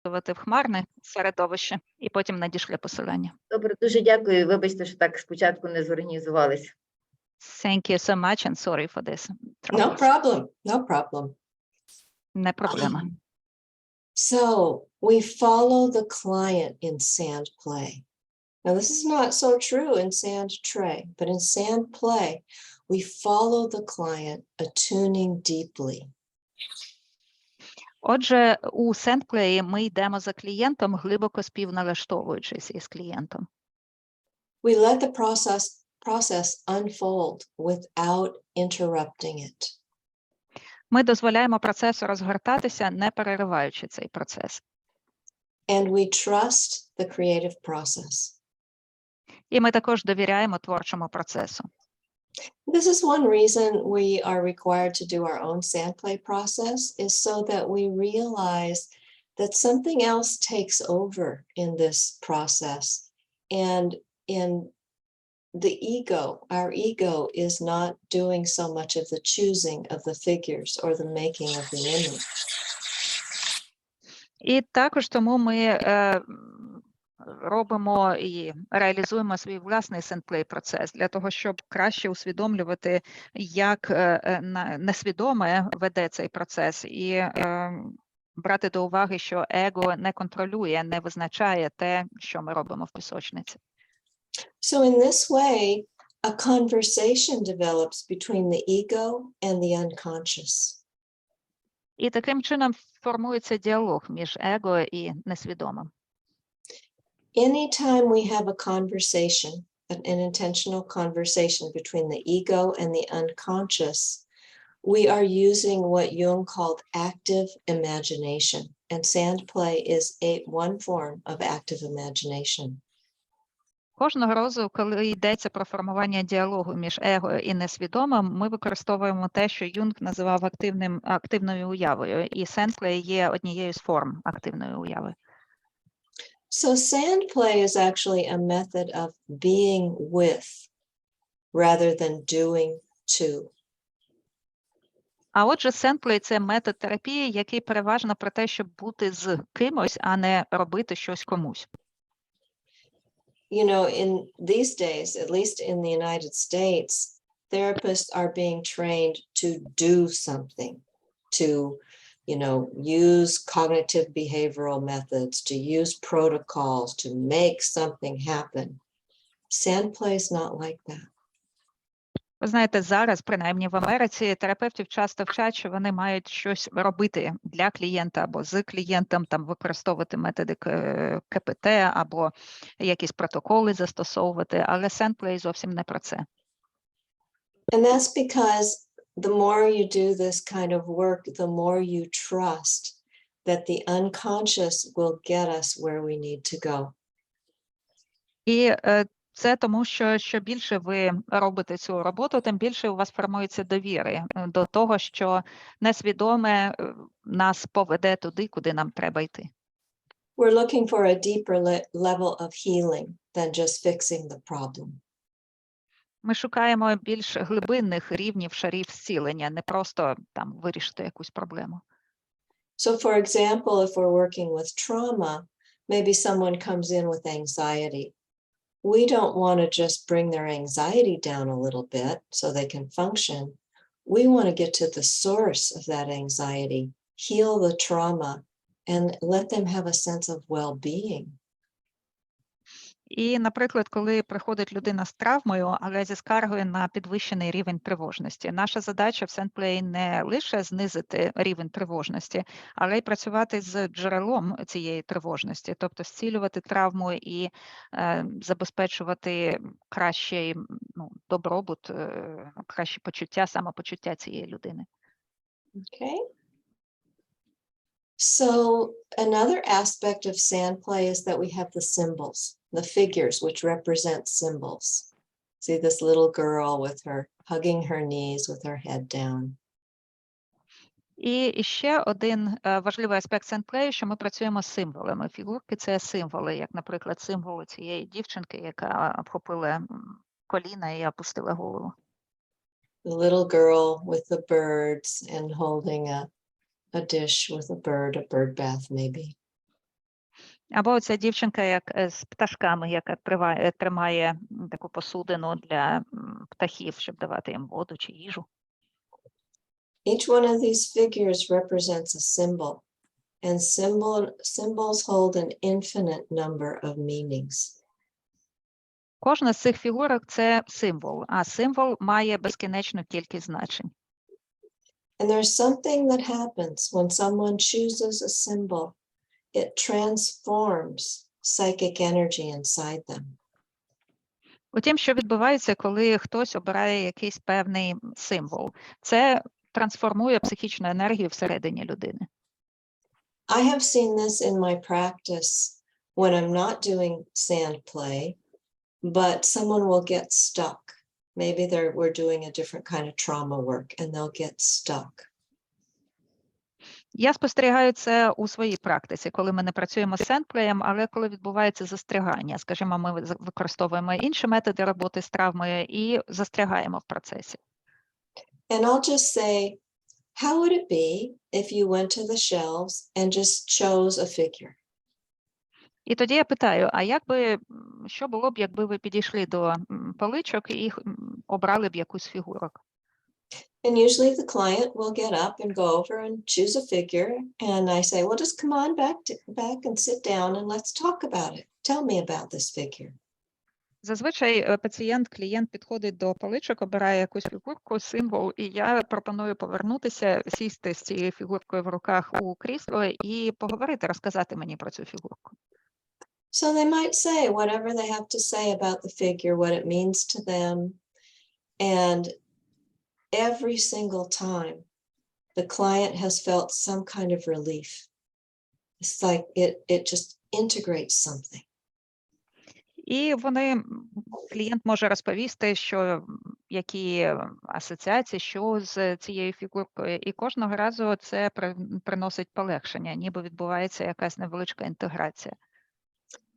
в хмарне середовище, і потім надійшли посилання. Добре, дуже дякую. Вибачте, що так спочатку не зорганізувались. Thank you so much and sorry for this. No problem. No problem. Не проблема. So we follow the client in Sandplay. Now, this is not so true in Sandtray, but in Sandplay, we follow the client, attuning deeply. Отже, у Sandplay ми йдемо за клієнтом, глибоко співналаштовуючись із клієнтом. We let the process unfold without interrupting it. Ми дозволяємо процесу розгортатися, не перериваючи цей процес. And we trust the creative process. І ми також довіряємо творчому процесу. This is one reason we are required to do our own Sandplay process, is so that we realize that something else takes over in this process. And in the ego, our ego is not doing so much of the choosing of the figures or the making of the image. І також тому ми робимо і реалізуємо свій власний Sandplay процес для того, щоб краще усвідомлювати, як несвідоме веде цей процес, і брати до уваги, що его не контролює, не визначає те, що ми робимо в пісочниці. So in this way, a conversation develops between the ego and the unconscious. І таким чином формується діалог між его і несвідомим. Anytime we have a conversation, an intentional conversation between the ego and the unconscious, we are using what Jung called active imagination. And Sandplay is one form of active imagination. Кожного разу, коли йдеться про формування діалогу між его і несвідомим, ми використовуємо те, що Юнг називав активною уявою, і Sandplay є однією з форм активної уяви. So Sandplay is actually a method of being with rather than doing to. А отже, Sandplay – це метод терапії, який переважно про те, щоб бути з кимось, а не робити щось комусь. You know, in these days, at least in the United States, therapists are being trained to do something, to, you know, use cognitive behavioral methods, to use protocols, to make something happen. Sandplay is not like that. Ви знаєте, зараз, принаймні в Америці, терапевтів часто вчать, що вони мають щось робити для клієнта або з клієнтом, там використовувати методи КПТ або якісь протоколи застосовувати, але Sandplay зовсім не про це. And that's because the more you do this kind of work, the more you trust that the unconscious will get us where we need to go. І це тому, що більше ви робите цю роботу, тим більше у вас формується довіри до того, що несвідоме нас поведе туди, куди нам треба йти. We're looking for a deeper level of healing than just fixing the problem. Ми шукаємо більш глибинних рівнів шарів зцілення, не просто там вирішити якусь проблему. So for example, if we're working with trauma, maybe someone comes in with anxiety. We don't want to just bring their anxiety down a little bit so they can function. We want to get to the source of that anxiety, heal the trauma, and let them have a sense of well-being. І, наприклад, коли приходить людина з травмою, але зі скаргою на підвищений рівень тривожності, наша задача в Sandplay не лише знизити рівень тривожності, але й працювати з джерелом цієї тривожності, тобто зцілювати травму і забезпечувати кращий добробут, краще почуття, самопочуття цієї людини. Okay. So another aspect of Sandplay is that we have the symbols, the figures which represent symbols. See this little girl with her hugging her knees with her head down. І ще один важливий аспект Sandplay, що ми працюємо з символами. Фігурки – це символи, як, наприклад, символ цієї дівчинки, яка обхопила коліна і опустила голову. The little girl with the birds and holding a dish with a bird bath maybe. Або ця дівчинка, як з пташками, яка тримає таку посудину для птахів, щоб давати їм воду чи їжу. Each one of these figures represents a symbol, and symbols hold an infinite number of meanings. Кожна з цих фігурок – це символ, а символ має безкінечну кількість значень. And there's something that happens when someone chooses a symbol. It transforms psychic energy inside them. Утім, що відбувається, коли хтось обирає якийсь певний символ? Це трансформує психічну енергію всередині людини. I have seen this in my practice when I'm not doing Sandplay, but someone will get stuck. Maybe we're doing a different kind of trauma work and they'll get stuck. Я спостерігаю це у своїй практиці, коли ми не працюємо з Сендплеєм, але коли відбувається застрягання. Скажімо, ми використовуємо інші методи роботи з травмою і застрягаємо в процесі. And I'll just say, how would it be if you went to the shelves and just chose a figure? І тоді я питаю, що було б, якби ви підійшли до поличок і обрали б якусь фігурок? And usually the client will get up and go over and choose a figure. And I say, well, just come on back and sit down and let's talk about it. Tell me about this figure. Зазвичай клієнт підходить до поличок, обирає якусь фігурку, символ, і я пропоную повернутися, сісти з цією фігуркою в руках у крісло і поговорити, розказати мені про цю фігурку. So they might say whatever they have to say about the figure, what it means to them. And every single time, the client has felt some kind of relief. It's like it just integrates something. І клієнт може розповісти, які асоціації, що з цією фігуркою, і кожного разу це приносить полегшення, ніби відбувається якась невеличка інтеграція.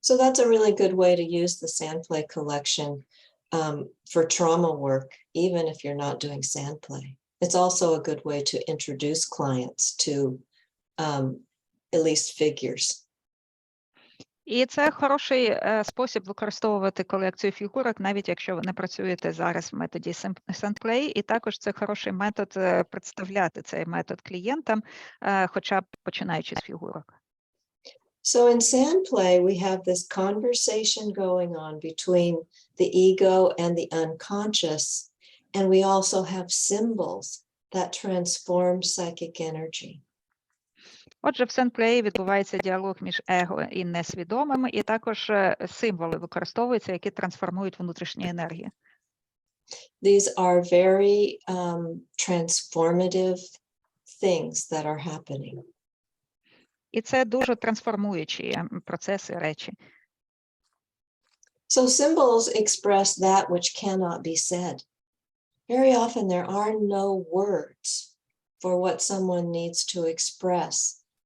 So that's a really good way to use the Sandplay collection for trauma work, even if you're not doing Sandplay. It's also a good way to introduce clients to at least figures. І це хороший спосіб використовувати колекцію фігурок, навіть якщо ви не працюєте зараз в методі Sandplay, і також це хороший метод представляти цей метод клієнтам, хоча б починаючи з фігурок. So in Sandplay, we have this conversation going on between the ego and the unconscious, and we also have symbols that transform psychic energy. Отже, в Sandplay відбувається діалог між его і несвідомим, і також символи використовуються, які трансформують внутрішні енергії. These are very transformative things that are happening. І це дуже трансформуючі процеси, речі. So symbols express that which cannot be said. Very often there are no words for what someone needs to express,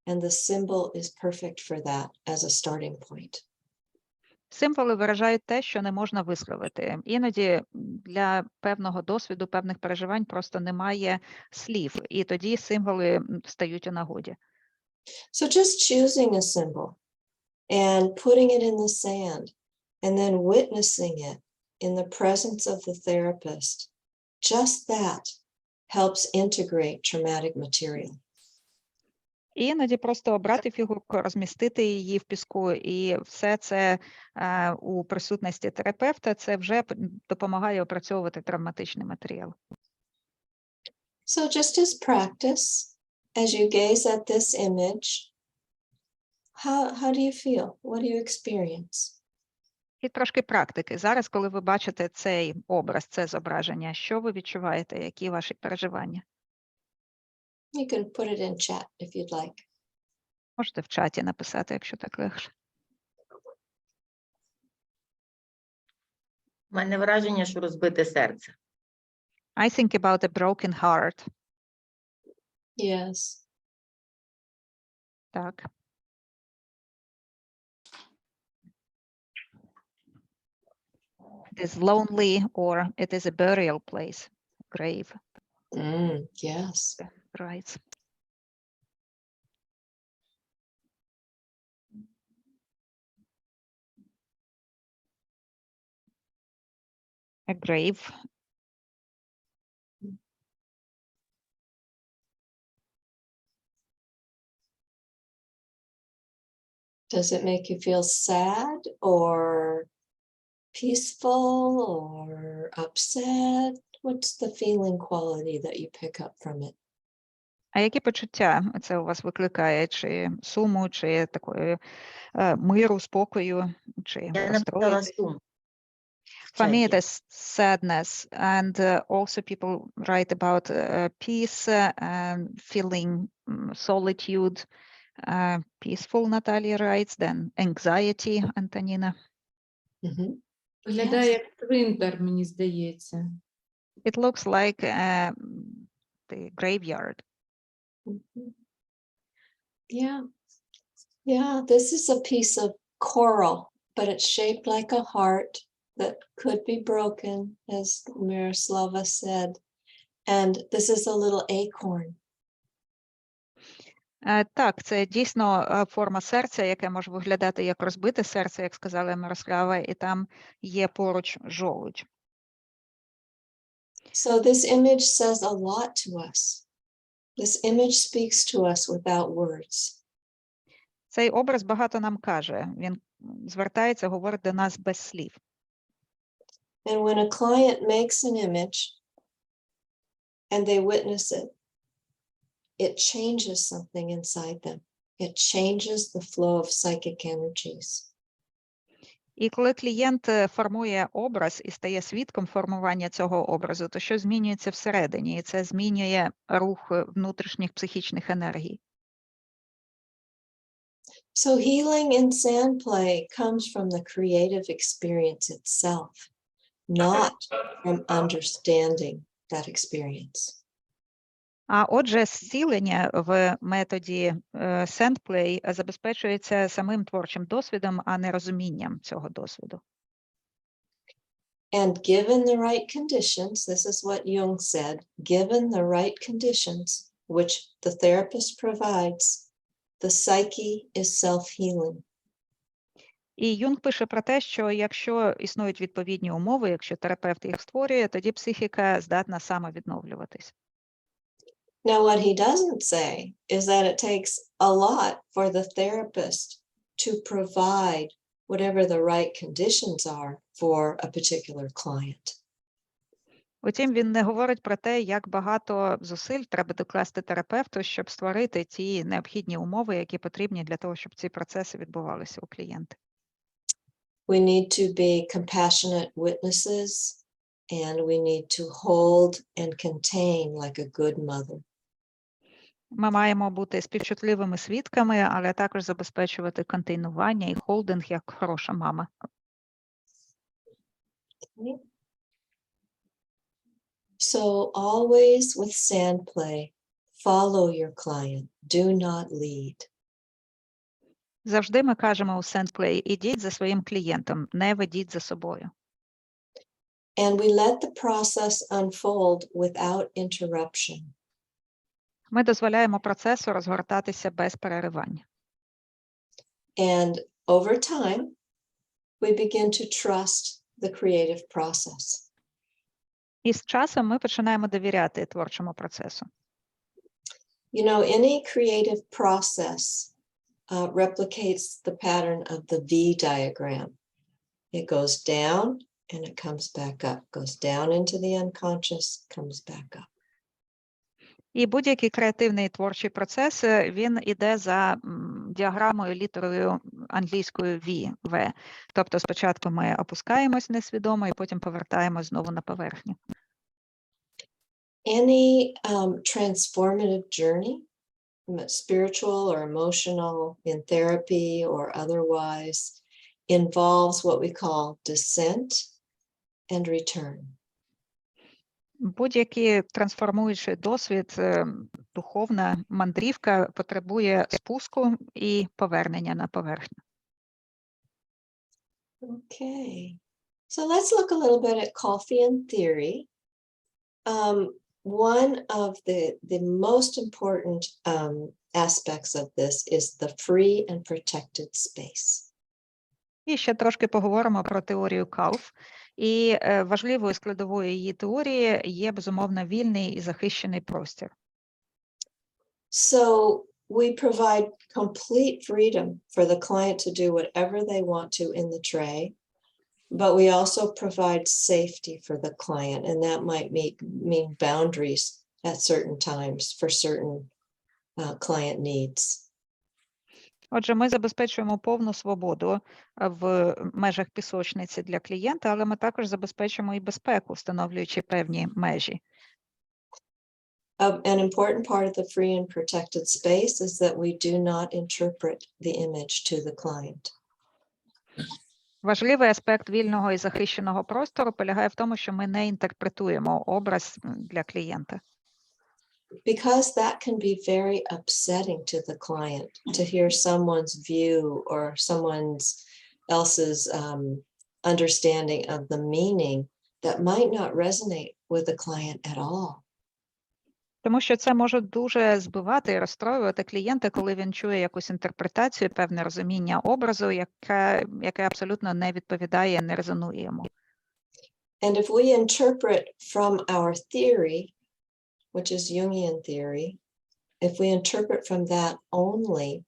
and the symbol is perfect for that as a starting point. Символи виражають те, що не можна висловити. Іноді для певного досвіду, певних переживань просто немає слів, і тоді символи стають у нагоді. So just choosing a symbol and putting it in the sand and then witnessing it in the presence of the therapist, just that helps integrate traumatic material. І іноді просто обрати фігурку, розмістити її в піску, і все це у присутності терапевта, це вже допомагає опрацьовувати травматичний матеріал. So just as practice, as you gaze at this image, how do you feel? What do you experience? І трошки практики. Зараз, коли ви бачите цей образ, це зображення, що ви відчуваєте, які ваші переживання? You can put it in chat if you'd like. Можете в чаті написати, якщо так легше. У мене враження, що розбите серце. I think about a broken heart. Yes. Так. It is lonely or it is a burial place, grave, Yes. right. A grave. Does it make you feel sad or peaceful or upset? What's the feeling quality that you pick up from it? А які почуття це у вас викликає? Чи суму, чи такої миру, спокою, чи Я написала розстроєності? сум. For me, it чаті. is sadness, and also people write about peace and feeling solitude. Peaceful, Natalia writes, then anxiety, Антоніна. Mhm. Виглядає Yes. як цвинтар, мені здається. It looks like the graveyard. Mhm. Yeah. Yeah, this is a piece of coral, but it's shaped like a heart that could be broken, as Miroslava said. And this is a little acorn. Так, це дійсно форма серця, яке може виглядати як розбите серце, як сказала Мирослава, і там є поруч жолудь. So this image says a lot to us. This image speaks to us without words. Цей образ багато нам каже. Він звертається, говорить до нас без слів. And when a client makes an image and they witness it, it changes something inside them. It changes the flow of psychic energies. І коли клієнт формує образ і стає свідком формування цього образу, то що змінюється всередині? І це змінює рух внутрішніх психічних енергій. So healing in Sandplay comes from the creative experience itself, not from understanding that experience. А отже, зцілення в методі Sandplay забезпечується самим творчим досвідом, а не розумінням цього досвіду. And given the right conditions, this is what Jung said, given the right conditions, which the therapist provides, the psyche is self-healing. І Юнг пише про те, що якщо існують відповідні умови, якщо терапевт їх створює, тоді психіка здатна самовідновлюватись. Now, what he doesn't say is that it takes a lot for the therapist to provide whatever the right conditions are for a particular client. Утім, він не говорить про те, як багато зусиль треба докласти терапевту, щоб створити ті необхідні умови, які потрібні для того, щоб ці процеси відбувалися у клієнта. We need to be compassionate witnesses, and we need to hold and contain like a good mother. Ми маємо бути співчутливими свідками, але також забезпечувати контейнування і холдинг як хороша мама. So always with Sandplay, follow your client, do not lead. Завжди ми кажемо у Sandplay: ідіть за своїм клієнтом, не ведіть за собою. And we let the process unfold without interruption. Ми дозволяємо процесу розгортатися без переривання. And over time, we begin to trust the creative process. І з часом ми починаємо довіряти творчому процесу. You know, any creative process replicates the pattern of the V diagram. It goes down and it comes back up, goes down into the unconscious, comes back up. І будь-який креативний творчий процес, він іде за діаграмою, літерою англійською V. Тобто спочатку ми опускаємось несвідомо і потім повертаємось знову на поверхню. Any transformative journey, spiritual or emotional, in therapy or otherwise, involves what we call descent and return. Будь-який трансформуючий досвід, духовна мандрівка потребує спуску і повернення на поверхню. Okay, so let's look a little bit at Colfian theory. One of the most important aspects of this is the free and protected space. І ще трошки поговоримо про теорію Кауф. І важливою складовою її теорії є, безумовно, вільний і захищений простір. So we provide complete freedom for the client to do whatever they want to in the tray, but we also provide safety for the client, and that might mean boundaries at certain times for certain client needs. Отже, ми забезпечуємо повну свободу в межах пісочниці для клієнта, але ми також забезпечуємо і безпеку, встановлюючи певні межі. An important part of the free and protected space is that we do not interpret the image to the client. Важливий аспект вільного і захищеного простору полягає в тому, що ми не інтерпретуємо образ для клієнта. Because that can be very upsetting to the client to hear someone's view or someone else's understanding of the meaning that might not resonate with the client at all. Тому що це може дуже збивати і розстроювати клієнта, коли він чує якусь інтерпретацію, певне розуміння образу, яке абсолютно не відповідає, не резонує йому. And if we interpret from our theory, which is Jungian theory, if we interpret from that only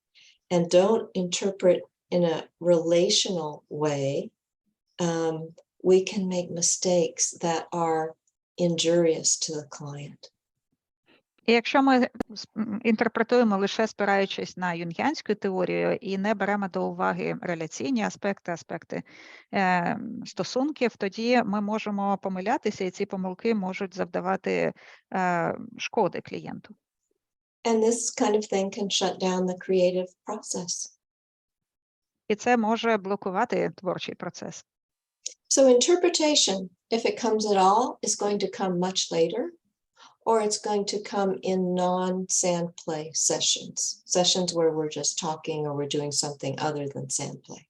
and don't interpret in a relational way, we can make mistakes that are injurious to the client. І якщо ми інтерпретуємо лише спираючись на юнгіанську теорію і не беремо до уваги реляційні аспекти стосунків, тоді ми можемо помилятися, і ці помилки можуть завдавати шкоди клієнту. And this kind of thing can shut down the creative process. І це може блокувати творчий процес. So interpretation, if it comes at all, is going to come much later, or it's going to come in non-Sandplay sessions where we're just talking or we're doing something other than Sandplay.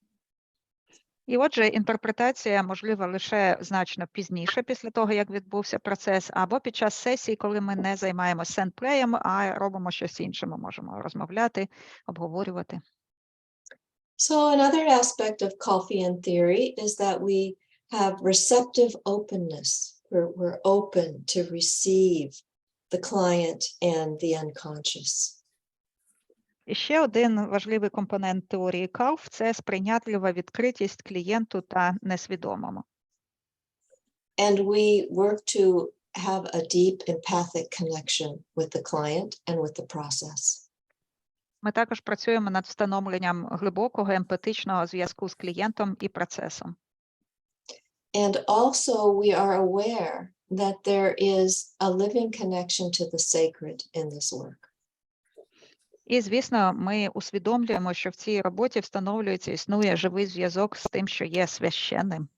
І отже, інтерпретація можлива лише значно пізніше, після того, як відбувся процес, або під час сесії, коли ми не займаємося сендплеєм, а робимо щось інше. Ми можемо розмовляти, обговорювати. So another aspect of Kalfian theory is that we have receptive openness. We're open to receive the client and the unconscious. І ще один важливий компонент теорії Кауф – це сприйнятлива відкритість клієнту та несвідомому. And we work to have a deep empathic connection with the client and with the process. Ми також працюємо над встановленням глибокого емпатичного зв'язку з клієнтом і процесом. And also we are aware that there is a living connection to the sacred in this work. І, звісно, ми усвідомлюємо, що в цій роботі встановлюється, існує живий зв'язок з тим, що є священним.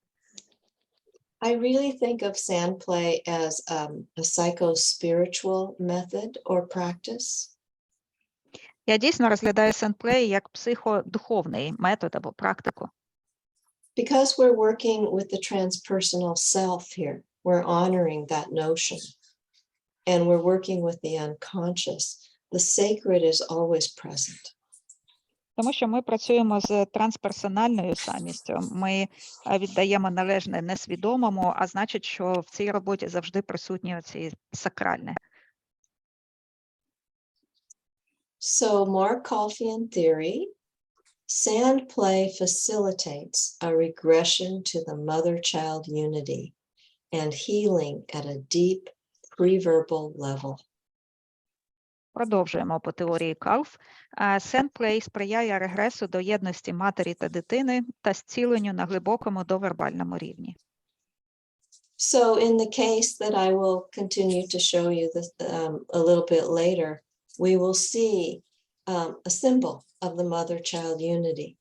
I really think of Sandplay as a psycho-spiritual method or practice. Я дійсно розглядаю Sandplay як психодуховний метод або практику. Because we're working with the transpersonal self here, we're honoring that notion. And we're working with the unconscious. The sacred is always present. Тому що ми працюємо з трансперсональною самістю. Ми віддаємо належне несвідомому, а значить, що в цій роботі завжди присутнє оці сакральне. So more Kalfian theory, Sandplay facilitates a regression to the mother-child unity and healing at a deep pre-verbal level. Продовжуємо по теорії Кауф. Sandplay сприяє регресу до єдності матері та дитини та зціленню на глибокому довербальному рівні. So in the case that I will continue to show you this, a little bit later, we will see a symbol of the mother-child unity.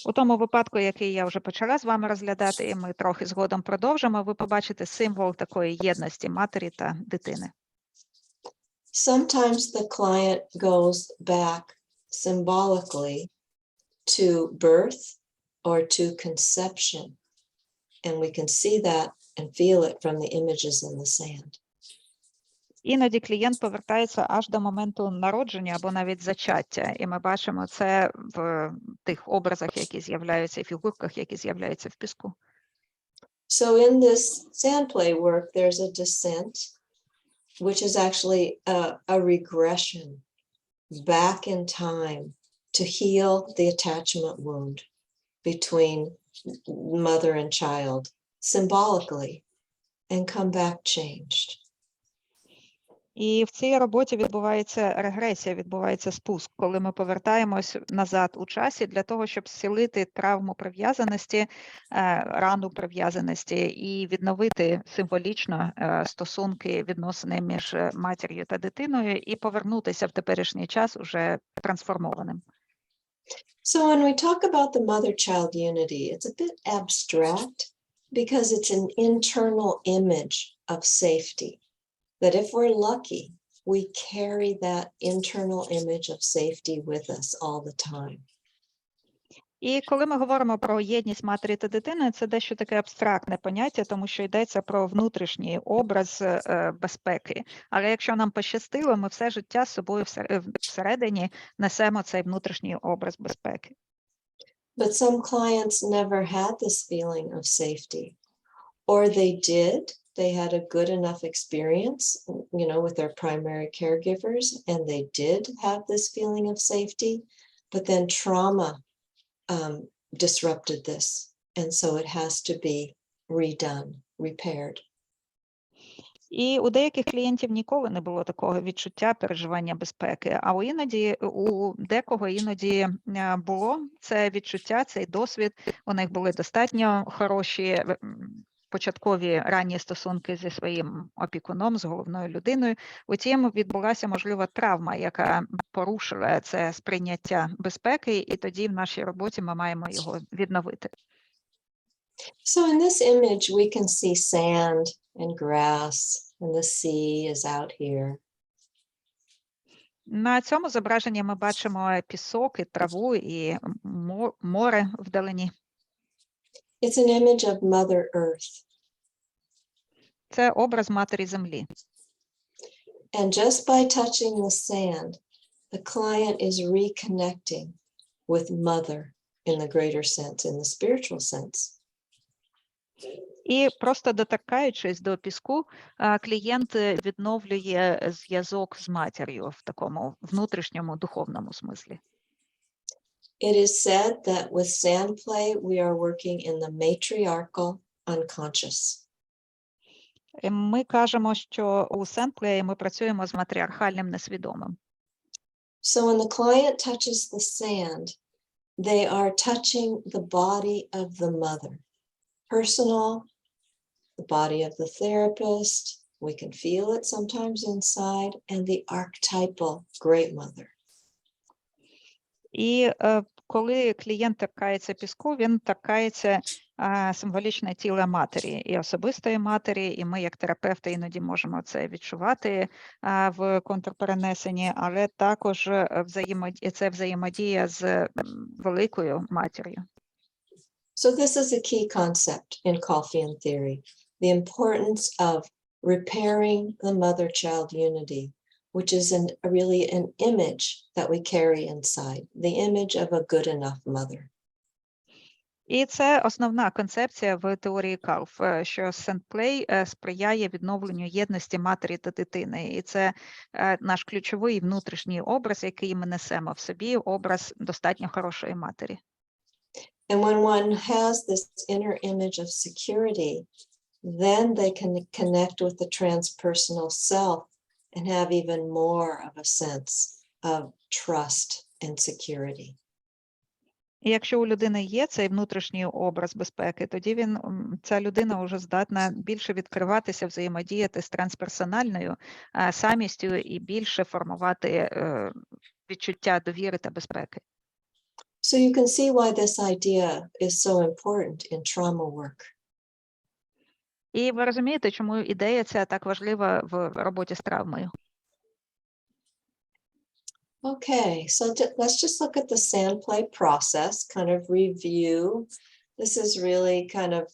У тому випадку, який я вже почала з вами розглядати, і ми трохи згодом продовжимо, ви побачите символ такої єдності матері та дитини. Sometimes the client goes back symbolically to birth or to conception, and we can see that and feel it from the images in the sand. Іноді клієнт повертається аж до моменту народження або навіть зачаття, і ми бачимо це в тих образах, які з'являються, і фігурках, які з'являються в піску. So in this Sandplay work, there's a descent, which is actually a regression back in time to heal the attachment wound between mother and child symbolically and come back changed. І в цій роботі відбувається регресія, відбувається спуск, коли ми повертаємось назад у часі для того, щоб зцілити травму прив'язаності, рану прив'язаності і відновити символічно стосунки, відносини між матір'ю та дитиною і повернутися в теперішній час уже трансформованим. So when we talk about the mother-child unity, it's a bit abstract because it's an internal image of safety. That if we're lucky, we carry that internal image of safety with us all the time. І коли ми говоримо про єдність матері та дитини, це дещо таке абстрактне поняття, тому що йдеться про внутрішній образ безпеки. Але якщо нам пощастило, ми все життя з собою всередині несемо цей внутрішній образ безпеки. But some clients never had this feeling of safety, or they did. They had a good enough experience, you know, with their primary caregivers, and they did have this feeling of safety, but then trauma disrupted this, and so it has to be redone, repaired. І у деяких клієнтів ніколи не було такого відчуття переживання безпеки, а у декого іноді було це відчуття, цей досвід, у них були достатньо хороші початкові ранні стосунки зі своїм опікуном, з головною людиною. Утім, відбулася, можливо, травма, яка порушила це сприйняття безпеки, і тоді в нашій роботі ми маємо його відновити. So in this image, we can see sand and grass, and the sea is out here. На цьому зображенні ми бачимо пісок і траву, і море вдалині. It's an image of Mother Earth. Це образ матері землі. And just by touching the sand, the client is reconnecting with Mother in the greater sense, in the spiritual sense. І просто доторкаючись до піску, клієнт відновлює зв'язок з матір'ю в такому внутрішньому духовному смислі. It is said that with Sandplay, we are working in the matriarchal unconscious. Ми кажемо, що у Sandplay ми працюємо з матріархальним несвідомим. So when the client touches the sand, they are touching the body of the mother. Personal, the body of the therapist, we can feel it sometimes inside, and the archetypal great mother. І коли клієнт торкається піску, він торкається символічне тіло матері, і особистої матері, і ми, як терапевти, іноді можемо це відчувати в контрперенесенні, але також це взаємодія з великою матір'ю. So this is a key concept in Colfian theory, the importance of repairing the mother-child unity, which is really an image that we carry inside, the image of a good enough mother. І це основна концепція в теорії Калф, що Sandplay сприяє відновленню єдності матері та дитини. І це наш ключовий внутрішній образ, який ми несемо в собі, образ достатньо хорошої матері. And when one has this inner image of security, then they can connect with the transpersonal self and have even more of a sense of trust and security. І якщо у людини є цей внутрішній образ безпеки, тоді ця людина вже здатна більше відкриватися, взаємодіяти з трансперсональною самістю і більше формувати відчуття довіри та безпеки. So you can see why this idea is so important in trauma work. І ви розумієте, чому ідея ця так важлива в роботі з травмою. Okay, so let's just look at the Sandplay process, kind of review. This is really kind of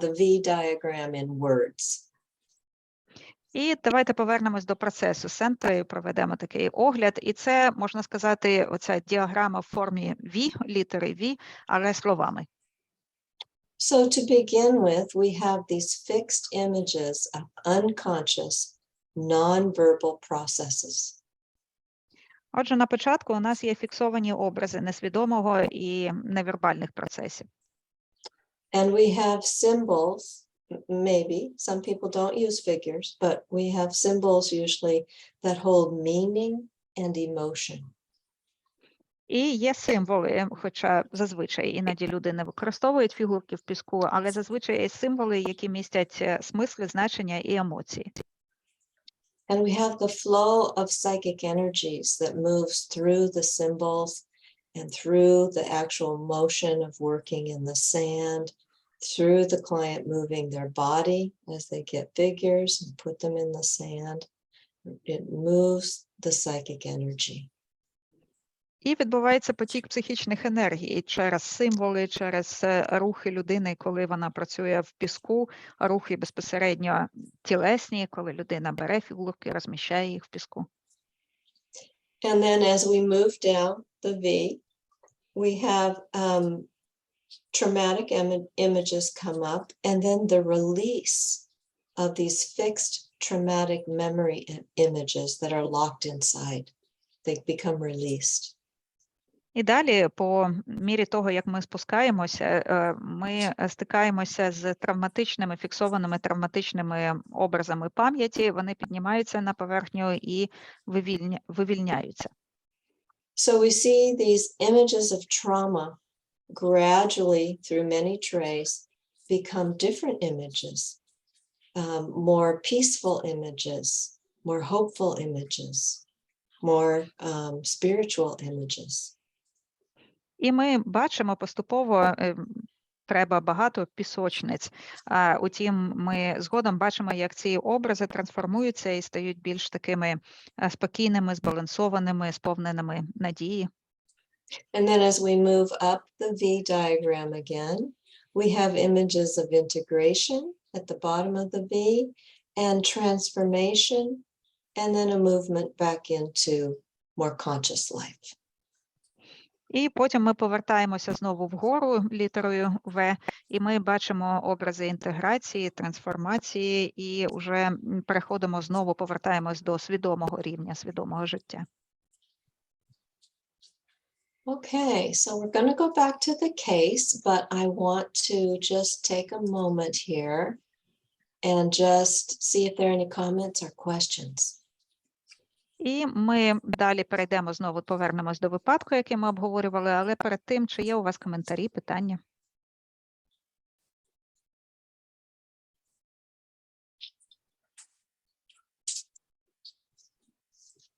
the V diagram in words. І давайте повернемось до процесу Sandplay, проведемо такий огляд. І це, можна сказати, оця діаграма в формі V, літери V, але словами. So to begin with, we have these fixed images of unconscious, non-verbal processes. Отже, на початку у нас є фіксовані образи несвідомого і невербальних процесів. And we have symbols, maybe, some people don't use figures, but we have symbols usually that hold meaning and emotion. І є символи, хоча зазвичай іноді люди не використовують фігурки в піску, але зазвичай є символи, які містять смисли, значення і емоції. And we have the flow of psychic energies that moves through the symbols and through the actual motion of working in the sand, through the client moving their body as they get figures and put them in the sand. It moves the psychic energy. І відбувається потік психічних енергій через символи, через рухи людини, коли вона працює в піску, рухи безпосередньо тілесні, коли людина бере фігурки, розміщає їх в піску. And then as we move down the V, we have traumatic images come up, and then the release of these fixed traumatic memory images that are locked inside. They become released. І далі, по мірі того, як ми спускаємося, ми стикаємося з травматичними, фіксованими травматичними образами пам'яті, вони піднімаються на поверхню і вивільняються. So we see these images of trauma gradually through many trays become different images, more peaceful images, more hopeful images, more spiritual images. І ми бачимо поступово, треба багато пісочниць. Утім, ми згодом бачимо, як ці образи трансформуються і стають більш такими спокійними, збалансованими, сповненими надії. And then as we move up the V diagram again, we have images of integration at the bottom of the V and transformation, and then a movement back into more conscious life. І потім ми повертаємося знову вгору літерою В, і ми бачимо образи інтеграції, трансформації, і вже переходимо знову, повертаємось до свідомого рівня, свідомого життя. Okay, so we're going to go back to the case, but I want to just take a moment here and just see if there are any comments or questions. І ми далі перейдемо знову, повернемось до випадку, який ми обговорювали, але перед тим, чи є у вас коментарі, питання?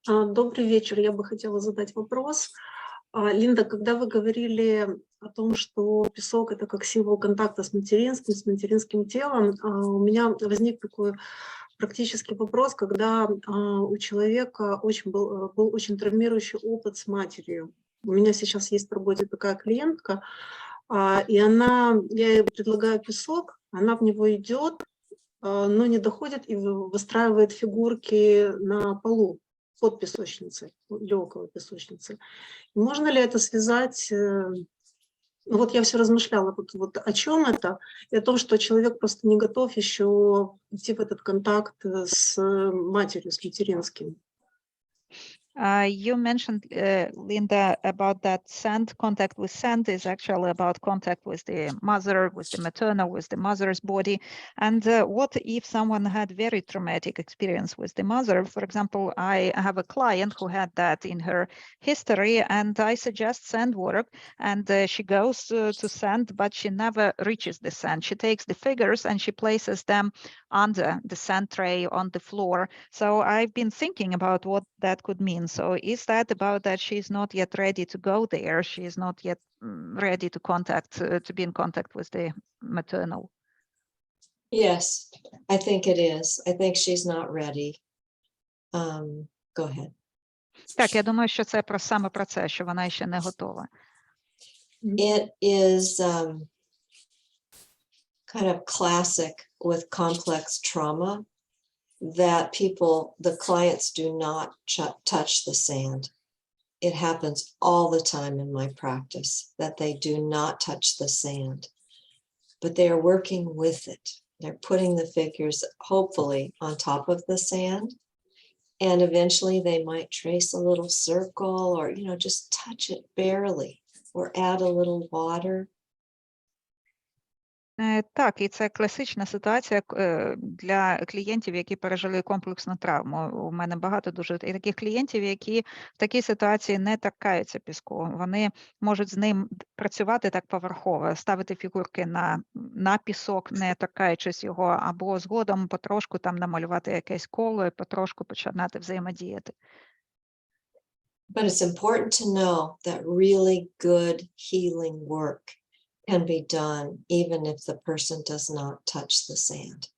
Добрый вечер. Я бы хотела задать вопрос. Линда, когда вы говорили о том, что песок – это как символ контакта с материнским телом, у меня возник такой практический вопрос, когда у человека был очень травмирующий опыт с матерью. У меня сейчас есть в работе такая клиентка, и я ей предлагаю песок, она в него идет, но не доходит и выстраивает фигурки на полу под песочницей или около песочницы. Можно ли это связать? Вот я все размышляла, вот о чем это, и о том, что человек просто не готов еще идти в этот контакт с матерью, с материнским. You mentioned, Linda, about that contact with sand is actually about contact with the mother, with the maternal, with the mother's body. And what if someone had very traumatic experience with the mother? For example, I have a client who had that in her history, and I suggest sand work, and she goes to sand, but she never reaches the sand. She takes the figures and she places them under the sand tray on the floor. So I've been thinking about what that could mean. So is that about that she's not yet ready to go there? She is not yet ready to be in contact with the maternal? Yes, I think it is. I think she's not ready. Go ahead. Так, я думаю, що це саме про це, що вона ще не готова. It is kind of classic with complex trauma that the clients do not touch the sand. It happens all the time in my practice that they do not touch the sand, but they are working with it. They're putting the figures, hopefully, on top of the sand. And eventually they might trace a little circle or, just touch it barely or add a little water. Так, і це класична ситуація для клієнтів, які пережили комплексну травму. У мене багато дуже таких клієнтів, які в такій ситуації не торкаються піску. Вони можуть з ним працювати так поверхово, ставити фігурки на пісок, не торкаючись його, або згодом потрошку там намалювати якесь коло і потрошку починати взаємодіяти. But it's important to know that really good healing work can be done even if the person does not touch the sand.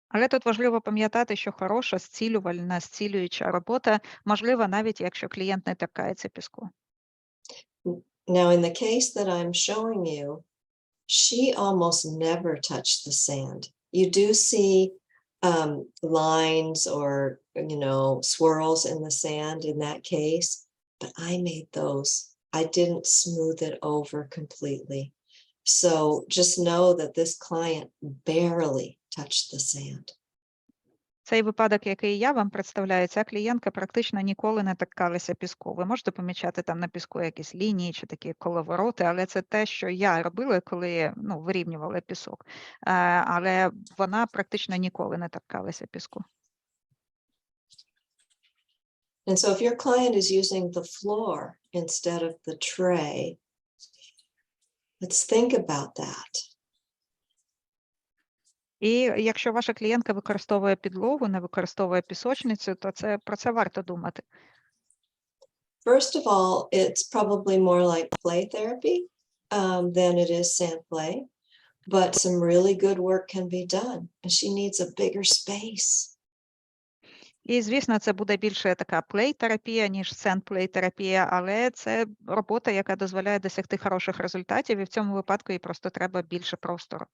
Але тут важливо пам'ятати, що хороша, зцілювальна, зцілююча робота можлива навіть якщо клієнт не торкається піску. Now, in the case that I'm showing you, she almost never touched the sand. You do see lines or, swirls in the sand in that case, but I made those. I didn't smooth it over completely. So just know that this client barely touched the sand. Цей випадок, який я вам представляю, ця клієнтка практично ніколи не торкалася піску. Ви можете помічати там на піску якісь лінії чи такі коловороти, але це те, що я робила, коли вирівнювала пісок. Але вона практично ніколи не торкалася піску. And so if your client is using the floor instead of the tray, let's think about that. І якщо ваша клієнтка використовує підлогу, не використовує пісочницю, то про це варто думати. First of all, it's probably more like play therapy than it is Sandplay, but some really good work can be done, and she needs a bigger space. І, звісно, це буде більше така плей-терапія, ніж Sandplay-терапія, але це робота, яка дозволяє досягти хороших результатів, і в цьому випадку їй просто треба більше простору.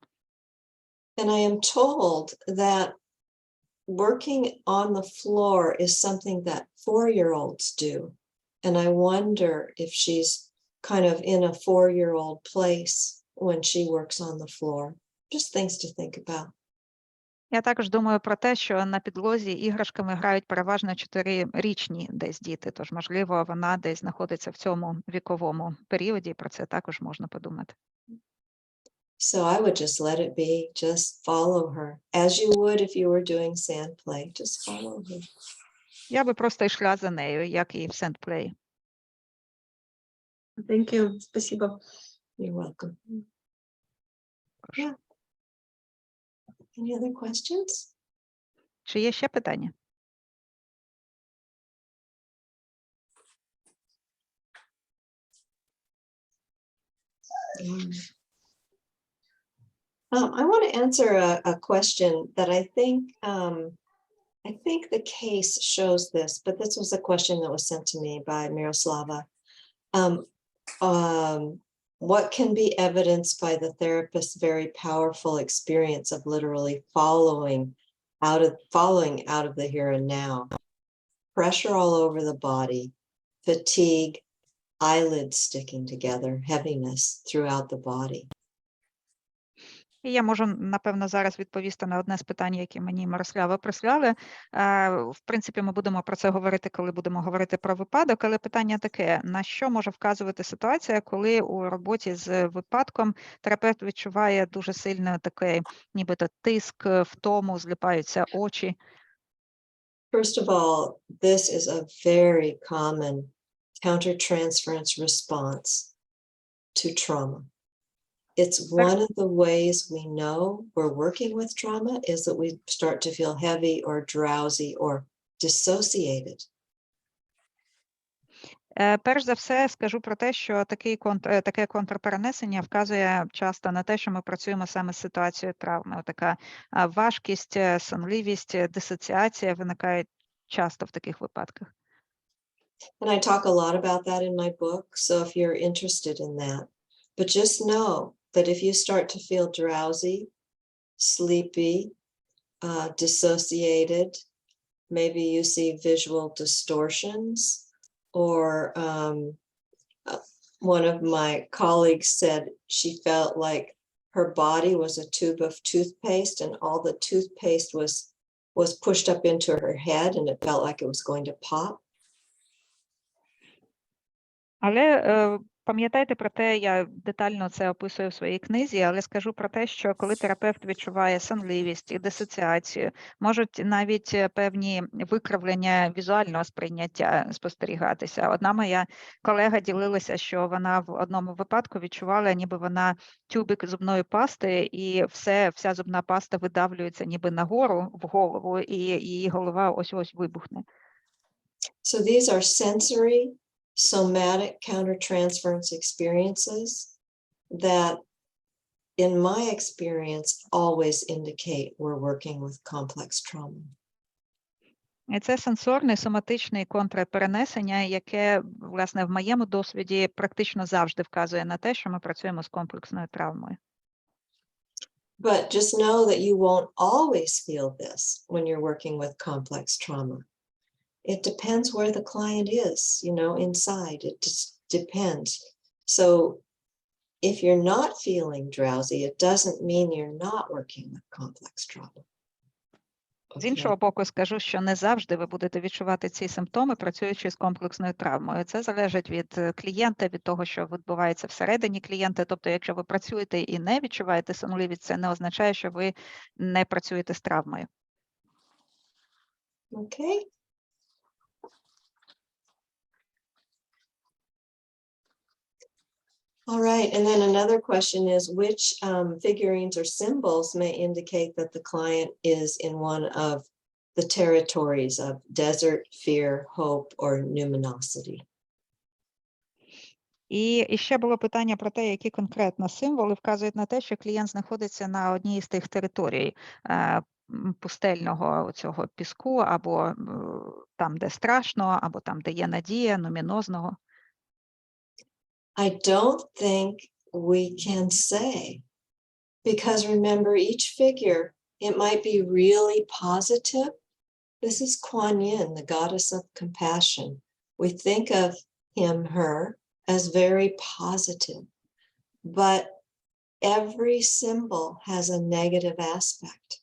And I am told that working on the floor is something that 4-year-olds do. And I wonder if she's kind of in a 4-year-old place when she works on the floor. Just things to think about. Я також думаю про те, що на підлозі іграшками грають переважно 4-річні десь діти, тож, можливо, вона десь знаходиться в цьому віковому періоді, і про це також можна подумати. So I would just let it be, just follow her, as you would if you were doing Sandplay. Just follow her. Я би просто йшла за нею, як і в Sandplay. Thank you. Спасибо. You're welcome. Yeah. Any other questions? Чи є ще питання? I want to answer a question that I think the case shows this, but this was a question that was sent to me by Miroslava. What can be evidenced by the therapist's very powerful experience of literally following out of the here and now? Pressure all over the body, fatigue, eyelids sticking together, heaviness throughout the body. І я можу, напевно, зараз відповісти на одне з питань, які мені Мирослава прислали. В принципі, ми будемо про це говорити, коли будемо говорити про випадок, але питання таке, на що може вказувати ситуація, коли у роботі з випадком терапевт відчуває дуже сильно такий, нібито тиск, втому, злипаються очі? First of all, this is a very common countertransference response to trauma. It's one of the ways we know we're working with trauma is that we start to feel heavy or drowsy or dissociated. Перш за все, скажу про те, що таке контрперенесення вказує часто на те, що ми працюємо саме з ситуацією травми. Така важкість, сонливість, дисоціація виникають часто в таких випадках. And I talk a lot about that in my book, so if you're interested in that. But just know that if you start to feel drowsy, sleepy, dissociated. Maybe you see visual distortions, or one of my colleagues said she felt like her body was a tube of toothpaste and all the toothpaste was pushed up into her head and it felt like it was going to pop. Але пам'ятайте про те, я детально це описую в своїй книзі, але скажу про те, що коли терапевт відчуває сонливість і дисоціацію, можуть навіть певні викривлення візуального сприйняття спостерігатися. Одна моя колега ділилася, що вона в одному випадку відчувала, ніби вона тюбик зубної пасти, і вся зубна паста видавлюється ніби нагору в голову, і її голова ось-ось вибухне. So these are sensory somatic countertransference experiences that, in my experience, always indicate we're working with complex trauma. І це сенсорне, соматичне контрперенесення, яке, власне, в моєму досвіді практично завжди вказує на те, що ми працюємо з комплексною травмою. But just know that you won't always feel this when you're working with complex trauma. It depends where the client is, inside. It just depends. So if you're not feeling drowsy, it doesn't mean you're not working with complex trauma. З іншого боку, скажу, що не завжди ви будете відчувати ці симптоми, працюючи з комплексною травмою. Це залежить від клієнта, від того, що відбувається всередині клієнта. Тобто, якщо ви працюєте і не відчуваєте сонливість, це не означає, що ви не працюєте з травмою. Okay. All right, and then another question is which figurines or symbols may indicate that the client is in one of the territories of desert, fear, hope, or numinosity? І ще було питання про те, які конкретно символи вказують на те, що клієнт знаходиться на одній з тих територій пустельного цього піску, або там, де страшно, або там, де є надія, нумінозного. I don't think we can say, because remember each figure, it might be really positive. This is Kuan Yin, the goddess of compassion. We think of him, her, as very positive, but every symbol has a negative aspect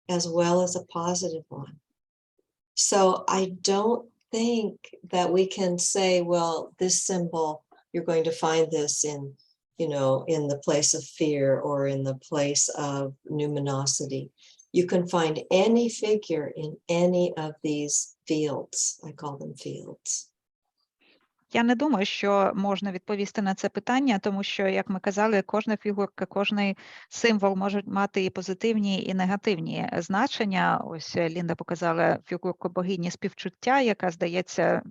as well as a positive one. So I don't think that we can say, well, this symbol, you're going to find this in the place of fear or in the place of numinosity. You can find any figure in any of these fields. I call them fields. Я не думаю, що можна відповісти на це питання, тому що, як ми казали, кожна фігурка, кожний символ може мати і позитивні, і негативні значення. Ось Лінда показала фігурку богині співчуття, яка, здається,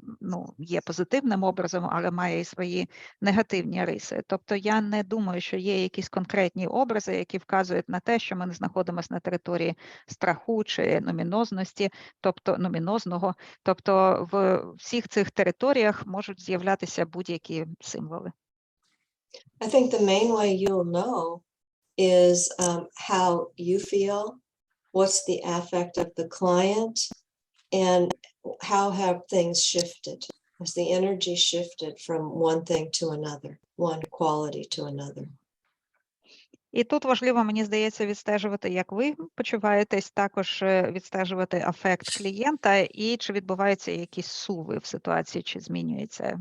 є позитивним образом, але має і свої негативні риси. Тобто я не думаю, що є якісь конкретні образи, які вказують на те, що ми не знаходимося на території страху чи нумінозності, тобто нумінозного. Тобто в всіх цих територіях можуть з'являтися будь-які символи. I think the main way you'll know is how you feel, what's the affect of the client, and how have things shifted. Has the energy shifted from one thing to another, one quality to another? І тут важливо, мені здається, відстежувати, як ви почуваєтесь, також відстежувати афект клієнта і чи відбуваються якісь суви в ситуації, чи змінюються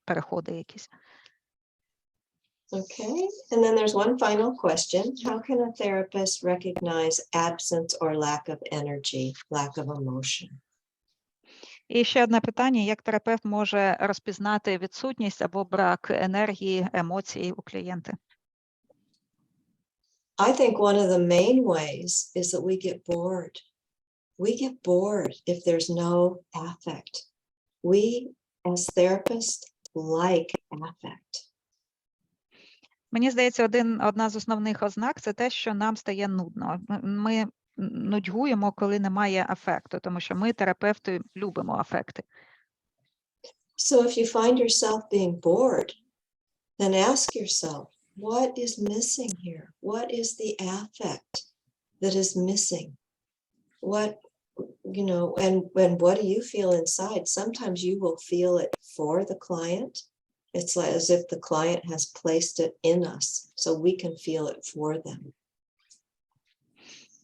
переходи якісь. Okay, and then there's one final question. How can a therapist recognize absence or lack of energy, lack of emotion? І ще одне питання, як терапевт може розпізнати відсутність або брак енергії, емоцій у клієнта? I think one of the main ways is that we get bored. We get bored if there's no affect. We, as therapists, like affect. Мені здається, одна з основних ознак – це те, що нам стає нудно. Ми нудьгуємо, коли немає афекту, тому що ми, терапевти, любимо афекти. So if you find yourself being bored, then ask yourself, what is missing here? What is the affect that is missing? what, you know, and what do you feel inside? Sometimes you will feel it for the client. It's like as if the client has placed it in us, so we can feel it for them.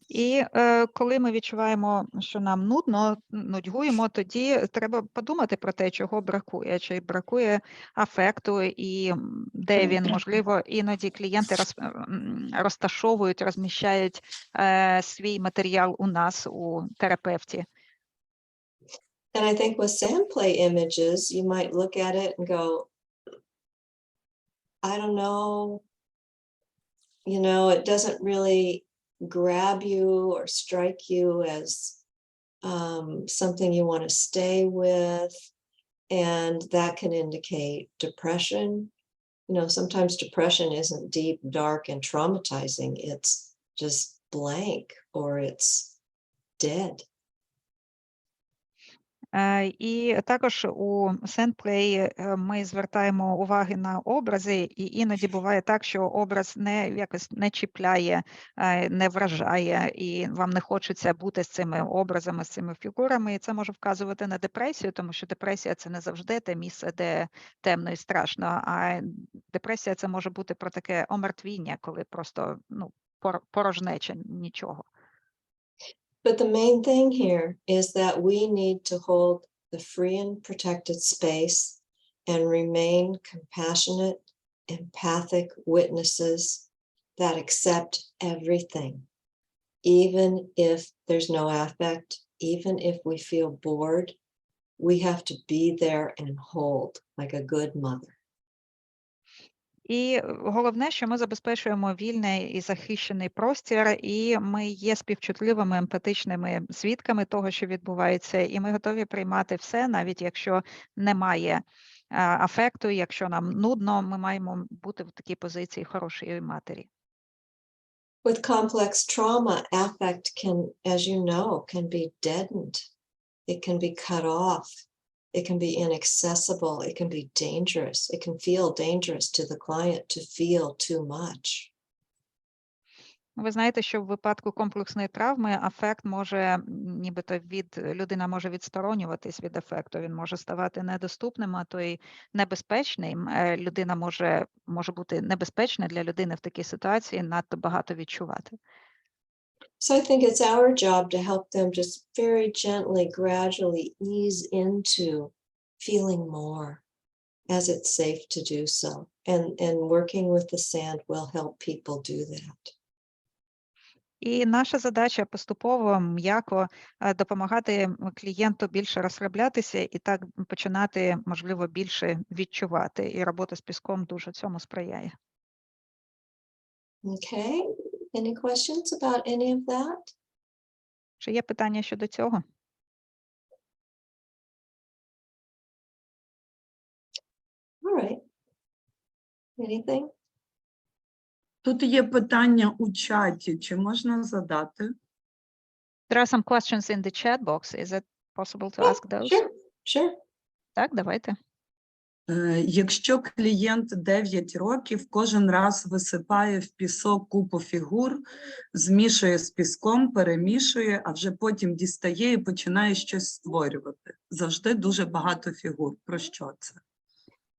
І коли ми відчуваємо, що нам нудно, нудьгуємо, тоді треба подумати про те, чого бракує. Чи бракує афекту і де він, можливо, іноді клієнти розташовують, розміщають свій матеріал у нас, у терапевті. And I think with Sandplay images, you might look at it and go, I don't know, you know, it doesn't really grab you or strike you as something you want to stay with. And that can indicate depression. You know, sometimes depression isn't deep, dark, and traumatizing. It's just blank or it's dead. І також у Sandplay ми звертаємо уваги на образи, і іноді буває так, що образ якось не чіпляє, не вражає, і вам не хочеться бути з цими образами, з цими фігурами, і це може вказувати на депресію, тому що депресія – це не завжди те місце, де темно і страшно, а депресія – це може бути про таке омертвіння, коли просто порожнеча, нічого. But the main thing here is that we need to hold the free and protected space and remain compassionate, empathic witnesses that accept everything, even if there's no affect, even if we feel bored, we have to be there and hold like a good mother. І головне, що ми забезпечуємо вільний і захищений простір, і ми є співчутливими, емпатичними свідками того, що відбувається, і ми готові приймати все, навіть якщо немає афекту, якщо нам нудно, ми маємо бути в такій позиції хорошої матері. With complex trauma, affect can, as you know, can be deadened. It can be cut off. It can be inaccessible. It can be dangerous. It can feel dangerous to the client to feel too much. Ви знаєте, що в випадку комплексної травми афект може, нібито людина може відсторонюватись від афекту, він може ставати недоступним, а то й небезпечним. Людина може бути небезпечна для людини в такій ситуації, надто багато відчувати. So I think it's our job to help them just very gently, gradually ease into feeling more as it's safe to do so. And working with the sand will help people do that. І наша задача поступово, м'яко допомагати клієнту більше розслаблятися і так починати, можливо, більше відчувати. І робота з піском дуже цьому сприяє. Okay. Any questions about any of that? Чи є питання щодо цього? All right. Anything? Тут є питання у чаті, чи можна задати? There are some questions in the chat box. Is it possible to ask those? Sure. Так, давайте. Якщо клієнт 9 років кожен раз висипає в пісок купу фігур, змішує з піском, перемішує, а вже потім дістає і починає щось створювати. Завжди дуже багато фігур. Про що це?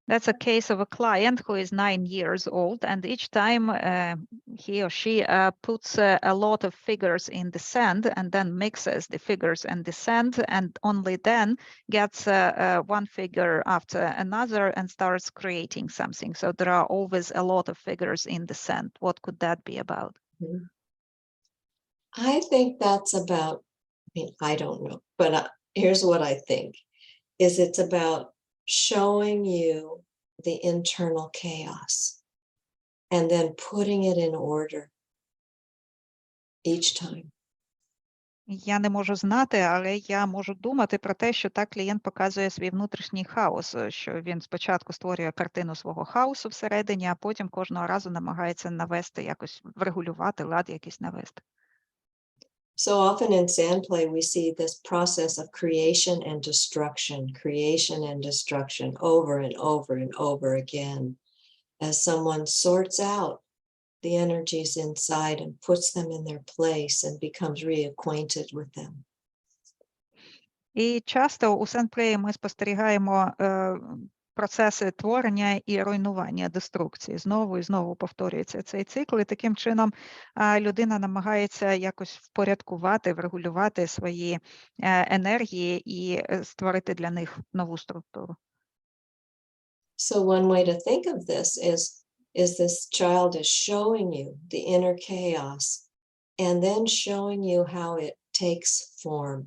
That's a case of a client who is 9 years old, and each time he or she puts a lot of figures in the sand and then mixes the figures and the sand, and only then gets one figure after another and starts creating something. So there are always a lot of figures in the sand. What could that be about? I think that's about, I don't know, but here's what I think, is it's about showing you the internal chaos and then putting it in order each time. Я не можу знати, але я можу думати про те, що так клієнт показує свій внутрішній хаос, що він спочатку створює картину свого хаосу всередині, а потім кожного разу намагається навести якось, врегулювати, лад якийсь навести. So often in Sandplay, we see this process of creation and destruction over and over and over again as someone sorts out the energies inside and puts them in their place and becomes reacquainted with them. І часто у Sandplay ми спостерігаємо процеси творення і руйнування, деструкції. Знову і знову повторюється цей цикл, і таким чином людина намагається якось впорядкувати, врегулювати свої енергії і створити для них нову структуру. So one way to think of this is this child is showing you the inner chaos and then showing you how it takes form.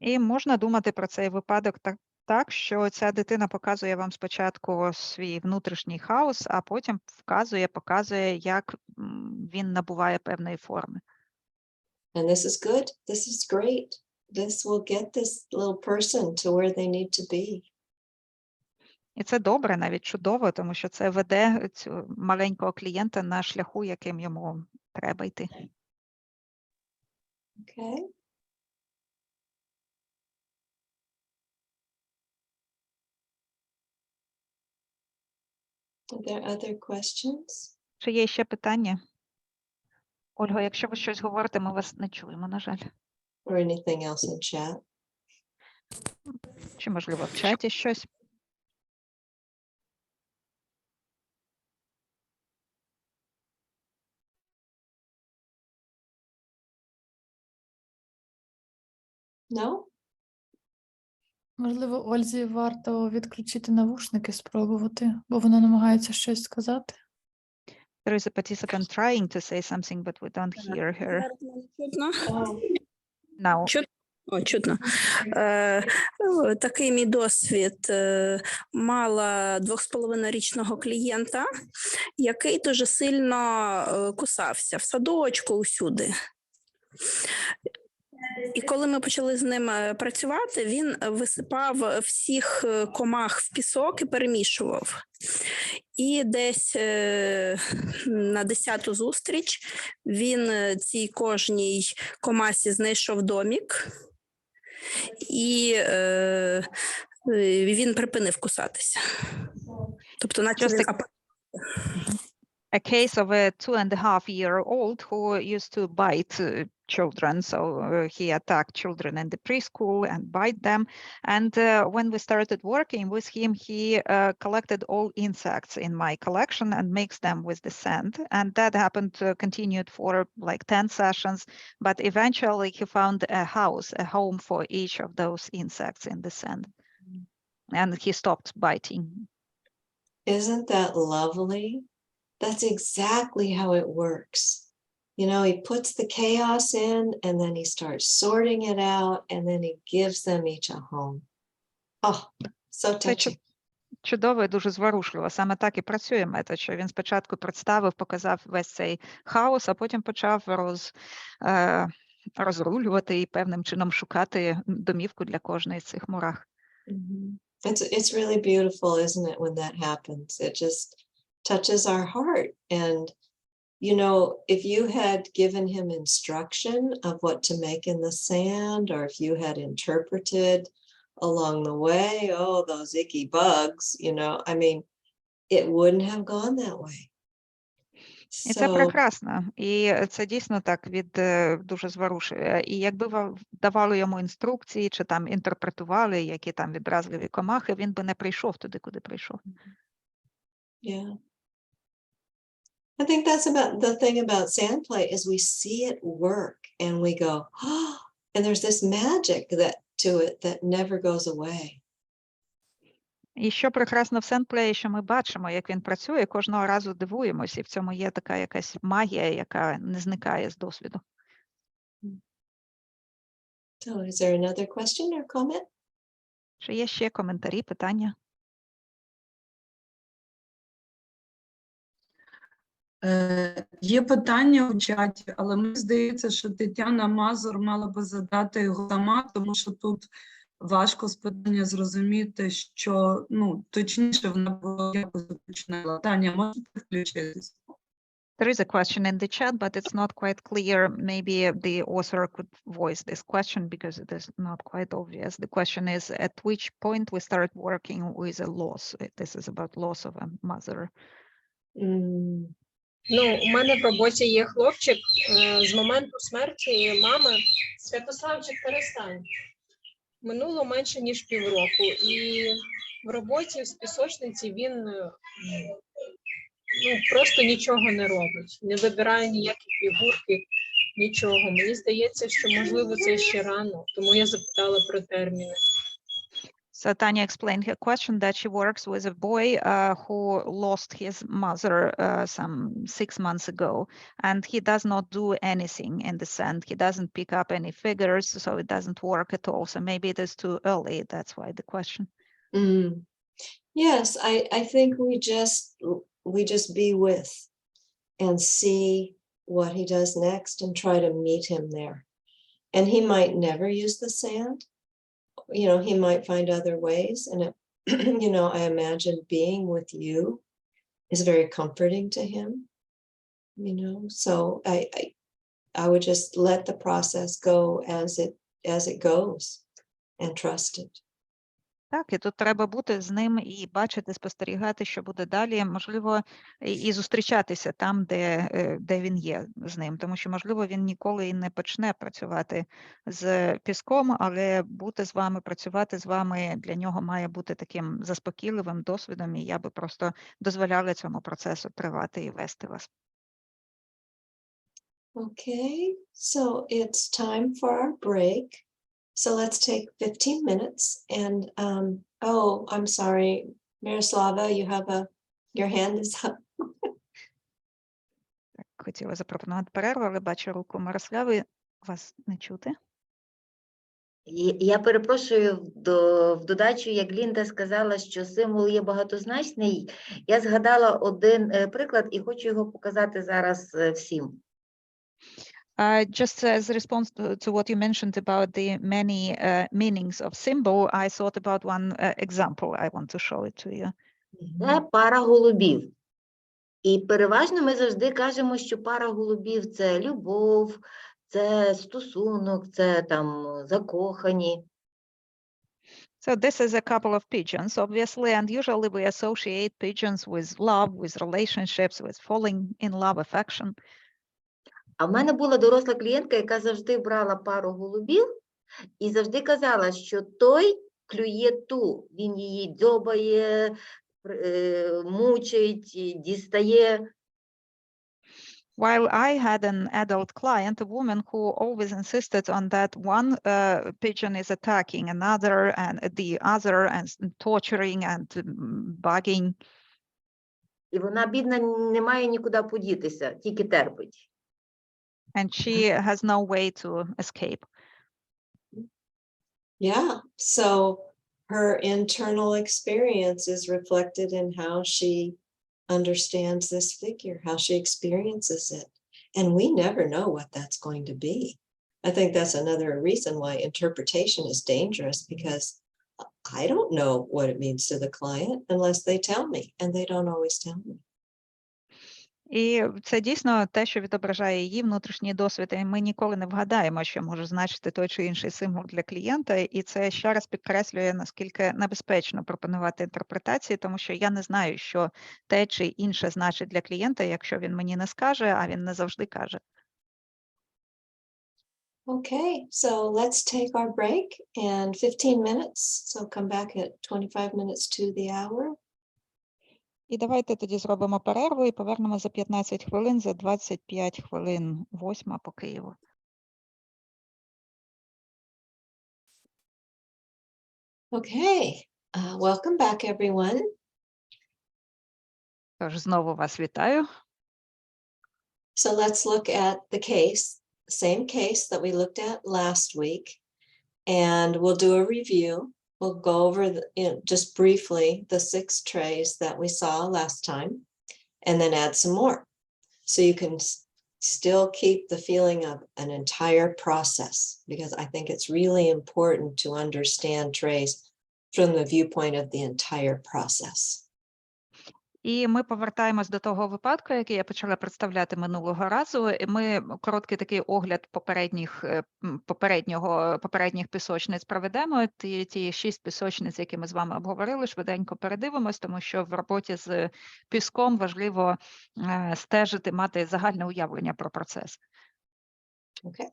І можна думати про цей випадок так, що ця дитина показує вам спочатку свій внутрішній хаос, а потім показує, як він набуває певної форми. And this is good. This is great. This will get this little person to where they need to be. І це добре, навіть чудово, тому що це веде цього маленького клієнта на шляху, яким йому треба йти. Okay. Are there other questions? Чи є ще питання? Ольга, якщо ви щось говорите, ми вас не чуємо, на жаль. Or anything else in chat? Чи, можливо, в чаті щось? No? Можливо, Ользі варто відключити навушники, спробувати, бо вона намагається щось сказати. There is a participant trying to say something, but we don't hear her. Чутно? Now, Чутно. Такий мій досвід. Мала 2,5-річного клієнта, який дуже сильно кусався в садочку, усюди. І коли ми почали з ним працювати, він висипав всіх комах в пісок і перемішував. І десь на 10-ту зустріч він цій кожній комасі знайшов домік, і він припинив кусатися. Тобто, наче він a case of a 2.5-year-old who used to bite children. So he attacked children in the preschool and bite them. And when we started working with him, he collected all insects in my collection and mixed them with the sand. And that happened continued for like 10 sessions. But eventually he found a house, a home for each of those insects in the sand. And he stopped biting. Isn't that lovely? That's exactly how it works. You know, he puts the chaos in and then he starts sorting it out and then he gives them each a home. Oh, so touching. Чудово і дуже зворушливо. Саме так і працює метод, що він спочатку представив, показав весь цей хаос, а потім почав розрулювати і певним чином шукати домівку для кожної з цих мурах. It's really beautiful, isn't it, when that happens? It just touches our heart. And, you know, if you had given him instruction of what to make in the sand, or if you had interpreted along the way, oh, those icky bugs, you know, I mean, it wouldn't have gone that way. І це прекрасно. І це дійсно так дуже зворушує. І якби ви давали йому інструкції, чи там інтерпретували, які там відразливі комахи, він би не прийшов туди, куди прийшов. Yeah. I think that's about the thing about Sandplay is we see it work and we go, oh, and there's this magic to it that never goes away. І що прекрасно в Sandplay, що ми бачимо, як він працює, кожного разу дивуємось, і в цьому є така якась магія, яка не зникає з досвіду. So is there another question or comment? Чи є ще коментарі, питання? Є питання у чаті, але мені здається, що Тетяна Мазур мала би задати його сама, тому що тут важко з питання зрозуміти, що, точніше вона була якось уточнила. Таня, можете включитись? There is a question in the chat, but it's not quite clear. Maybe the author could voice this question because it is not quite obvious. The question is, at which point we start working with a loss? This is about loss of a mother. Ну, у мене в роботі є хлопчик з моменту смерті мами. Святославчик, перестань. Минуло менше, ніж півроку. І в роботі з пісочниці він просто нічого не робить. Не вибирає ніякі фігурки, нічого. Мені здається, що, можливо, це ще рано. Тому я запитала про терміни. So Tanya explained her question that she works with a boy who lost his mother some 6 months ago, and he does not do anything in the sand. He doesn't pick up any figures, so it doesn't work at all. So maybe it is too early. That's why the question. Yes, I think we just be with and see what he does next and try to meet him there. And he might never use the sand. You know, he might find other ways. And, you know, I imagine being with you is very comforting to him, you know. So I would just let the process go as it goes and trust it. Так, і тут треба бути з ним і бачити, спостерігати, що буде далі, можливо, і зустрічатися там, де він є з ним, тому що, можливо, він ніколи і не почне працювати з піском, але бути з вами, працювати з вами для нього має бути таким заспокійливим досвідом, і я би просто дозволяла цьому процесу тривати і вести вас. Okay, so it's time for our break. So let's take 15 minutes and, oh, I'm sorry, Miroslava, your hand is up. Так, хотіла запропонувати перерву, але бачу руку Мирослави, вас не чути. Я перепрошую, в додачу, як Лінда сказала, що символ є багатозначний, я згадала один приклад і хочу його показати зараз всім. Just as a response to what you mentioned about the many meanings of symbol, I thought about one example. I want to show it to you. Це пара голубів. І переважно ми завжди кажемо, що пара голубів – це любов, це стосунок, це там закохані. So this is a couple of pigeons, obviously, and usually we associate pigeons with love, with relationships, with falling in love, affection. А в мене була доросла клієнтка, яка завжди брала пару голубів і завжди казала, що той клює ту. Він її дзьобає, мучить, дістає. While I had an adult client, a woman who always insisted on that one pigeon is attacking another and the other and torturing and bugging. І вона, бідна, не має нікуди подітися, тільки терпить. And she has no way to escape. Yeah, so her internal experience is reflected in how she understands this figure, how she experiences it. And we never know what that's going to be. I think that's another reason why interpretation is dangerous, because I don't know what it means to the client unless they tell me, and they don't always tell me. І це дійсно те, що відображає її внутрішній досвід, і ми ніколи не вгадаємо, що може значити той чи інший символ для клієнта, і це ще раз підкреслює, наскільки небезпечно пропонувати інтерпретації, тому що я не знаю, що те чи інше значить для клієнта, якщо він мені не скаже, а він не завжди каже. Okay, so let's take our break and 15 minutes, so come back at 25 minutes to the hour. І давайте тоді зробимо перерву і повернемо за 15 хвилин, за 25 хвилин 8 по Києву. Okay, welcome back, everyone. Тож знову вас вітаю. So let's look at the case, same case that we looked at last week, and we'll do a review. We'll go over just briefly the 6 trays that we saw last time, and then add some more. So you can still keep the feeling of an entire process, because I think it's really important to understand trays from the viewpoint of the entire process. І ми повертаємось до того випадку, який я почала представляти минулого разу. І ми короткий такий огляд попередніх пісочниць проведемо. Ті 6 пісочниць, які ми з вами обговорили, швиденько передивимось, тому що в роботі з піском важливо стежити, мати загальне уявлення про процес. Okay.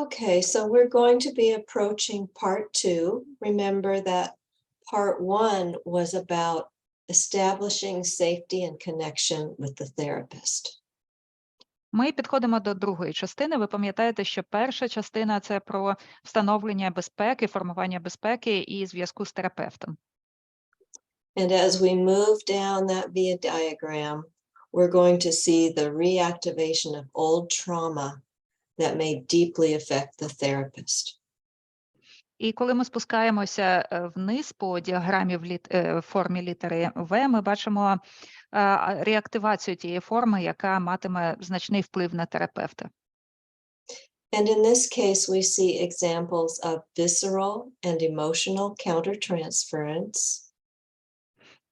Okay, so we're going to be approaching part 2. Remember that part 1 was about establishing safety and connection with the therapist. Ми підходимо до другої частини. Ви пам'ятаєте, що перша частина – це про встановлення безпеки, формування безпеки і зв'язку з терапевтом. And as we move down that Venn diagram, we're going to see the reactivation of old trauma that may deeply affect the therapist. І коли ми спускаємося вниз по діаграмі в формі літери В, ми бачимо реактивацію тієї форми, яка матиме значний вплив на терапевта. And in this case, we see examples of visceral and emotional countertransference.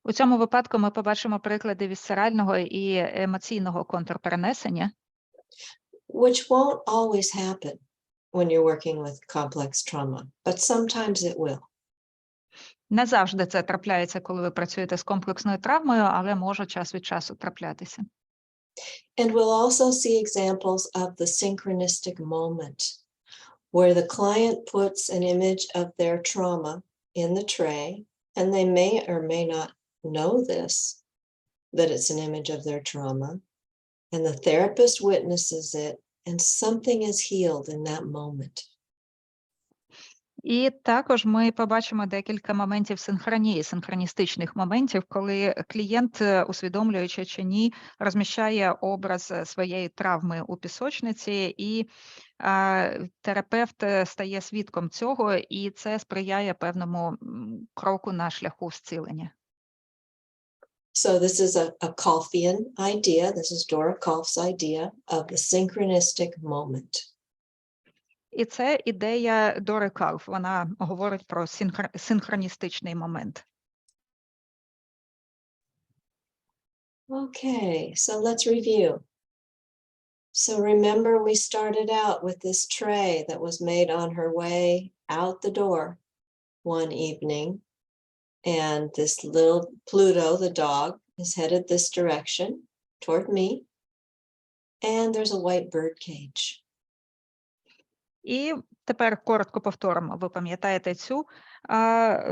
У цьому випадку ми побачимо приклади вісцерального і емоційного контрперенесення, which won't always happen when you're working with complex trauma, but sometimes it will. Не завжди це трапляється, коли ви працюєте з комплексною травмою, але може час від часу траплятися. And we'll also see examples of the synchronistic moment, where the client puts an image of their trauma in the tray, and they may or may not know this, that it's an image of their trauma, and the therapist witnesses it, and something is healed in that moment. І також ми побачимо декілька моментів синхронії, синхроністичних моментів, коли клієнт, усвідомлюючи чи ні, розміщає образ своєї травми у пісочниці, і терапевт стає свідком цього, і це сприяє певному кроку на шляху зцілення. So this is a Kolfian idea. This is Dora Kolf's idea of the synchronistic moment. І це ідея Дори Калф. Вона говорить про синхроністичний момент. Okay, so let's review. So remember, we started out with this tray that was made on her way out the door one evening. And this little Pluto, the dog, is headed this direction toward me. And there's a white bird cage. І тепер коротко повторимо. Ви пам'ятаєте цю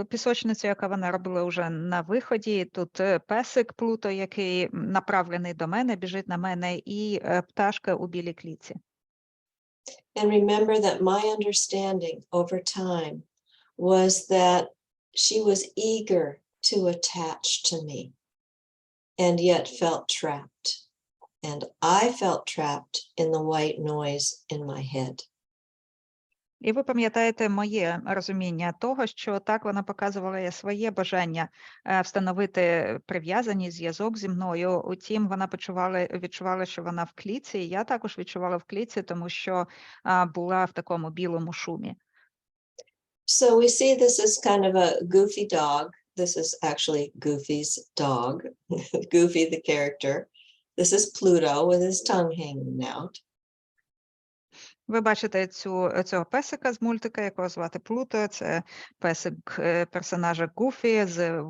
пісочницю, яка вона робила вже на виході. Тут песик Плуто, який направлений до мене, біжить на мене, і пташка у білій клітці. And remember that my understanding over time was that she was eager to attach to me and yet felt trapped. And I felt trapped in the white noise in my head. І ви пам'ятаєте моє розуміння того, що так вона показувала своє бажання встановити прив'язаність, зв'язок зі мною. Утім, вона відчувала, що вона в клітці, і я також відчувала в клітці, тому що була в такому білому шумі. So we see this as kind of a goofy dog. This is actually Goofy's dog, Goofy the character. This is Pluto with his tongue hanging out. Ви бачите цього песика з мультика, якого звати Плуто. Це песик персонажа Гуфі з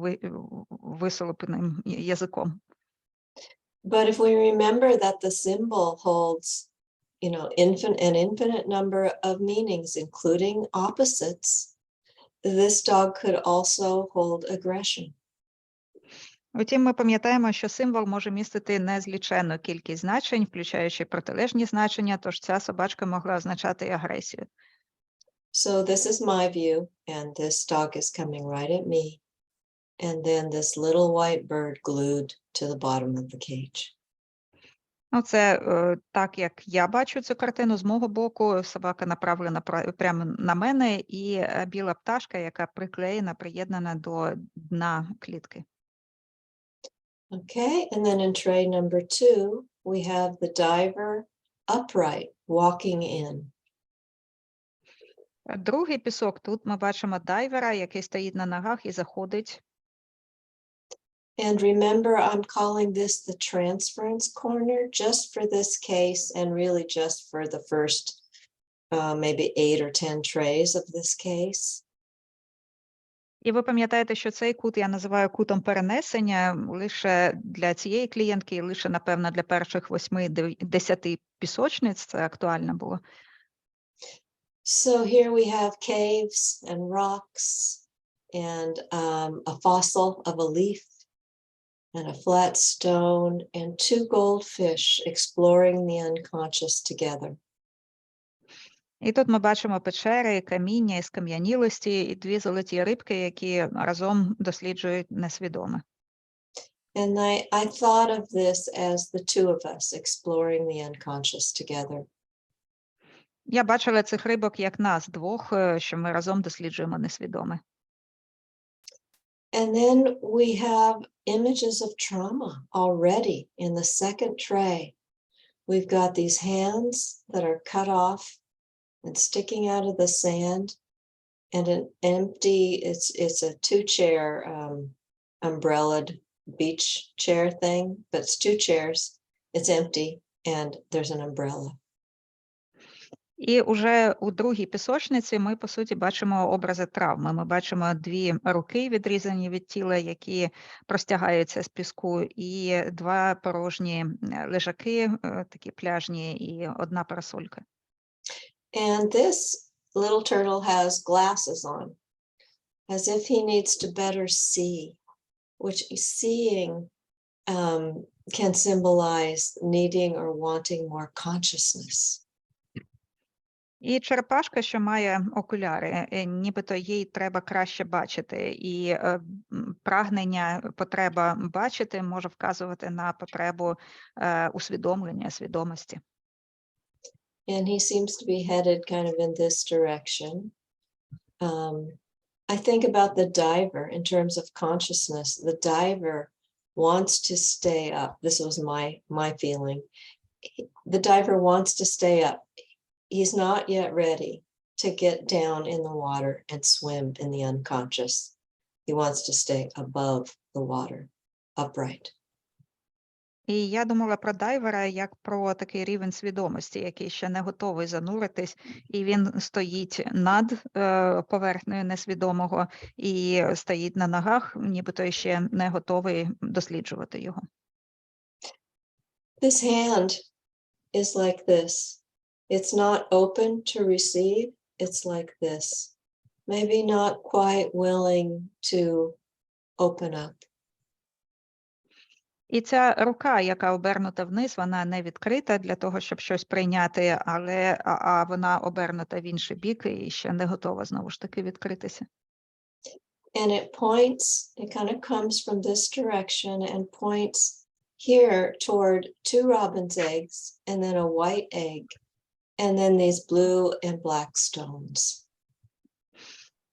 висолопеним язиком. But if we remember that the symbol holds, you know, an infinite number of meanings, including opposites, this dog could also hold aggression. Утім, ми пам'ятаємо, що символ може містити незліченну кількість значень, включаючи протилежні значення, тож ця собачка могла означати і агресію. So this is my view, and this dog is coming right at me. And then this little white bird glued to the bottom of the cage. Це так, як я бачу цю картину з мого боку. Собака направлена прямо на мене, і біла пташка, яка приклеєна, приєднана до дна клітки. Okay, and then in tray number 2, we have the diver upright, walking in. Другий пісок, тут ми бачимо дайвера, який стоїть на ногах і заходить. And remember, I'm calling this the transference corner just for this case and really just for the first maybe 8 or 10 trays of this case. І ви пам'ятаєте, що цей кут я називаю кутом перенесення лише для цієї клієнтки, і лише, напевно, для перших 8-10 пісочниць це актуально було. So here we have caves and rocks and a fossil of a leaf and a flat stone and 2 goldfish exploring the unconscious together. І тут ми бачимо печери, каміння і скам'янілості, і 2 золоті рибки, які разом досліджують несвідоме. And I thought of this as the 2 of us exploring the unconscious together. Я бачила цих рибок як нас двох, що ми разом досліджуємо несвідоме. And then we have images of trauma already in the second tray. We've got these hands that are cut off and sticking out of the sand, and an empty, it's a 2-chair umbrellaed beach chair thing, but it's 2 chairs, it's empty, and there's an umbrella. І уже у другій пісочниці ми, по суті, бачимо образи травми. Ми бачимо 2 руки, відрізані від тіла, які простягаються з піску, і 2 порожні лежаки, такі пляжні, і 1 парасолька. And this little turtle has glasses on, as if he needs to better see, which seeing can symbolize needing or wanting more consciousness. І черепашка, що має окуляри, нібито їй треба краще бачити, і прагнення, потреба бачити може вказувати на потребу усвідомлення, свідомості. And he seems to be headed kind of in this direction. I think about the diver in terms of consciousness. The diver wants to stay up. This was my feeling. The diver wants to stay up. He's not yet ready to get down in the water and swim in the unconscious. He wants to stay above the water, upright. І я думала про дайвера як про такий рівень свідомості, який ще не готовий зануритись, і він стоїть над поверхнею несвідомого і стоїть на ногах, нібито ще не готовий досліджувати його. This hand is like this. It's not open to receive, it's like this. Maybe not quite willing to open up. І ця рука, яка обернута вниз, вона не відкрита для того, щоб щось прийняти, але вона обернута в інший бік і ще не готова знову ж таки відкритися. And it points, it kind of comes from this direction and points here toward 2 robin's eggs and then a white egg and then these blue and black stones.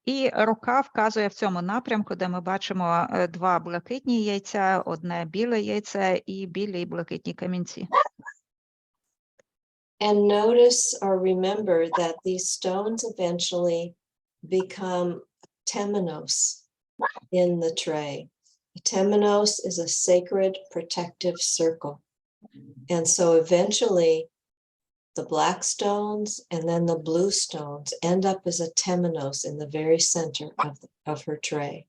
І рука вказує в цьому напрямку, де ми бачимо 2 блакитні яйця, 1 біле яйце і білі і блакитні камінці. And notice or remember that these stones eventually become temenos in the tray. Temenos is a sacred protective circle. And so eventually the black stones and then the blue stones end up as a temenos in the very center of her tray.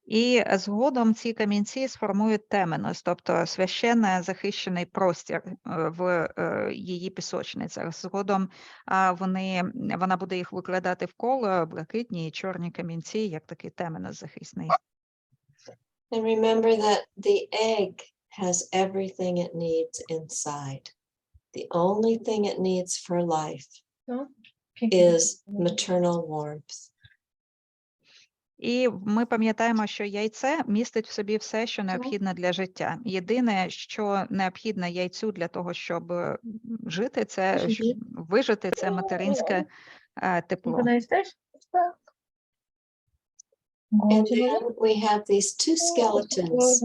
І згодом ці камінці сформують теменос, тобто священний захищений простір в її пісочницях. Згодом вона буде їх викладати в коло, блакитні і чорні камінці, як такий теменос захисний. And remember that the egg has everything it needs inside. The only thing it needs for life is maternal warmth. І ми пам'ятаємо, що яйце містить в собі все, що необхідно для життя. Єдине, що необхідно яйцю для того, щоб жити, це вижити, це материнське тепло. And then we have these 2 skeletons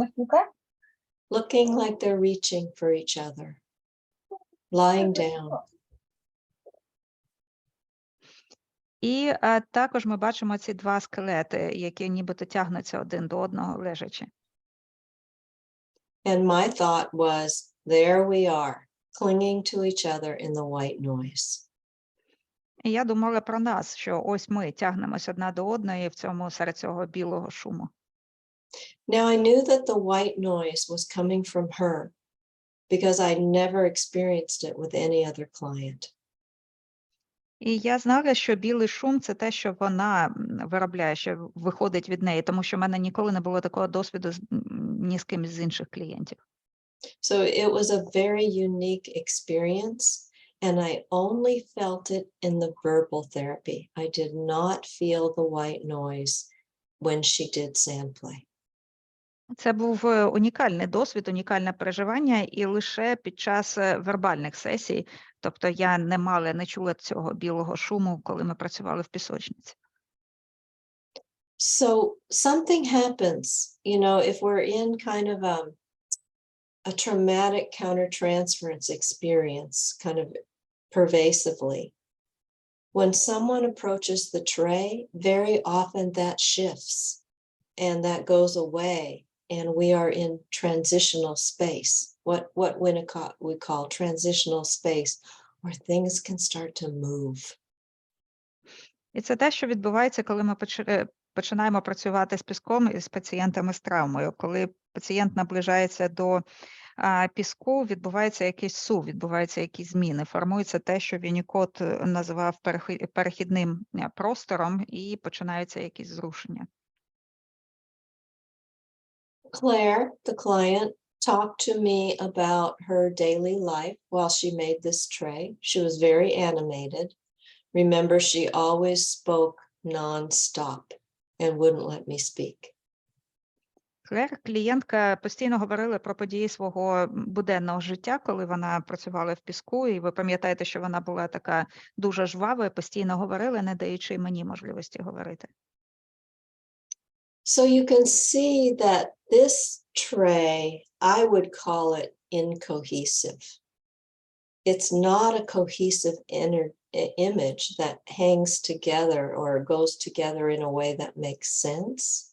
looking like they're reaching for each other, lying down. І також ми бачимо ці два скелети, які нібито тягнуться один до одного лежачи. And my thought was, there we are, clinging to each other in the white noise. І я думала про нас, що ось ми тягнемося одна до одної серед цього білого шуму. Now I knew that the white noise was coming from her because I never experienced it with any other client. І я знала, що білий шум – це те, що вона виробляє, що виходить від неї, тому що в мене ніколи не було такого досвіду ні з ким з інших клієнтів. So it was a very unique experience, and I only felt it in the verbal therapy. I did not feel the white noise when she did Sandplay. Це був унікальний досвід, унікальне переживання, і лише під час вербальних сесій, тобто я не чула цього білого шуму, коли ми працювали в пісочниці. So something happens, you know, if we're in kind of a traumatic countertransference experience, kind of pervasively. When someone approaches the tray, very often that shifts and that goes away, and we are in transitional space, what Winnicott we call transitional space, where things can start to move. І це те, що відбувається, коли ми починаємо працювати з піском і з пацієнтами з травмою. Коли пацієнт наближається до піску, відбувається якийсь сув, відбуваються якісь зміни, формується те, що Віннікот називав перехідним простором, і починаються якісь зрушення. Claire, the client, talked to me about her daily life while she made this tray. She was very animated. Remember, she always spoke non-stop and wouldn't let me speak. Клер, клієнтка, постійно говорила про події свого буденного життя, коли вона працювала в піску, і ви пам'ятаєте, що вона була така дуже жвава, постійно говорила, не даючи мені можливості говорити. So you can see that this tray, I would call it incohesive. It's not a cohesive image that hangs together or goes together in a way that makes sense.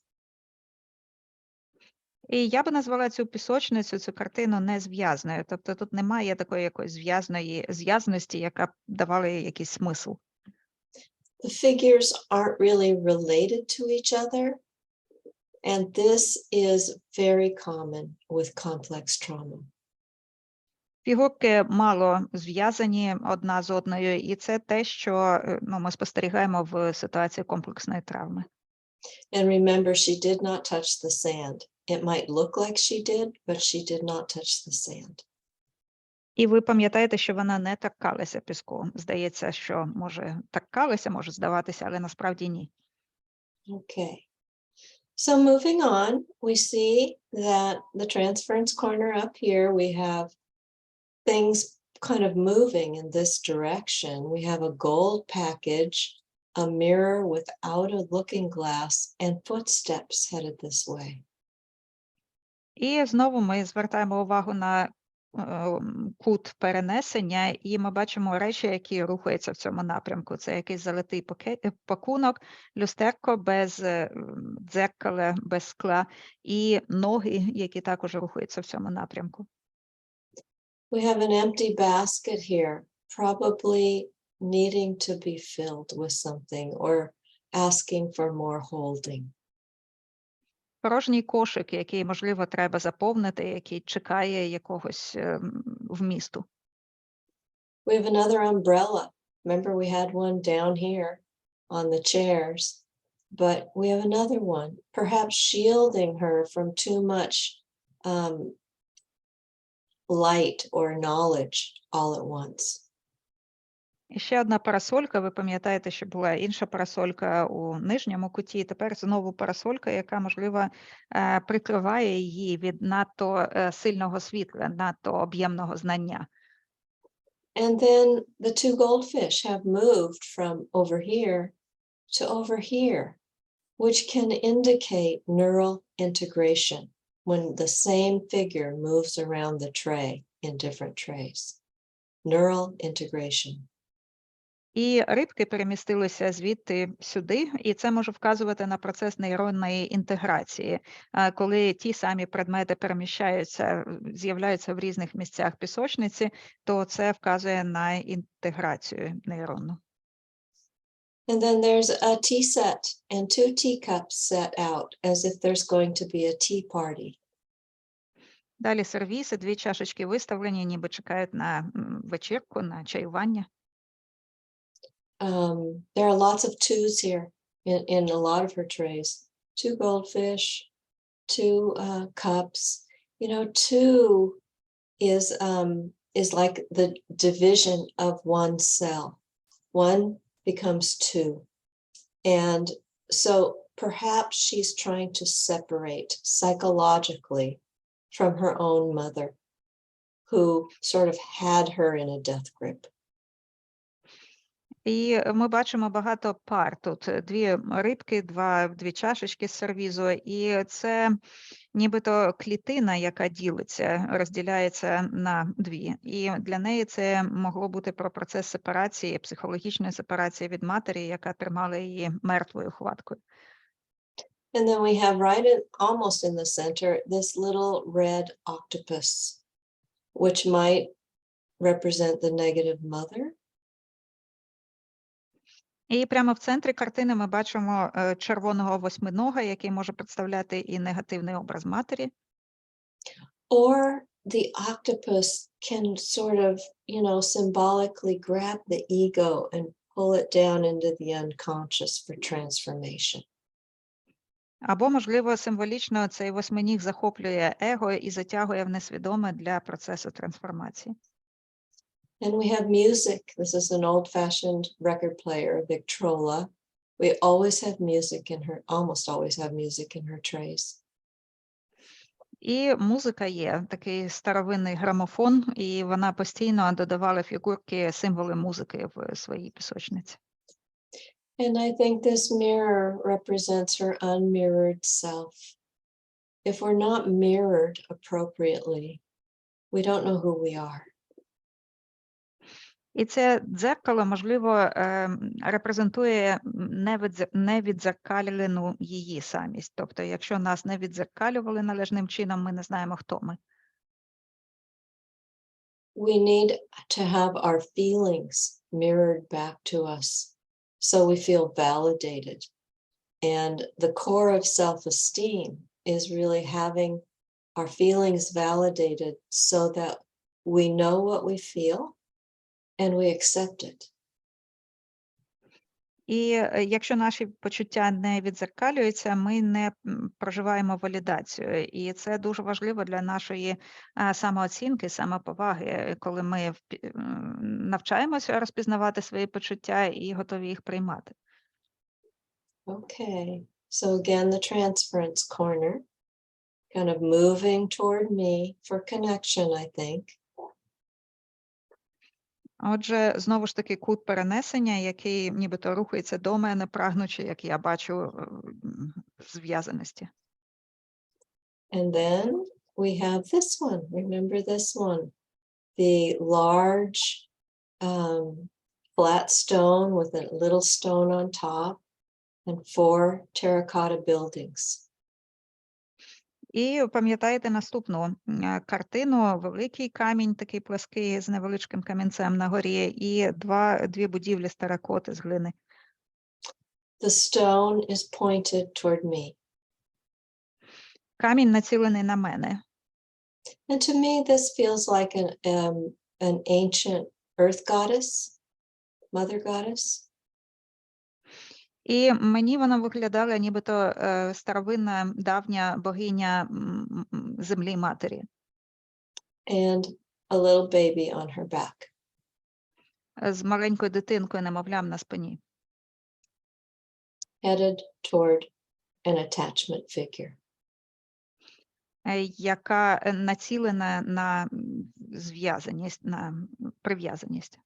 І я би назвала цю пісочницю, цю картину незв'язною. Тобто тут немає такої якоїсь зв'язності, яка б давала їй якийсь смисл. The figures aren't really related to each other. And this is very common with complex trauma. Фігурки мало зв'язані одна з одною, і це те, що ми спостерігаємо в ситуації комплексної травми. And remember, she did not touch the sand. It might look like she did, but she did not touch the sand. І ви пам'ятаєте, що вона не торкалася піску. Здається, що може торкалася, може здаватися, але насправді ні. Okay. So moving on, we see that the transference corner up here, we have things kind of moving in this direction. We have a gold package, a mirror without a looking glass, and footsteps headed this way. І знову ми звертаємо увагу на кут перенесення, і ми бачимо речі, які рухаються в цьому напрямку. Це якийсь золотий пакунок, люстерко без дзеркала, без скла, і ноги, які також рухаються в цьому напрямку. We have an empty basket here, probably needing to be filled with something or asking for more holding. Порожній кошик, який, можливо, треба заповнити, який чекає якогось вмісту. We have another umbrella. Remember, we had one down here on the chairs, but we have another one, perhaps shielding her from too much light or knowledge all at once. І ще одна парасолька, ви пам'ятаєте, що була інша парасолька у нижньому куті, тепер знову парасолька, яка, можливо, прикриває її від надто сильного світла, надто об'ємного знання. And then the two goldfish have moved from over here to over here, which can indicate neural integration when the same figure moves around the tray in different trays. Neural integration. І рибки перемістилися звідти сюди, і це може вказувати на процес нейронної інтеграції, коли ті самі предмети переміщаються, з'являються в різних місцях пісочниці, то це вказує на інтеграцію нейронну. And then there's a tea set and 2 teacups set out as if there's going to be a tea party. Далі сервіси, 2 чашечки виставлені, ніби чекають на вечірку, на чаювання. There are lots of 2s here in a lot of her trays. 2 goldfish, 2 cups. You know, 2 is like the division of one cell. 1 becomes 2. And so perhaps she's trying to separate psychologically from her own mother, who sort of had her in a death grip. І ми бачимо багато пар тут. 2 рибки, 2 чашечки з сервізу, і це нібито клітина, яка ділиться, розділяється на 2. І для неї це могло бути про процес сепарації, психологічної сепарації від матері, яка тримала її мертвою хваткою. And then we have almost in the center, this little red octopus, which might represent the negative mother. І прямо в центрі картини ми бачимо червоного восьминога, який може представляти і негативний образ матері. Or the octopus can sort of, you know, symbolically grab the ego and pull it down into the unconscious for transformation. Або, можливо, символічно цей восьминіг захоплює его і затягує в несвідоме для процесу трансформації. And we have music. This is an old-fashioned record player, Victrola. We always have music in her, almost always have music in her trays. І музика є, такий старовинний грамофон, і вона постійно додавала фігурки, символи музики в своїй пісочниці. And I think this mirror represents her unmirrored self. If we're not mirrored appropriately, we don't know who we are. І це дзеркало, можливо, репрезентує невіддзеркалену її самість. Тобто, якщо нас не віддзеркалювали належним чином, ми не знаємо, хто ми. We need to have our feelings mirrored back to us so we feel validated. And the core of self-esteem is really having our feelings validated so that we know what we feel and we accept it. І якщо наші почуття не віддзеркалюються, ми не проживаємо валідацію. І це дуже важливо для нашої самооцінки, самоповаги, коли ми навчаємося розпізнавати свої почуття і готові їх приймати. Okay, so again, the transference corner, kind of moving toward me for connection, I think. Отже, знову ж таки, кут перенесення, який нібито рухається до мене, прагнучи, як я бачу, зв'язаності. And then we have this one. Remember this one? The large flat stone with a little stone on top and 4 terracotta buildings. І пам'ятаєте наступну картину, великий камінь, такий плаский з невеличким камінцем на горі, і 2 будівлі з теракоти, з глини. The stone is pointed toward me. Камінь націлений на мене. And to me, this feels like an ancient earth goddess, mother goddess. І мені вона виглядала нібито старовинна, давня богиня землі матері. And a little baby on her back. З маленькою дитинкою, немовлям на спині. Headed toward an attachment figure. Яка націлена на зв'язаність, на прив'язаність.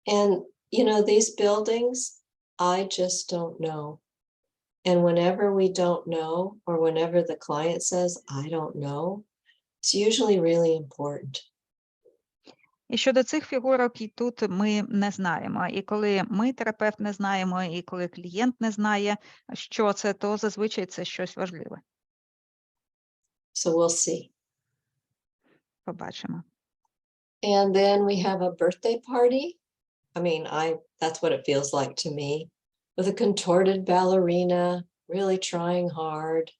And, you know, these buildings, I just don't know. And whenever we don't know, or whenever the client says, I don't know, it's usually really important. І щодо цих фігурок і тут ми не знаємо. І коли ми, терапевт, не знаємо, і коли клієнт не знає, що це, то зазвичай це щось важливе. So we'll see. Побачимо. And then we have a birthday party. I mean, that's what it feels like to me, with a contorted ballerina, really trying hard.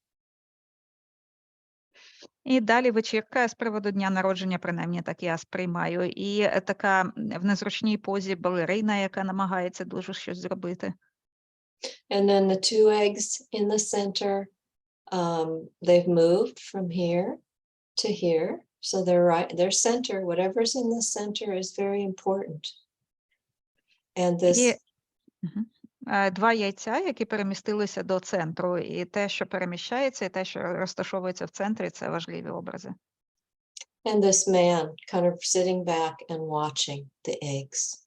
І далі вечірка з приводу дня народження, принаймні так я сприймаю, і така в незручній позі балерина, яка намагається дуже щось зробити. And then the two eggs in the center, they've moved from here to here. So their center, whatever's in the center is very important. And this... Два яйця, які перемістилися до центру, і те, що переміщається, і те, що розташовується в центрі, це важливі образи. And this man kind of sitting back and watching the eggs.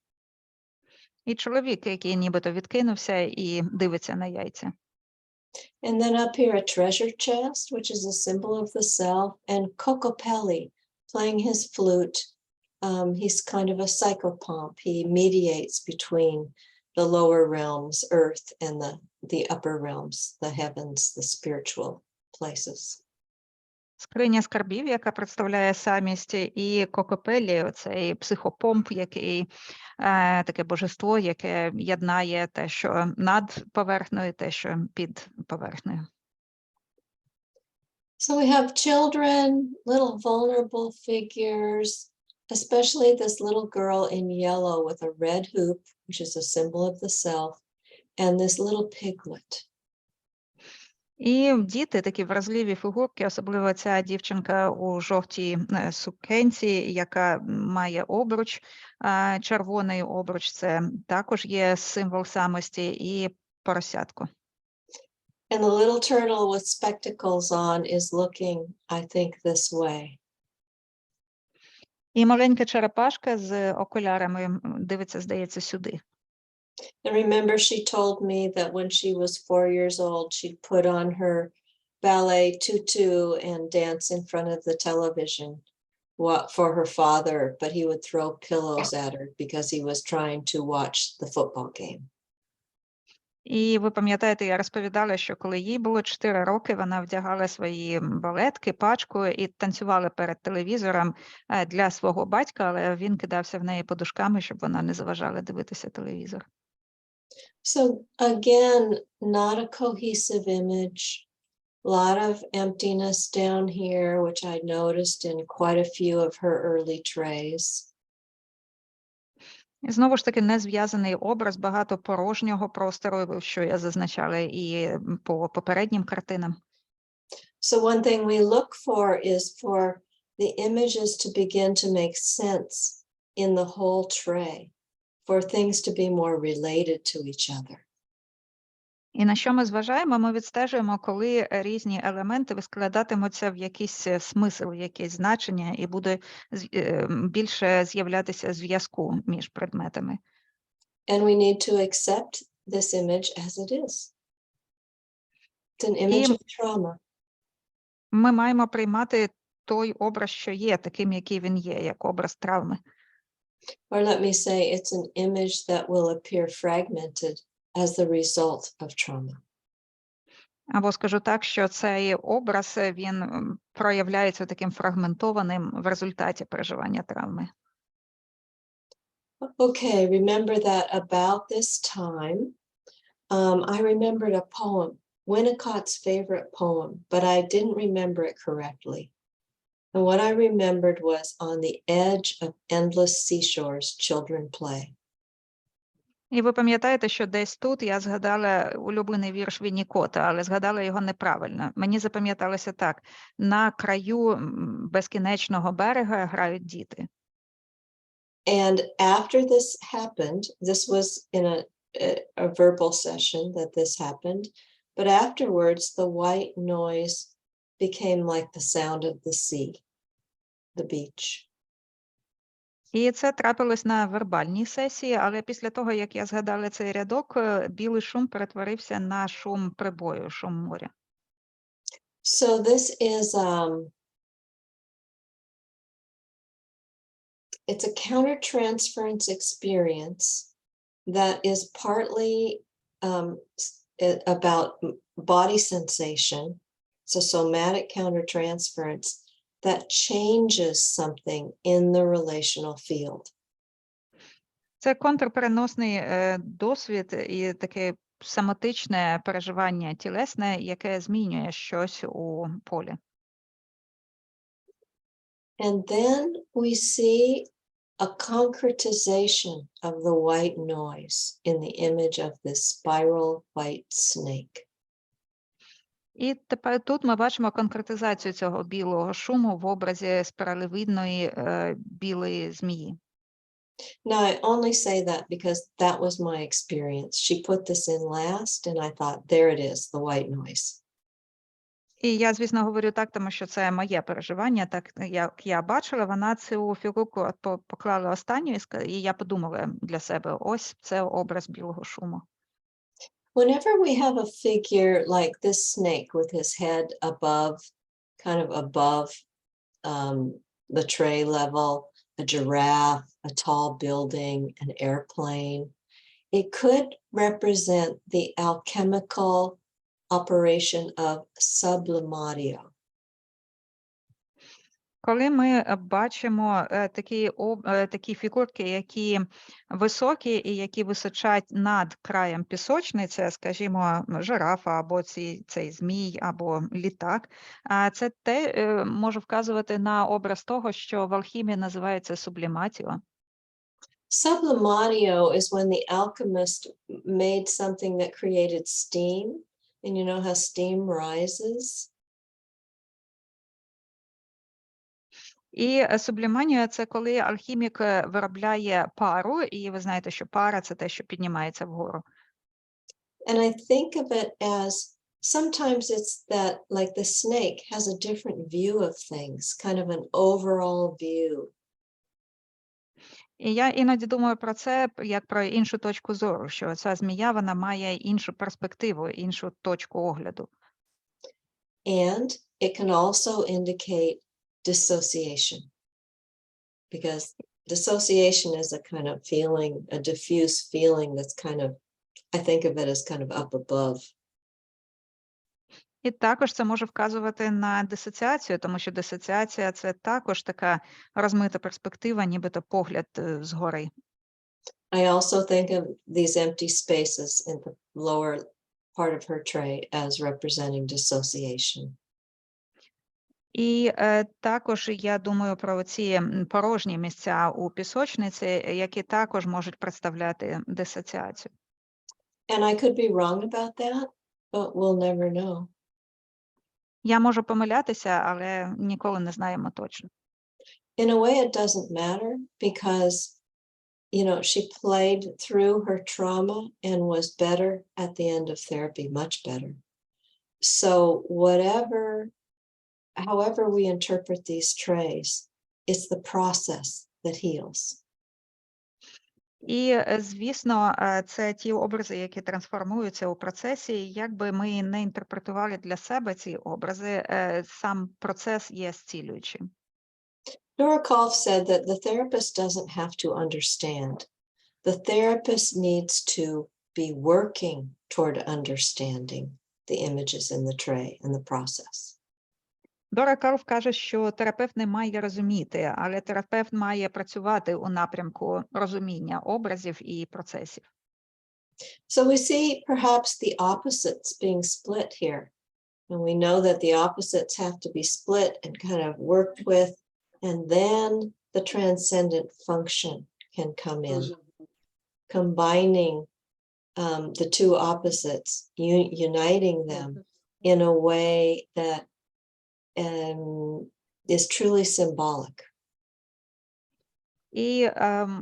І чоловік, який нібито відкинувся і дивиться на яйця. And then up here a treasure chest, which is a symbol of the self, and Cocopelli playing his flute. He's kind of a psychopomp. He mediates between the lower realms, earth, and the upper realms, the heavens, the spiritual places. Скриня скарбів, яка представляє самість, і Кокопелі, оцей психопомп, який таке божество, яке єднає те, що над поверхнею, те, що під поверхнею. So we have children, little vulnerable figures, especially this little girl in yellow with a red hoop, which is a symbol of the self, and this little piglet. І діти, такі вразливі фігурки, особливо ця дівчинка у жовтій сукенці, яка має обруч, червоний обруч, це також є символ самості, і поросятко. And the little turtle with spectacles on is looking, I think, this way. І маленька черепашка з окулярами дивиться, здається, сюди. And remember, she told me that when she was 4 years old, she'd put on her ballet tutu and dance in front of the television for her father, but he would throw pillows at her because he was trying to watch the football game. І ви пам'ятаєте, я розповідала, що коли їй було 4 роки, вона вдягала свої балетки, пачку і танцювала перед телевізором для свого батька, але він кидався в неї подушками, щоб вона не заважала дивитися телевізор. So again, not a cohesive image, a lot of emptiness down here, which I noticed in quite a few of her early trays. І знову ж таки, незв'язаний образ, багато порожнього простору, що я зазначала і по попереднім картинам. So one thing we look for is for the images to begin to make sense in the whole tray, for things to be more related to each other. І на що ми зважаємо? Ми відстежуємо, коли різні елементи складатимуться в якийсь смисл, якесь значення, і буде більше з'являтися зв'язку між предметами. And we need to accept this image as it is. It's an image of trauma. Ми маємо приймати той образ, що є, таким, який він є, як образ травми. Or let me say, it's an image that will appear fragmented as the result of trauma. Або скажу так, що цей образ, він проявляється таким фрагментованим в результаті переживання травми. Okay, remember that about this time, I remembered a poem, Winnicott's favorite poem, but I didn't remember it correctly. And what I remembered was, on the edge of endless seashores, children play. І ви пам'ятаєте, що десь тут я згадала улюблений вірш Віннікота, але згадала його неправильно. Мені запам'яталося так: на краю безкінечного берега грають діти. And after this happened, this was in a verbal session that this happened, but afterwards the white noise became like the sound of the sea, the beach. І це трапилось на вербальній сесії, але після того, як я згадала цей рядок, білий шум перетворився на шум прибою, шум моря. So this is it's a countertransference experience that is partly about body sensation. It's a somatic countertransference that changes something in the relational field. Це контрпереносний досвід і таке соматичне переживання тілесне, яке змінює щось у полі. And then we see a concretization of the white noise in the image of this spiral white snake. І тепер тут ми бачимо конкретизацію цього білого шуму в образі спіралевидної білої змії. Now, I only say that because that was my experience. She put this in last, and I thought, there it is, the white noise. І я, звісно, говорю так, тому що це моє переживання, так як я бачила, вона цю фігурку поклала останню, і я подумала для себе, ось це образ білого шуму. Whenever we have a figure like this snake with his head above, kind of above the tray level, a giraffe, a tall building, an airplane, it could represent the alchemical operation of sublimatio. Коли ми бачимо такі фігурки, які високі і які височать над краєм пісочниці, скажімо, жирафа або цей змій, або літак, це може вказувати на образ того, що в алхімії називається субліматіо. Sublimatio is when the alchemist made something that created steam, and you know how steam rises? І сублімація – це коли алхімік виробляє пару, і ви знаєте, що пара – це те, що піднімається вгору. And I think of it as sometimes it's that like the snake has a different view of things, kind of an overall view. І я іноді думаю про це як про іншу точку зору, що ця змія, вона має іншу перспективу, іншу точку огляду. And it can also indicate dissociation, because dissociation is a kind of feeling, a diffuse feeling that's kind of, I think of it as kind of up above. І також це може вказувати на дисоціацію, тому що дисоціація – це також така розмита перспектива, нібито погляд згори. I also think of these empty spaces in the lower part of her tray as representing dissociation. І також я думаю про ці порожні місця у пісочниці, які також можуть представляти дисоціацію. And I could be wrong about that, but we'll never know. Я можу помилятися, але ніколи не знаємо точно. In a way, it doesn't matter because, you know, she played through her trauma and was better at the end of therapy, much better. So however we interpret these trays, it's the process that heals. І, звісно, це ті образи, які трансформуються у процесі. Як би ми не інтерпретували для себе ці образи, сам процес є зцілюючим. Dorokoff said that the therapist doesn't have to understand. The therapist needs to be working toward understanding the images in the tray and the process. Дороков каже, що терапевт не має розуміти, але терапевт має працювати у напрямку розуміння образів і процесів. So we see perhaps the opposites being split here. And we know that the opposites have to be split and kind of worked with, and then the transcendent function can come in, combining the two opposites, uniting them in a way that is truly symbolic. І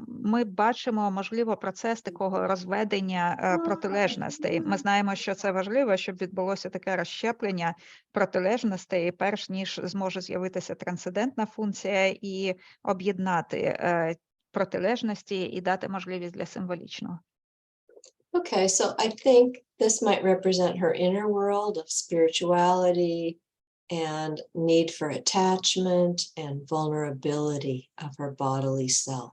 ми бачимо, можливо, процес такого розведення протилежностей. Ми знаємо, що це важливо, щоб відбулося таке розщеплення протилежностей, перш ніж зможе з'явитися трансцендентна функція і об'єднати протилежності і дати можливість для символічного. Okay, so I think this might represent her inner world of spirituality, and need for attachment and vulnerability of her bodily self.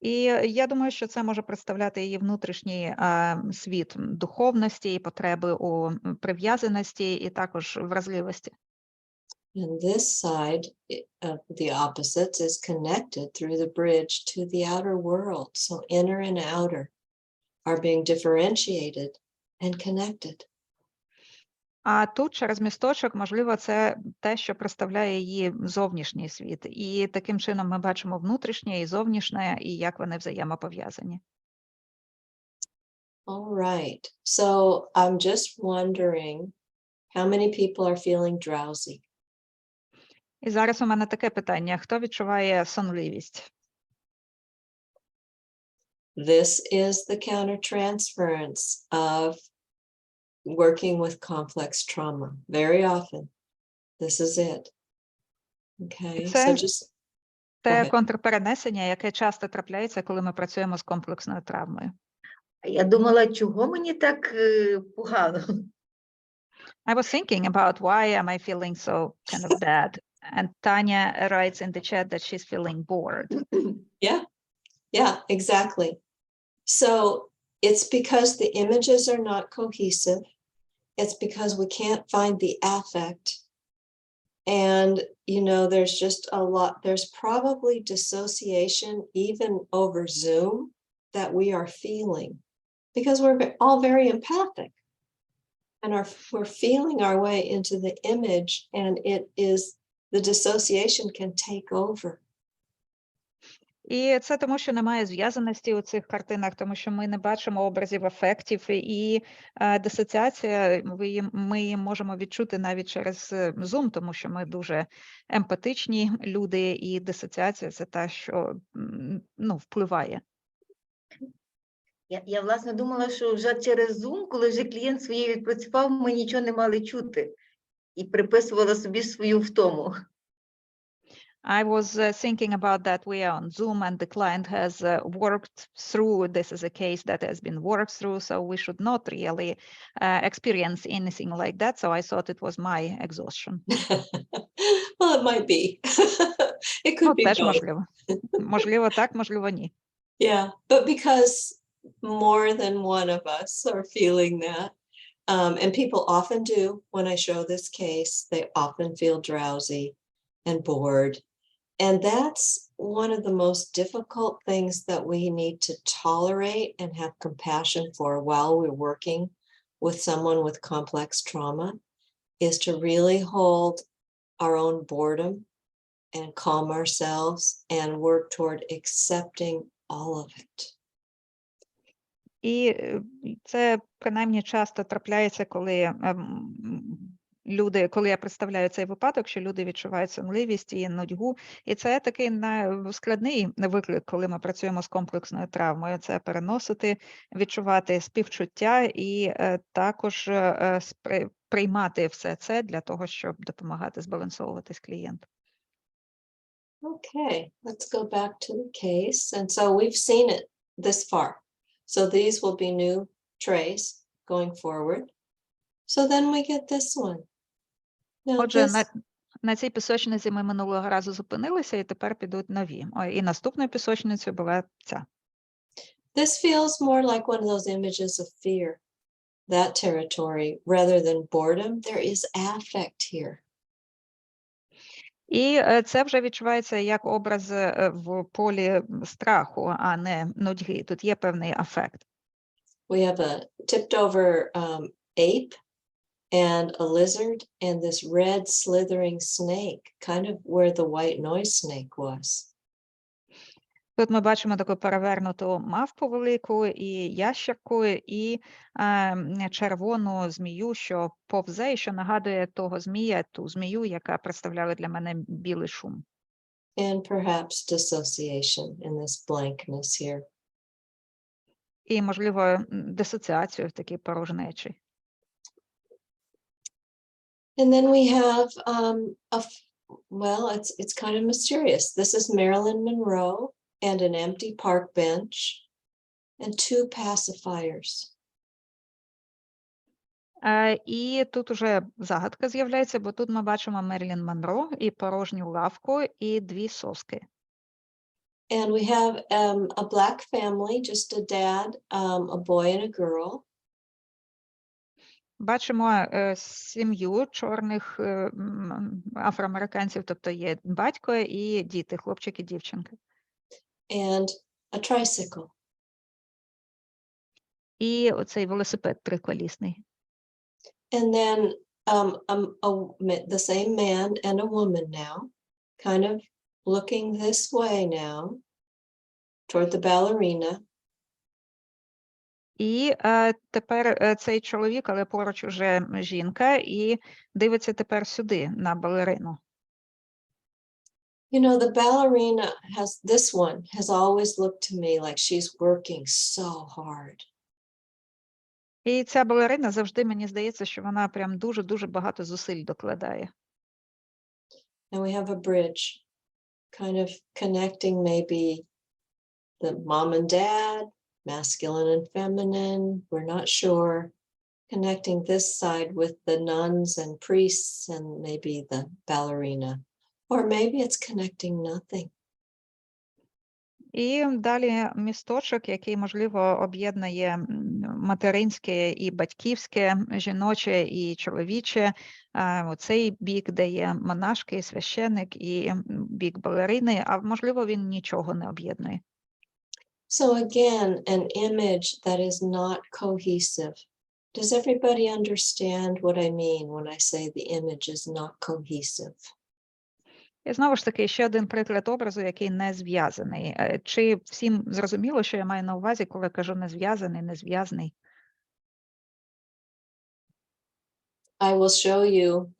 І я думаю, що це може представляти її внутрішній світ духовності і потреби у прив'язаності і також вразливості. And this side of the opposites is connected through the bridge to the outer world. So inner and outer are being differentiated and connected. А тут через місточок, можливо, це те, що представляє її зовнішній світ. І таким чином ми бачимо внутрішнє і зовнішнє, і як вони взаємопов'язані. All right. So I'm just wondering how many people are feeling drowsy? І зараз у мене таке питання. Хто відчуває сонливість? This is the countertransference of working with complex trauma. Very often, this is it. Okay, Це so just те ahead. контрперенесення, яке часто трапляється, коли ми працюємо з комплексною травмою. Я думала, чого мені так погано? I was thinking about why am I feeling so kind of bad? And Tanya writes in the chat that she's feeling bored. Yeah, exactly. So it's because the images are not cohesive. It's because we can't find the affect. And, you know, there's just a lot, there's probably dissociation even over Zoom that we are feeling because we're all very empathic and we're feeling our way into the image, and it is the dissociation can take over. І це тому, що немає зв'язаності у цих картинах, тому що ми не бачимо образів ефектів, і дисоціація, ми її можемо відчути навіть через Zoom, тому що ми дуже емпатичні люди, і дисоціація – це те, що впливає. Я, власне, думала, що вже через Zoom, коли вже клієнт своє відпрацював, ми нічого не мали чути. І приписувала собі свою втому. I was thinking about that we are on Zoom and the client has worked through, this is a case that has been worked through, so we should not really experience anything like that. So I thought it was my exhaustion. Well, it might be. It could be Теж both. можливо. Можливо так, можливо ні. Yeah, but because more than one of us are feeling that, and people often do when I show this case, they often feel drowsy and bored. And that's one of the most difficult things that we need to tolerate and have compassion for while we're working with someone with complex trauma, is to really hold our own boredom and calm ourselves and work toward accepting all of it. І це принаймні часто трапляється, коли коли я представляю цей випадок, що люди відчувають сонливість і нудьгу. І це такий складний виклик, коли ми працюємо з комплексною травмою. Це переносити, відчувати співчуття і також приймати все це для того, щоб допомагати збалансовуватись клієнту. Okay, let's go back to the case. And so we've seen it this far. So these will be new trays going forward. So then we get this one. Now Отже, this, на цій пісочниці ми минулого разу зупинилися, і тепер підуть нові. І наступною пісочницею була ця. this feels more like one of those images of fear, that territory, rather than boredom. There is affect here. І це вже відчувається як образ в полі страху, а не нудьги. Тут є певний афект. We have a tipped over ape and a lizard and this red slithering snake, kind of where the white noise snake was. Тут ми бачимо таку перевернуту мавпу велику, і ящерку, і червону змію, що повзе, і що нагадує ту змію, яка представляла для мене білий шум. And perhaps dissociation in this blankness here. І, можливо, дисоціацію в такій порожнечі. And then we have well, it's kind of mysterious. This is Marilyn Monroe and an empty park bench and two pacifiers. І тут уже загадка з'являється, бо тут ми бачимо Мерлін Монро і порожню лавку, і дві соски. And we have a black family, just a dad, a boy and a girl. Бачимо сім'ю чорних афроамериканців, тобто є батько і діти, хлопчик і дівчинка. And a tricycle. І оцей велосипед триколісний. And then the same man and a woman now, kind of looking this way now, toward the ballerina. І тепер цей чоловік, але поруч уже жінка, і дивиться тепер сюди, на балерину. You know, the ballerina this one has always looked to me like she's working so hard. І ця балерина завжди, мені здається, що вона прям дуже-дуже багато зусиль докладає. And we have a bridge, kind of connecting maybe the mom and dad, masculine and feminine, we're not sure, connecting this side with the nuns and priests and maybe the ballerina, or maybe it's connecting nothing. І далі місточок, який, можливо, об'єднує материнське і батьківське, жіноче і чоловіче, оцей бік, де є монашки, священик, і бік балерини, а можливо, він нічого не об'єднує. So again, an image that is not cohesive. Does everybody understand what I mean when I say the image is not cohesive? І знову ж таки, ще один приклад образу, який не зв'язаний. Чи всім зрозуміло, що я маю на увазі, коли кажу не зв'язаний, не зв'язаний? I will show you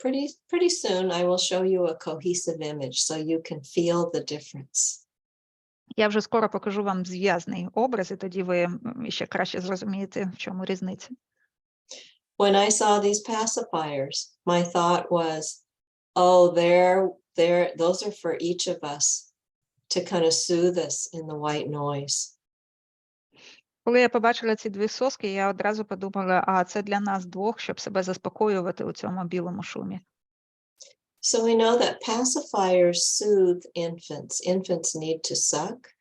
pretty soon. I will show you a cohesive image so you can feel the difference. Я вже скоро покажу вам зв'язний образ, і тоді ви ще краще зрозумієте, в чому різниця. When I saw these pacifiers, my thought was, oh, those are for each of us to kind of soothe us in the white noise. Коли я побачила ці дві соски, я одразу подумала, а це для нас двох, щоб себе заспокоювати у цьому білому шумі. So we know that pacifiers soothe infants. Infants need to suck,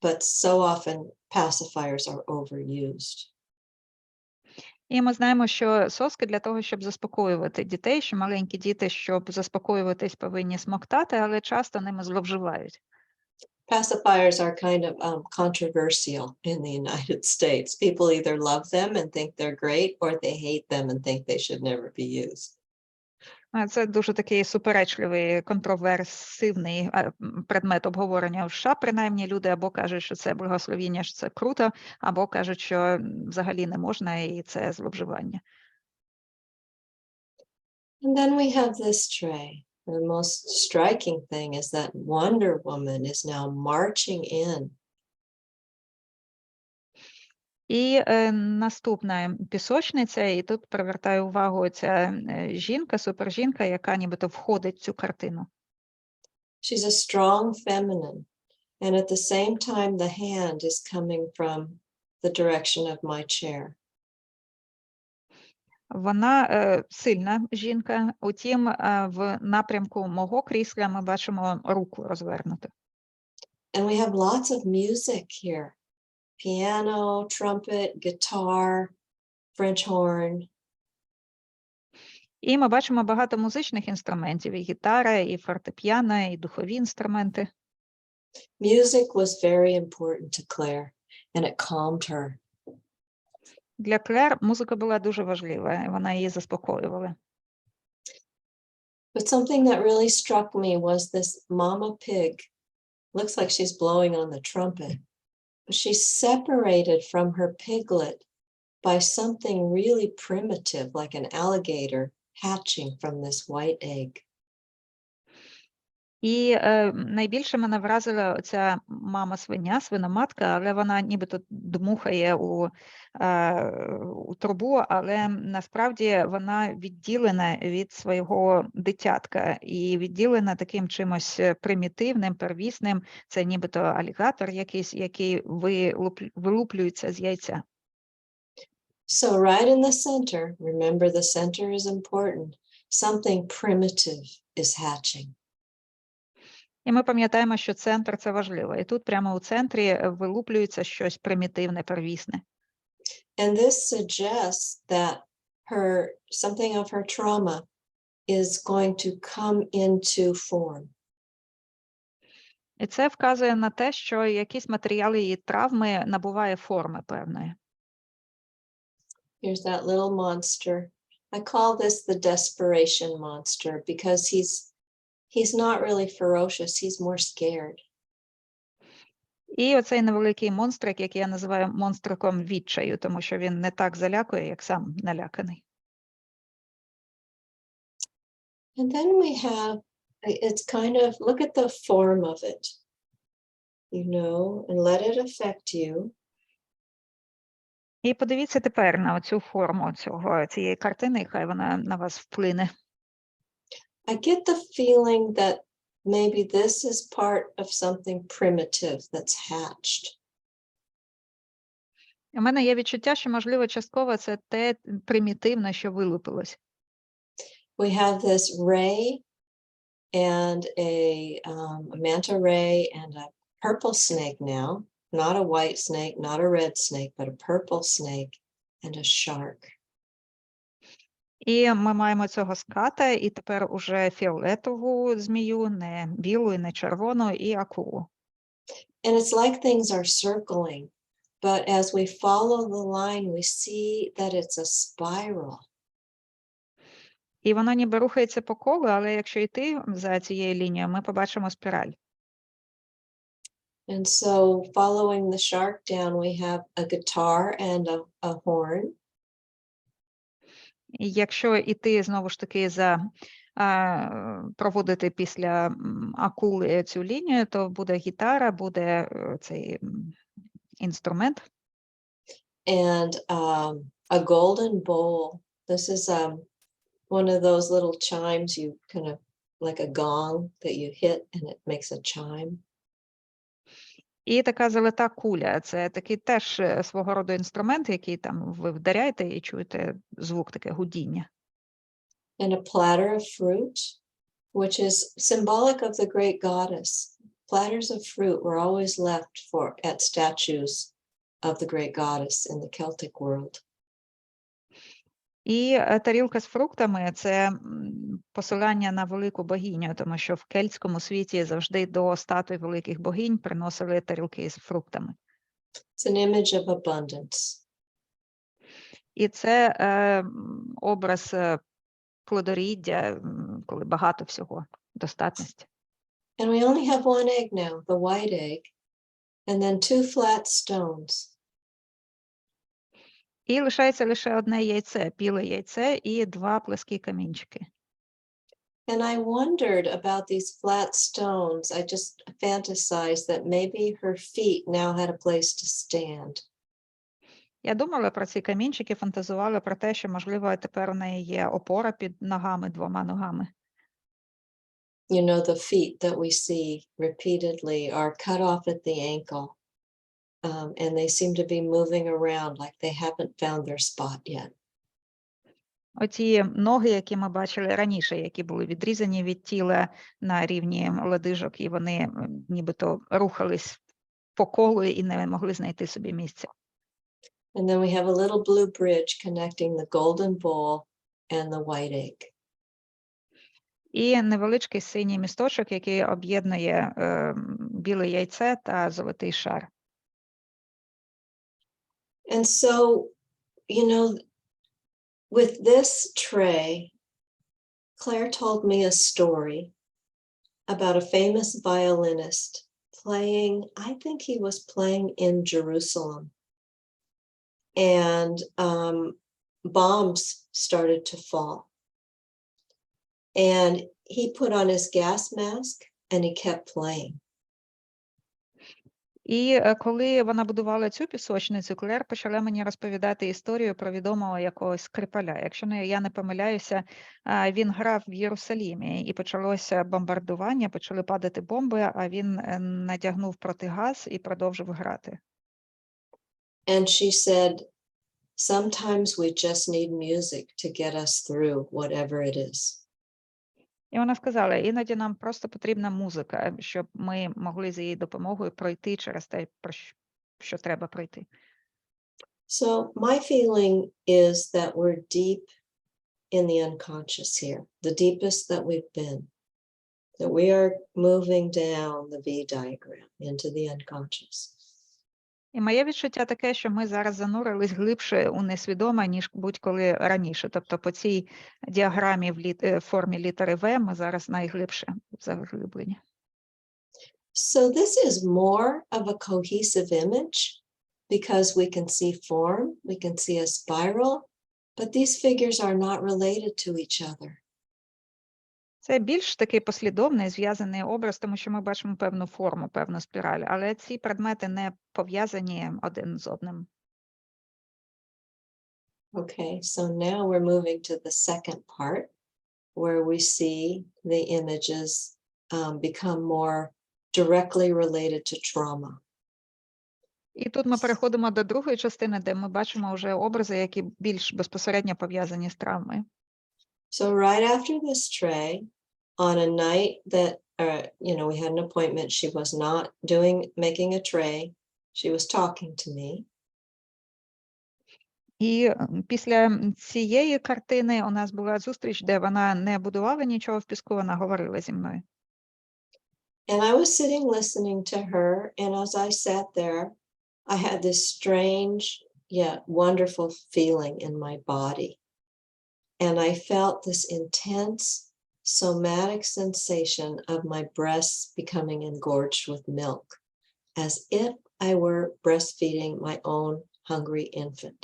but so often pacifiers are overused. І ми знаємо, що соски для того, щоб заспокоювати дітей, що маленькі діти, щоб заспокоюватись, повинні смоктати, але часто ними зловживають. Pacifiers are kind of controversial in the United States. People either love them and think they're great, or they hate them and think they should never be used. Це дуже такий суперечливий, контроверсивний предмет обговорення в США. Принаймні люди або кажуть, що це благословіння, що це круто, або кажуть, що взагалі не можна і це зловживання. And then we have this tray. The most striking thing is that Wonder Woman is now marching in. І наступна пісочниця, і тут привертаю увагу ця жінка, супержінка, яка нібито входить в цю картину. She's a strong feminine, and at the same time the hand is coming from the direction of my chair. Вона сильна жінка, утім в напрямку мого крісла ми бачимо руку розвернуту. And we have lots of music here. Piano, trumpet, guitar, French horn. І ми бачимо багато музичних інструментів, і гітара, і фортепіано, і духові інструменти. Music was very important to Claire, and it calmed her. Для Клер музика була дуже важлива, вона її заспокоювала. But something that really struck me was this mama pig. Looks like she's blowing on the trumpet, but she's separated from her piglet by something really primitive, like an alligator hatching from this white egg. І найбільше мене вразила ця мама-свиня, свиноматка, але вона нібито дмухає у трубу, але насправді вона відділена від свого дитятка і відділена таким чимось примітивним, первісним, це нібито алігатор якийсь, який вилуплюється з яйця. So right in the center, remember the center is important, something primitive is hatching. І ми пам'ятаємо, що центр – це важливо. І тут прямо у центрі вилуплюється щось примітивне, первісне. And this suggests that something of her trauma is going to come into form. І це вказує на те, що якісь матеріали її травми набуває форми певної. Here's that little monster. I call this the desperation monster because he's not really ferocious, he's more scared. І оцей невеликий монстрик, який я називаю монстриком відчаю, тому що він не так залякує, як сам наляканий. And then we have, it's kind of, look at the form of it, and let it affect you. І подивіться тепер на оцю форму цієї картини, і хай вона на вас вплине. I get the feeling that maybe this is part of something primitive that's hatched. У мене є відчуття, що, можливо, частково це те примітивне, що вилупилось. We have this ray and a manta ray and a purple snake now, not a white snake, not a red snake, but a purple snake and a shark. І ми маємо цього ската, і тепер уже фіолетову змію, не білу і не червону, і акулу. And it's like things are circling, but as we follow the line, we see that it's a spiral. І воно ніби рухається по колу, але якщо йти за цією лінією, ми побачимо спіраль. And so following the shark down, we have a guitar and a horn. І якщо йти, знову ж таки, проводити після акули цю лінію, то буде гітара, буде цей інструмент. And a golden bowl. This is one of those little chimes you kind of, like a gong that you hit and it makes a chime. І така золота куля – це такий теж свого роду інструмент, який там ви вдаряєте і чуєте звук, таке гудіння. And a platter of fruit, which is symbolic of the great goddess. Platters of fruit were always left at statues of the great goddess in the Celtic world. І тарілка з фруктами – це посилання на велику богиню, тому що в кельтському світі завжди до статуй великих богинь приносили тарілки з фруктами. It's an image of abundance. І це образ плодоріддя, коли багато всього, достатність. And we only have one egg now, the white egg, and then two flat stones. І лишається лише одне яйце, біле яйце і два пласкі камінчики. And I wondered about these flat stones. I just fantasized that maybe her feet now had a place to stand. Я думала про ці камінчики, фантазувала про те, що, можливо, тепер у неї є опора під ногами, двома ногами. You know, the feet that we see repeatedly are cut off at the ankle. And they seem to be moving around like they haven't found their spot yet. Оці ноги, які ми бачили раніше, які були відрізані від тіла на рівні лодижок, і вони нібито рухались по колу і не могли знайти собі місця. And then we have a little blue bridge connecting the golden bowl and the white egg. І невеличкий синій місточок, який об'єднує біле яйце та золотий шар. And so, with this tray, Claire told me a story about a famous violinist playing, I think he was playing in Jerusalem. And bombs started to fall. And he put on his gas mask and he kept playing. І коли вона будувала цю пісочницю, Клер почала мені розповідати історію про відомого якогось скрипаля. Якщо я не помиляюся, він грав в Єрусалімі, і почалося бомбардування, почали падати бомби, а він надягнув протигаз і продовжив грати. And she said, sometimes we just need music to get us through whatever it is. І вона сказала, іноді нам просто потрібна музика, щоб ми могли з її допомогою пройти через те, що треба пройти. So my feeling is that we're deep in the unconscious here, the deepest that we've been, that we are moving down the V diagram into the unconscious. І моє відчуття таке, що ми зараз занурились глибше у несвідоме, ніж будь-коли раніше. Тобто по цій діаграмі в формі літери В ми зараз найглибше заглиблені. So this is more of a cohesive image because we can see form, we can see a spiral, but these figures are not related to each other. Це більш такий послідовний, зв'язаний образ, тому що ми бачимо певну форму, певну спіраль, але ці предмети не пов'язані один з одним. Okay, so now we're moving to the second part where we see the images become more directly related to trauma. І тут ми переходимо до другої частини, де ми бачимо вже образи, які більш безпосередньо пов'язані з травмою. So right after this tray, on a night that, we had an appointment, she was not making a tray, she was talking to me. І після цієї картини у нас була зустріч, де вона не будувала нічого в піску, вона говорила зі мною. And I was sitting listening to her, and as I sat there, I had this strange yet wonderful feeling in my body. And I felt this intense somatic sensation of my breasts becoming engorged with milk, as if I were breastfeeding my own hungry infant.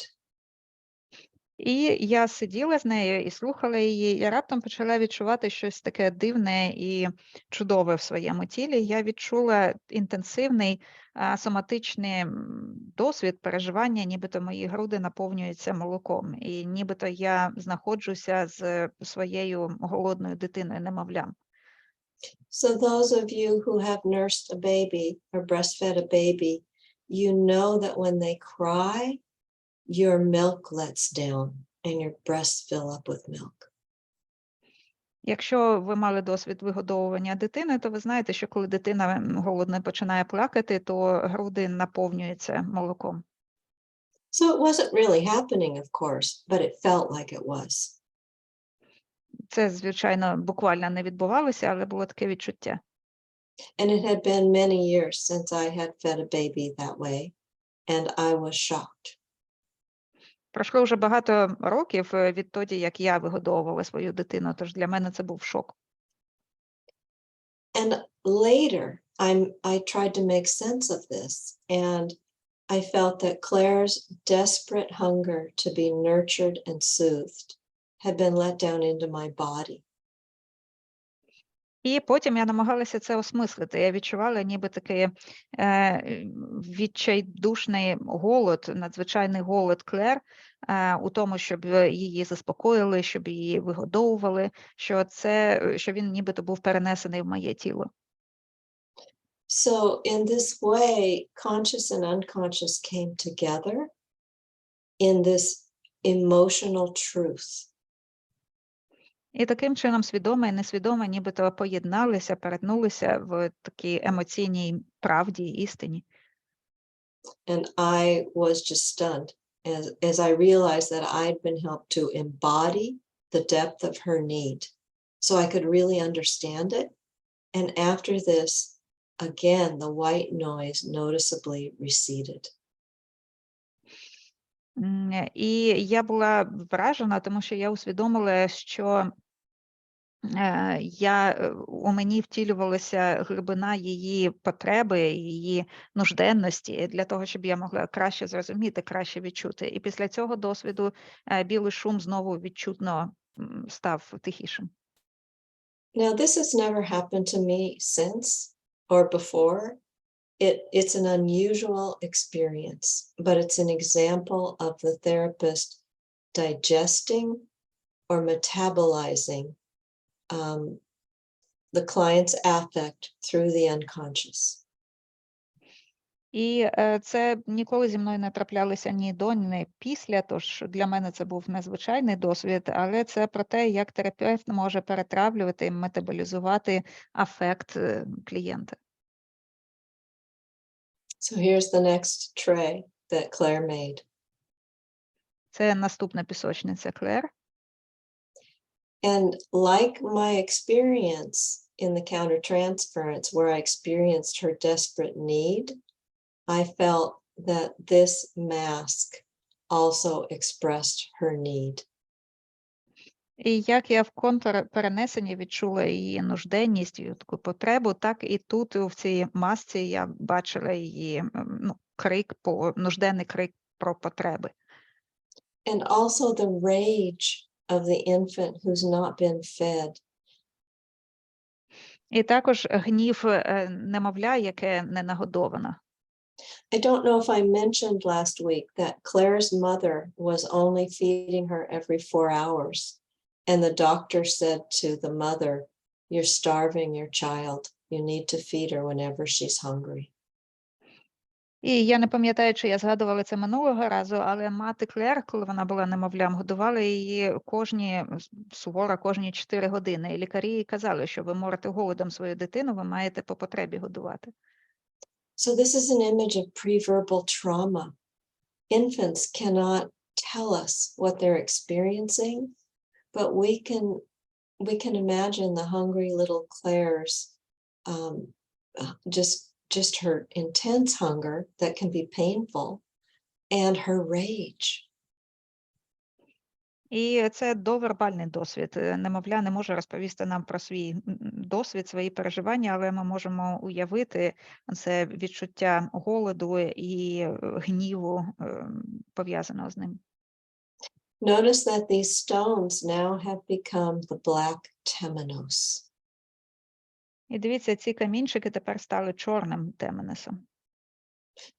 І я сиділа з нею і слухала її, і раптом почала відчувати щось таке дивне і чудове в своєму тілі. Я відчула інтенсивний соматичний досвід переживання, нібито мої груди наповнюються молоком, і нібито я знаходжуся з своєю голодною дитиною, немовлям. So those of you who have nursed a baby or breastfed a baby, you know that when they cry, your milk lets down and your breasts fill up with milk. Якщо ви мали досвід вигодовування дитини, то ви знаєте, що коли дитина голодна починає плакати, то груди наповнюються молоком. So it wasn't really happening, of course, but it felt like it was. Це, звичайно, буквально не відбувалося, але було таке відчуття. And it had been many years since I had fed a baby that way, and I was shocked. Пройшло вже багато років відтоді, як я вигодовувала свою дитину, тож для мене це був шок. And later, I tried to make sense of this, and I felt that Claire's desperate hunger to be nurtured and soothed had been let down into my body. І потім я намагалася це осмислити. Я відчувала ніби такий відчайдушний голод, надзвичайний голод Клер у тому, щоб її заспокоїли, щоб її вигодовували, що він нібито був перенесений в моє тіло. So in this way, conscious and unconscious came together in this emotional truth. І таким чином свідоме і несвідоме нібито поєдналися, перетнулися в такій емоційній правді, істині. And I was just stunned as I realized that I'd been helped to embody the depth of her need, so I could really understand it. And after this, again, the white noise noticeably receded. І я була вражена, тому що я усвідомила, що у мені втілювалася глибина її потреби, її нужденності для того, щоб я могла краще зрозуміти, краще відчути. І після цього досвіду білий шум знову відчутно став тихішим. Now, this has never happened to me since or before. It's an unusual experience, but it's an example of the therapist digesting or metabolizing the client's affect through the unconscious. І це ніколи зі мною не траплялося ні до, ні після, тож для мене це був незвичайний досвід, але це про те, як терапевт може перетравлювати і метаболізувати афект клієнта. So here's the next tray that Claire made. Це наступна пісочниця Клер. And like my experience in the countertransference, where I experienced her desperate need, I felt that this mask also expressed her need. І як я в контрперенесенні відчула її нужденність, її таку потребу, так і тут в цій масці я бачила її нужденний крик про потреби. And also the rage of the infant who's not been fed. І також гнів немовля, яке не нагодовано. I don't know if I mentioned last week that Claire's mother was only feeding her every 4 hours. And the doctor said to the mother, "You're starving your child. You need to feed her whenever she's hungry." І я не пам'ятаю, чи я згадувала це минулого разу, але мати Клер, коли вона була немовлям, годувала її суворо кожні 4 години. І лікарі їй казали, що ви морите голодом свою дитину, ви маєте по потребі годувати. So this is an image of preverbal trauma. Infants cannot tell us what they're experiencing, but we can imagine the hungry little Claire's just her intense hunger that can be painful and her rage. І це довербальний досвід. Немовля не може розповісти нам про свій досвід, свої переживання, але ми можемо уявити це відчуття голоду і гніву, пов'язаного з ним. Notice that these stones now have become the black temenos. І дивіться, ці камінчики тепер стали чорним теменесом.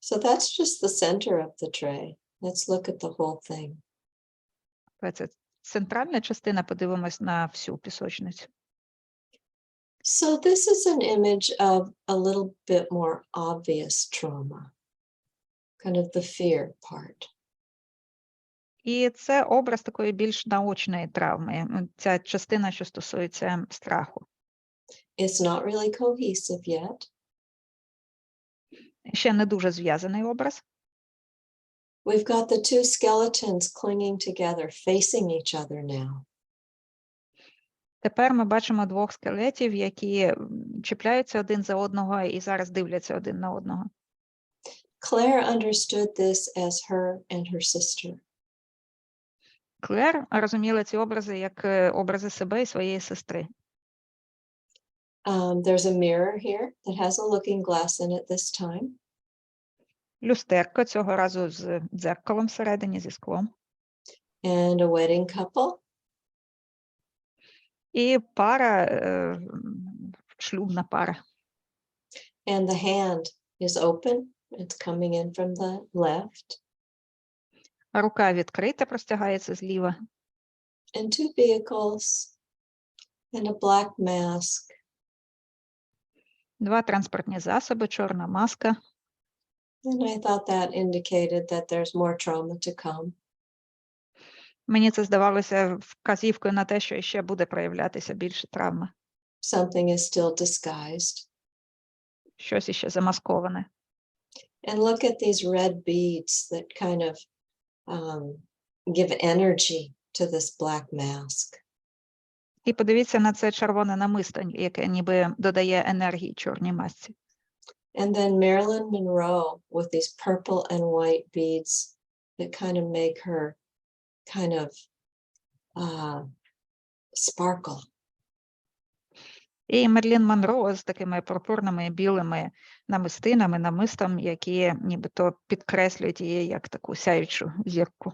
So that's just the center of the tray. Let's look at the whole thing. Це центральна частина, подивимось на всю пісочницю. So this is an image of a little bit more obvious trauma, kind of the fear part. І це образ такої більш наочної травми, ця частина, що стосується страху. It's not really cohesive yet. Ще не дуже зв'язаний образ. We've got the two skeletons clinging together, facing each other now. Тепер ми бачимо двох скелетів, які чіпляються один за одного і зараз дивляться один на одного. Claire understood this as her and her sister. Клер розуміла ці образи як образи себе і своєї сестри. There's a mirror here that has a looking glass in it this time. Люстерко, цього разу з дзеркалом всередині, зі склом. And a wedding couple. І пара, шлюбна пара. And the hand is open. It's coming in from the left. Рука відкрита, простягається зліва. And two vehicles. And a black mask. Два транспортні засоби, чорна маска. And I thought that indicated that there's more trauma to come. Мені це здавалося вказівкою на те, що ще буде проявлятися більше травми. Something is still disguised. Щось іще замасковане. And look at these red beads that kind of give energy to this black mask. І подивіться на це червоне намисто, яке ніби додає енергії чорній масці. And then Marilyn Monroe with these purple and white beads that kind of make her kind of sparkle. І Мерлін Монро з такими пурпурними і білими намистом, які нібито підкреслюють її як таку сяючу зірку.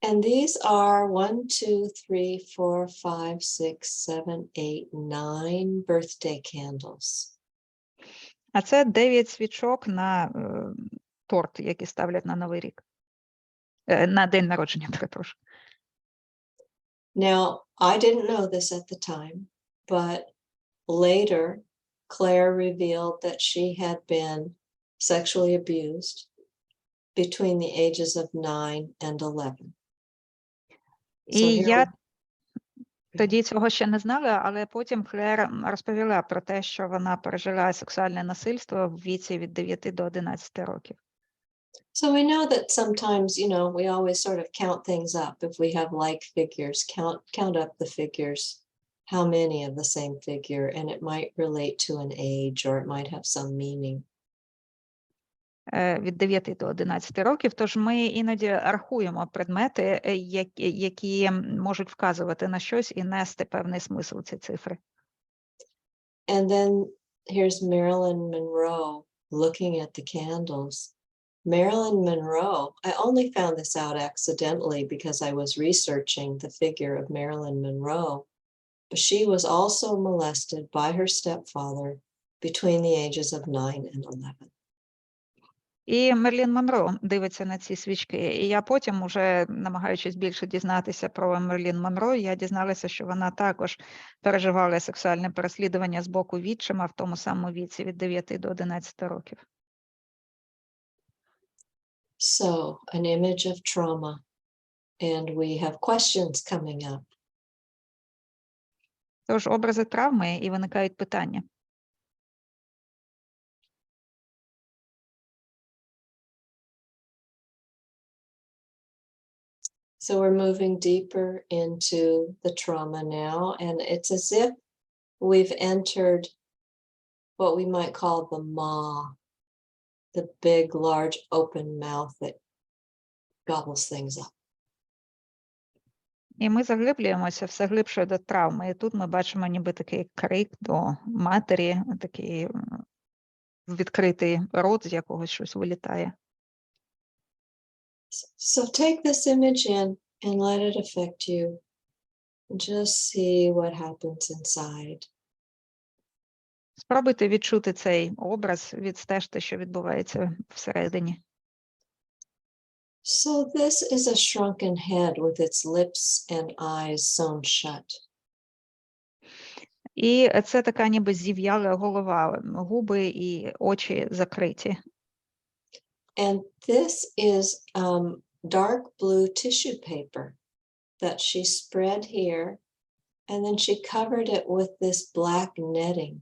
And these are 1, 2, 3, 4, 5, 6, 7, 8, 9 birthday candles. А це 9 свічок на торт, який ставлять на Новий рік. На день народження, перепрошую. Now, I didn't know this at the time, but later Claire revealed that she had been sexually abused between the ages of 9 and 11. І So here я we- тоді цього ще не знала, але потім Клер розповіла про те, що вона пережила сексуальне насильство в віці від 9 до 11 років. So we know that sometimes, you know, we always sort of count things up. If we have like figures, count up the figures, how many of the same figure, and it might relate to an age or it might have some meaning. Від 9 до 11 років, тож ми іноді рахуємо предмети, які можуть вказувати на щось і нести певний смисл ці цифри. And then here's Marilyn Monroe looking at the candles. Marilyn Monroe, I only found this out accidentally because I was researching the figure of Marilyn Monroe, but she was also molested by her stepfather between the ages of 9 and 11. І Мерлін Монро дивиться на ці свічки. І я потім, уже намагаючись більше дізнатися про Мерлін Монро, я дізналася, що вона також переживала сексуальне переслідування з боку відчима в тому самому віці від 9 до 11 років. So, an image of trauma, and we have questions coming up. Тож образи травми, і виникають питання. So we're moving deeper into the trauma now, and it's as if we've entered what we might call the maw, the big, large, open mouth that gobbles things up. І ми заглиблюємося все глибше до травми. І тут ми бачимо ніби такий крик до матері, такий відкритий рот, з якого щось вилітає. So take this image in and let it affect you. Just see what happens inside. Спробуйте відчути цей образ, відстежте, що відбувається всередині. So this is a shrunken head with its lips and eyes sewn shut. І це така ніби зів'яла голова, губи і очі закриті. And this is dark blue tissue paper that she spread here, and then she covered it with this black netting.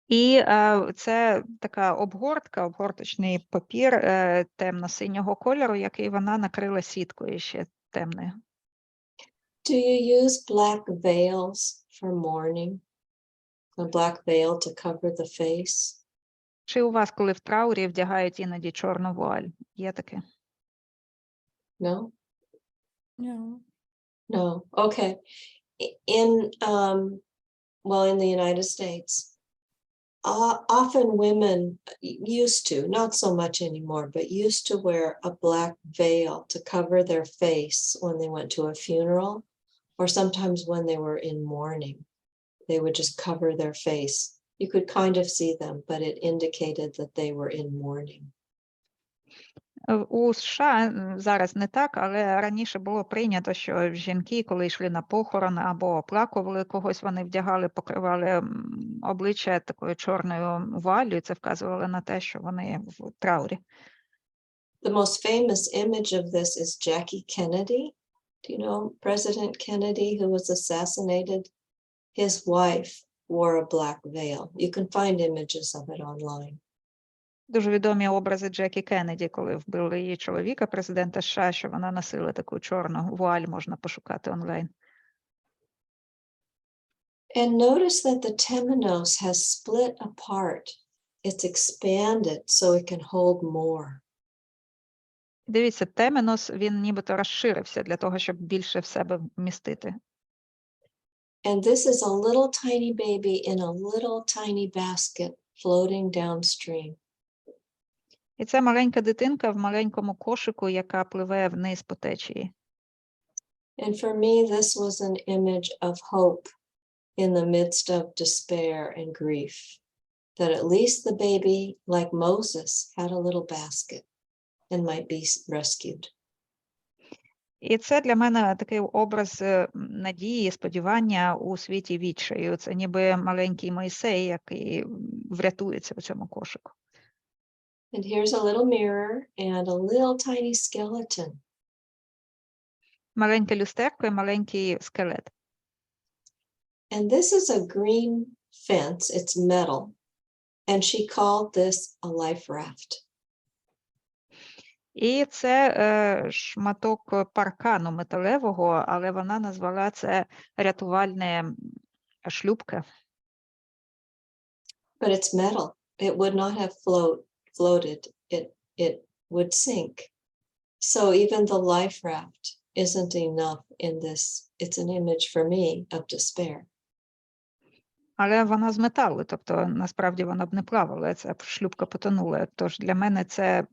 І це така обгортка, обгорточний папір темно-синього кольору, який вона накрила сіткою ще темною. Do you use black veils for mourning? A black veil to cover the face? Чи у вас, коли в траурі, вдягають іноді чорну вуаль? Є таке? No? No. No. Okay. In in the United States, often women used to, not so much anymore, but used to wear a black veil to cover their face when they went to a funeral, or sometimes when they were in mourning. They would just cover their face. You could kind of see them, but it indicated that they were in mourning. У США зараз не так, але раніше було прийнято, що жінки, коли йшли на похорон або оплакували когось, вони вдягали, покривали обличчя такою чорною вуаллю, і це вказувало на те, що вони в траурі. The most famous image of this is Jackie Kennedy. Do you know President Kennedy, who was assassinated? His wife wore a black veil. You can find images of it online. Дуже відомі образи Джекі Кеннеді, коли вбили її чоловіка, президента США, що вона носила таку чорну вуаль, можна пошукати онлайн. And notice that the temenos has split apart. It's expanded so it can hold more. Дивіться, теменос, він нібито розширився для того, щоб більше в себе вмістити. And this is a little tiny baby in a little tiny basket floating downstream. І це маленька дитинка в маленькому кошику, яка пливе вниз по течії. And for me, this was an image of hope in the midst of despair and grief. That at least the baby, like Moses, had a little basket and might be rescued. І це для мене такий образ надії, сподівання у світі відчаю. Це ніби маленький Мойсей, який врятується в цьому кошику. And here's a little mirror and a little tiny skeleton. Маленьке люстерко і маленький скелет. And this is a green fence, it's metal. And she called this a life raft. І це шматок паркану металевого, але вона назвала це рятувальне шлюпка. But it's metal. It would not have floated. It would sink. So even the life raft isn't enough in this. It's an image for me of despair. Але вона з металу, тобто насправді вона б не плавала, ця шлюпка потонула. Тож для мене це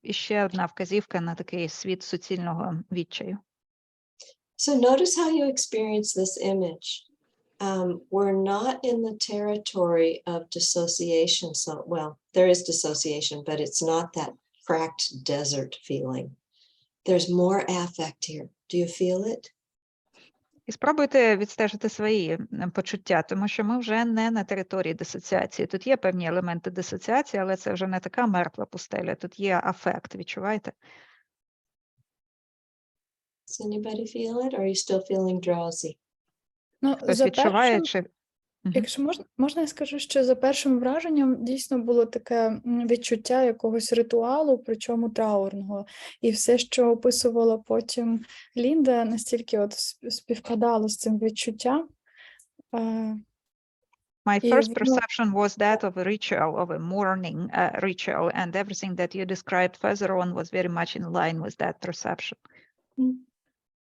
іще одна вказівка на такий світ суцільного відчаю. So notice how you experience this image. We're not in the territory of dissociation. So, well, there is dissociation, but it's not that cracked desert feeling. There's more affect here. Do you feel it? І спробуйте відстежити свої почуття, тому що ми вже не на території дисоціації. Тут є певні елементи дисоціації, але це вже не така мертва пустеля. Тут є афект, відчуваєте? Does anybody feel it, or are you still feeling drowsy? Ну, Хтось за відчуває, першим, чи... Мгм. якщо можна, я скажу, що за першим враженням дійсно було таке відчуття якогось ритуалу, причому траурного. І все, що описувала потім Лінда, настільки от співпадало з цим відчуттям. My І first воно- perception was that of a ritual, of a mourning ritual, and everything that you described further on was very much in line with that perception.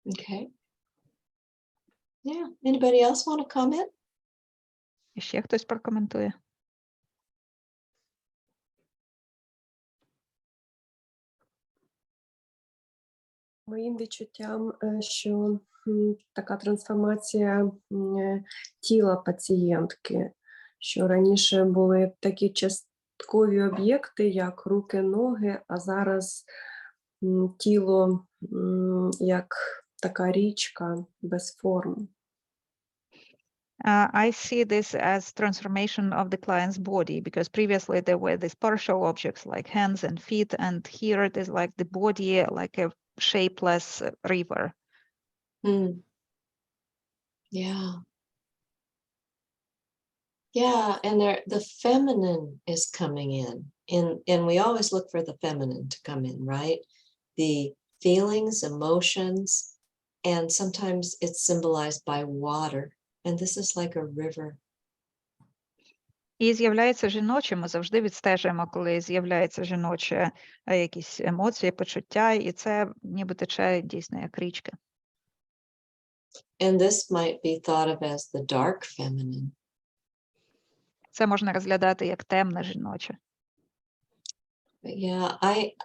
Okay. Yeah. Anybody else want to comment? І ще хтось прокоментує? Моїм відчуттям, що така трансформація тіла пацієнтки, що раніше були такі часткові об'єкти, як руки, ноги, а зараз тіло як така річка без форм. I see this as transformation of the client's body, because previously there were these partial objects like hands and feet, and here it is like the body, like a shapeless river. Yeah. Yeah, and the feminine is coming in. And we always look for the feminine to come in, right? The feelings, emotions, and sometimes it's symbolized by water. And this is like a river. І з'являється жіноче, ми завжди відстежуємо, коли з'являється жіноче якісь емоції, почуття, і це ніби тече дійсно як річка. And this might be thought of as the dark feminine. Це можна розглядати як темне жіноче. But yeah,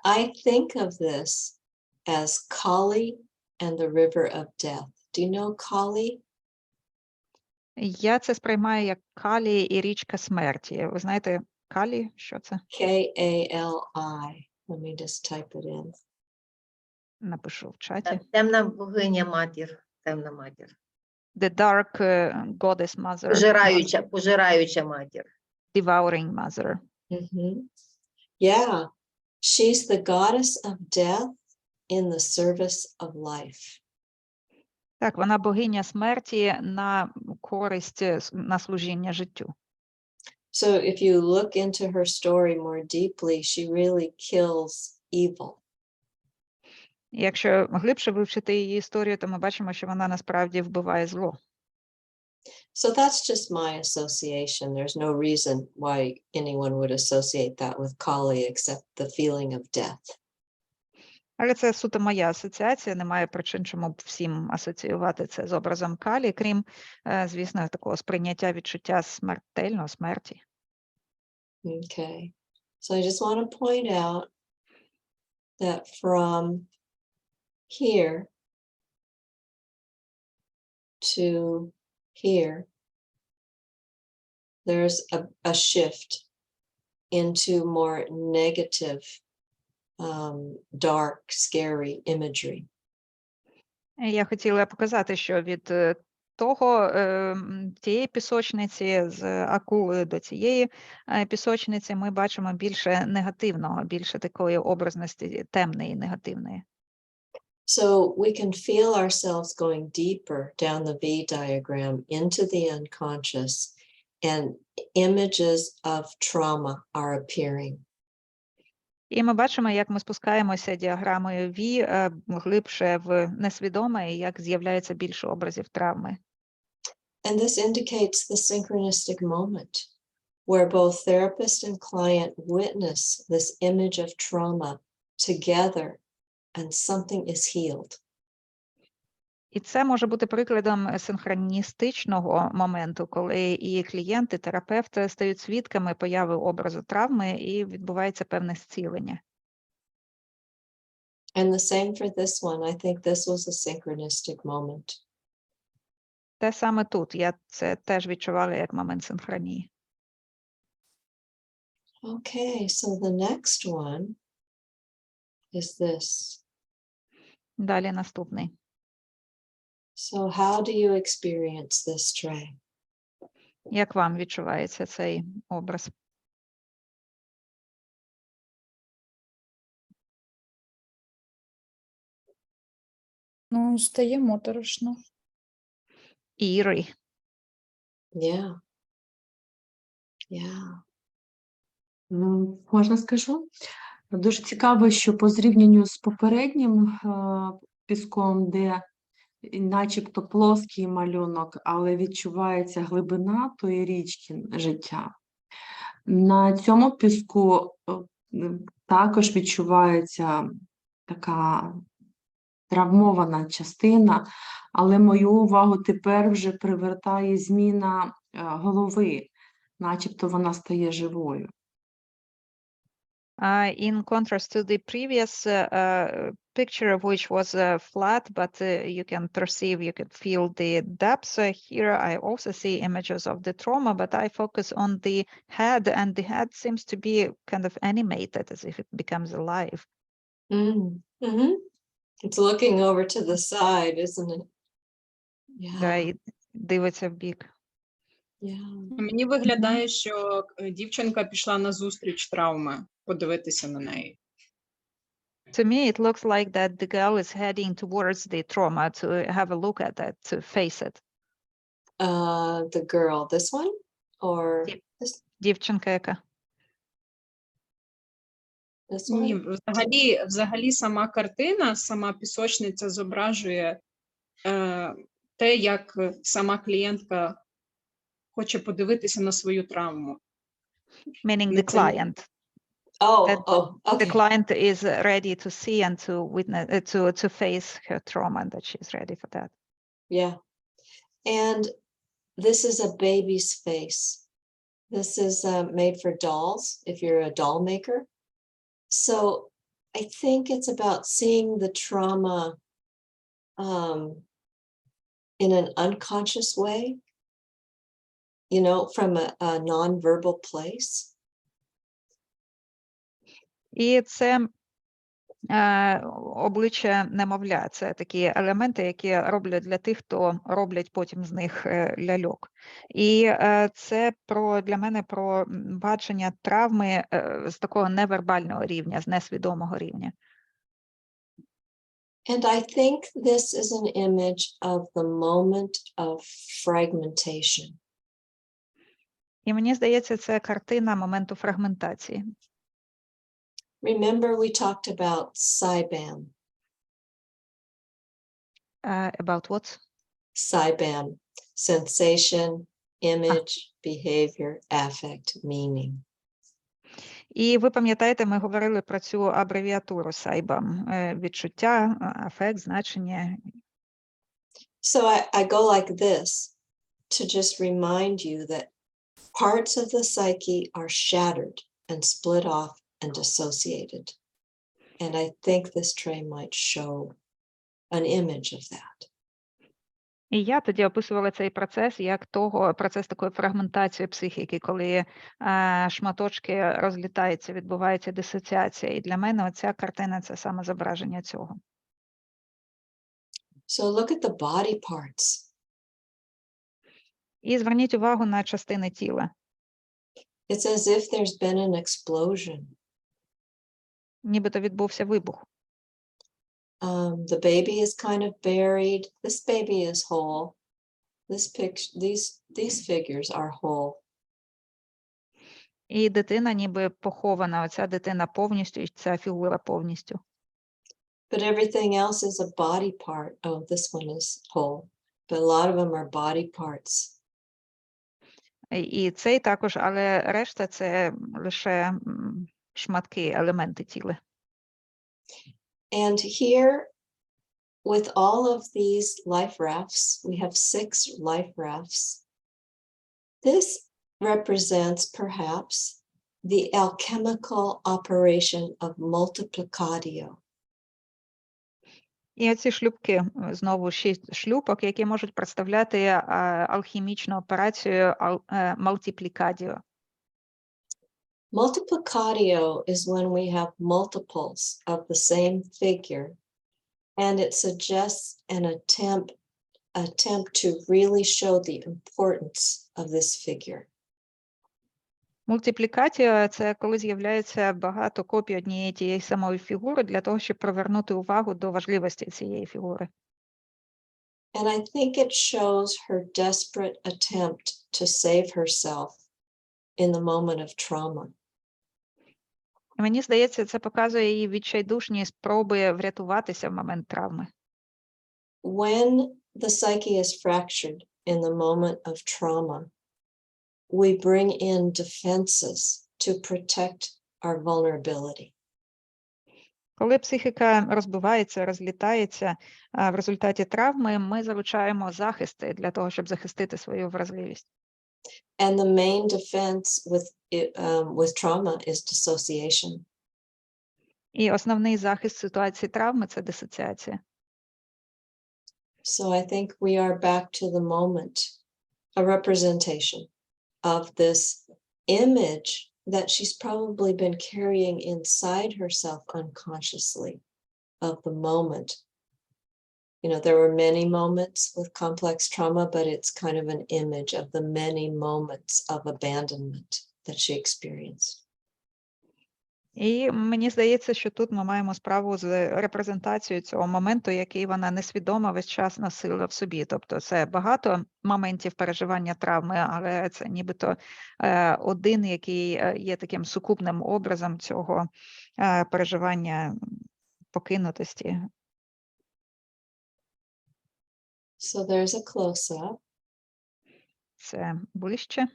I think of this as Kali and the river of death. Do you know Kali? Я це сприймаю як Калі і річка смерті. Ви знаєте, Калі, що це? K-A-L-I. Let me just type it in. Напишу в чаті. Темна богиня матір, темна матір. The dark goddess mother, Пожираюча матір. devouring mother. Yeah, she's the goddess of death in the service of life. Так, вона богиня смерті на користь, на служіння життю. So if you look into her story more deeply, she really kills evil. Якщо глибше вивчити її історію, то ми бачимо, що вона насправді вбиває зло. So that's just my association. There's no reason why anyone would associate that with Kali except the feeling of death. Але це суто моя асоціація, немає причин, чому б всім асоціювати це з образом Калі, крім, звісно, такого сприйняття відчуття смертельного, смерті. Okay. So I just want to point out that from here to here, there's a shift into more negative, dark, scary imagery. Я хотіла показати, що від тієї пісочниці з акулою до цієї пісочниці ми бачимо більше негативного, більше такої образності темної, негативної. So we can feel ourselves going deeper down the V diagram into the unconscious, and images of trauma are appearing. І ми бачимо, як ми спускаємося діаграмою V глибше в несвідоме, і як з'являється більше образів травми. And this indicates the synchronistic moment where both therapist and client witness this image of trauma together and something is healed. І це може бути прикладом синхроністичного моменту, коли і клієнт, і терапевт стають свідками появи образу травми, і відбувається певне зцілення. And the same for this one. I think this was a synchronistic moment. Те саме тут. Я це теж відчувала як момент синхронії. Okay, so the next one is this. Далі наступний. So how do you experience this tray? Як вам відчувається цей образ? Ну, стає моторошно. Eerie. Yeah. Yeah. Можна скажу? Дуже цікаво, що по зрівнянню з попереднім піском, де начебто плоский малюнок, але відчувається глибина тої річки життя. На цьому піску також відчувається така травмована частина, але мою увагу тепер вже привертає зміна голови, начебто вона стає живою. In contrast to the previous picture, which was flat, but you can perceive, you can feel the depths. Here I also see images of the trauma, but I focus on the head, and the head seems to be kind of animated, as if it becomes alive. Mm-hmm. It's looking over to the side, isn't it? Да, Yeah. і дивиться в бік. Yeah. Мені виглядає, що дівчинка пішла на зустріч травми, подивитися на неї. To me, it looks like that the girl is heading towards the trauma to have a look at it, to face it. The girl, this one? Or Дівчинка, яка? this Ні, one? взагалі сама картина, сама пісочниця зображує те, як сама клієнтка хоче подивитися на свою травму. Meaning the client. Oh, The okay. client is ready to see and to witness, to face her trauma, and that she's ready for that. Yeah. And this is a baby's face. This is made for dolls, if you're a doll maker. So I think it's about seeing the trauma in an unconscious way, you know, from a non-verbal place. І це обличчя немовля. Це такі елементи, які роблять для тих, хто роблять потім з них ляльок. І це для мене про бачення травми з такого невербального рівня, з несвідомого рівня. And I think this is an image of the moment of fragmentation. І мені здається, це картина моменту фрагментації. Remember we talked about SIBAM. About what? SIBAM, sensation, image, behavior, affect, meaning. І ви пам'ятаєте, ми говорили про цю абревіатуру SIBAM. Відчуття, афект, значення. So I go like this to just remind you that parts of the psyche are shattered and split off and dissociated. And I think this tray might show an image of that. І я тоді описувала цей процес як процес такої фрагментації психіки, коли шматочки розлітаються, відбувається дисоціація. І для мене оця картина – це саме зображення цього. So look at the body parts. І зверніть увагу на частини тіла. It's as if there's been an explosion. Нібито відбувся вибух. The baby is kind of buried. This baby is whole. These figures are whole. І дитина ніби похована. Оця дитина повністю, і ця фігура повністю. But everything else is a body part. Oh, this one is whole. But a lot of them are body parts. І цей також, але решта це лише шматки, елементи тіла. And here, with all of these life rafts, we have 6 life rafts. This represents perhaps the alchemical operation of multiplicatio. І оці шлюпки, знову 6 шлюпок, які можуть представляти алхімічну операцію мультиплікадіо. Multiplicatio is when we have multiples of the same figure, and it suggests an attempt to really show the importance of this figure. Мультиплікація – це коли з'являється багато копій однієї тієї самої фігури для того, щоб привернути увагу до важливості цієї фігури. And I think it shows her desperate attempt to save herself in the moment of trauma. Мені здається, це показує її відчайдушні спроби врятуватися в момент травми. When the psyche is fractured in the moment of trauma, we bring in defenses to protect our vulnerability. Коли психіка розбивається, розлітається в результаті травми, ми залучаємо захисти для того, щоб захистити свою вразливість. And the main defense with trauma is dissociation. І основний захист в ситуації травми – це дисоціація. So I think we are back to the moment, a representation of this image that she's probably been carrying inside herself unconsciously of the moment. You know, there were many moments with complex trauma, but it's kind of an image of the many moments of abandonment that she experienced. І мені здається, що тут ми маємо справу з репрезентацією цього моменту, який вона несвідомо весь час носила в собі. Тобто це багато моментів переживання травми, але це нібито один, який є таким сукупним образом цього переживання покинутості. So there's a close-up. Це ближче.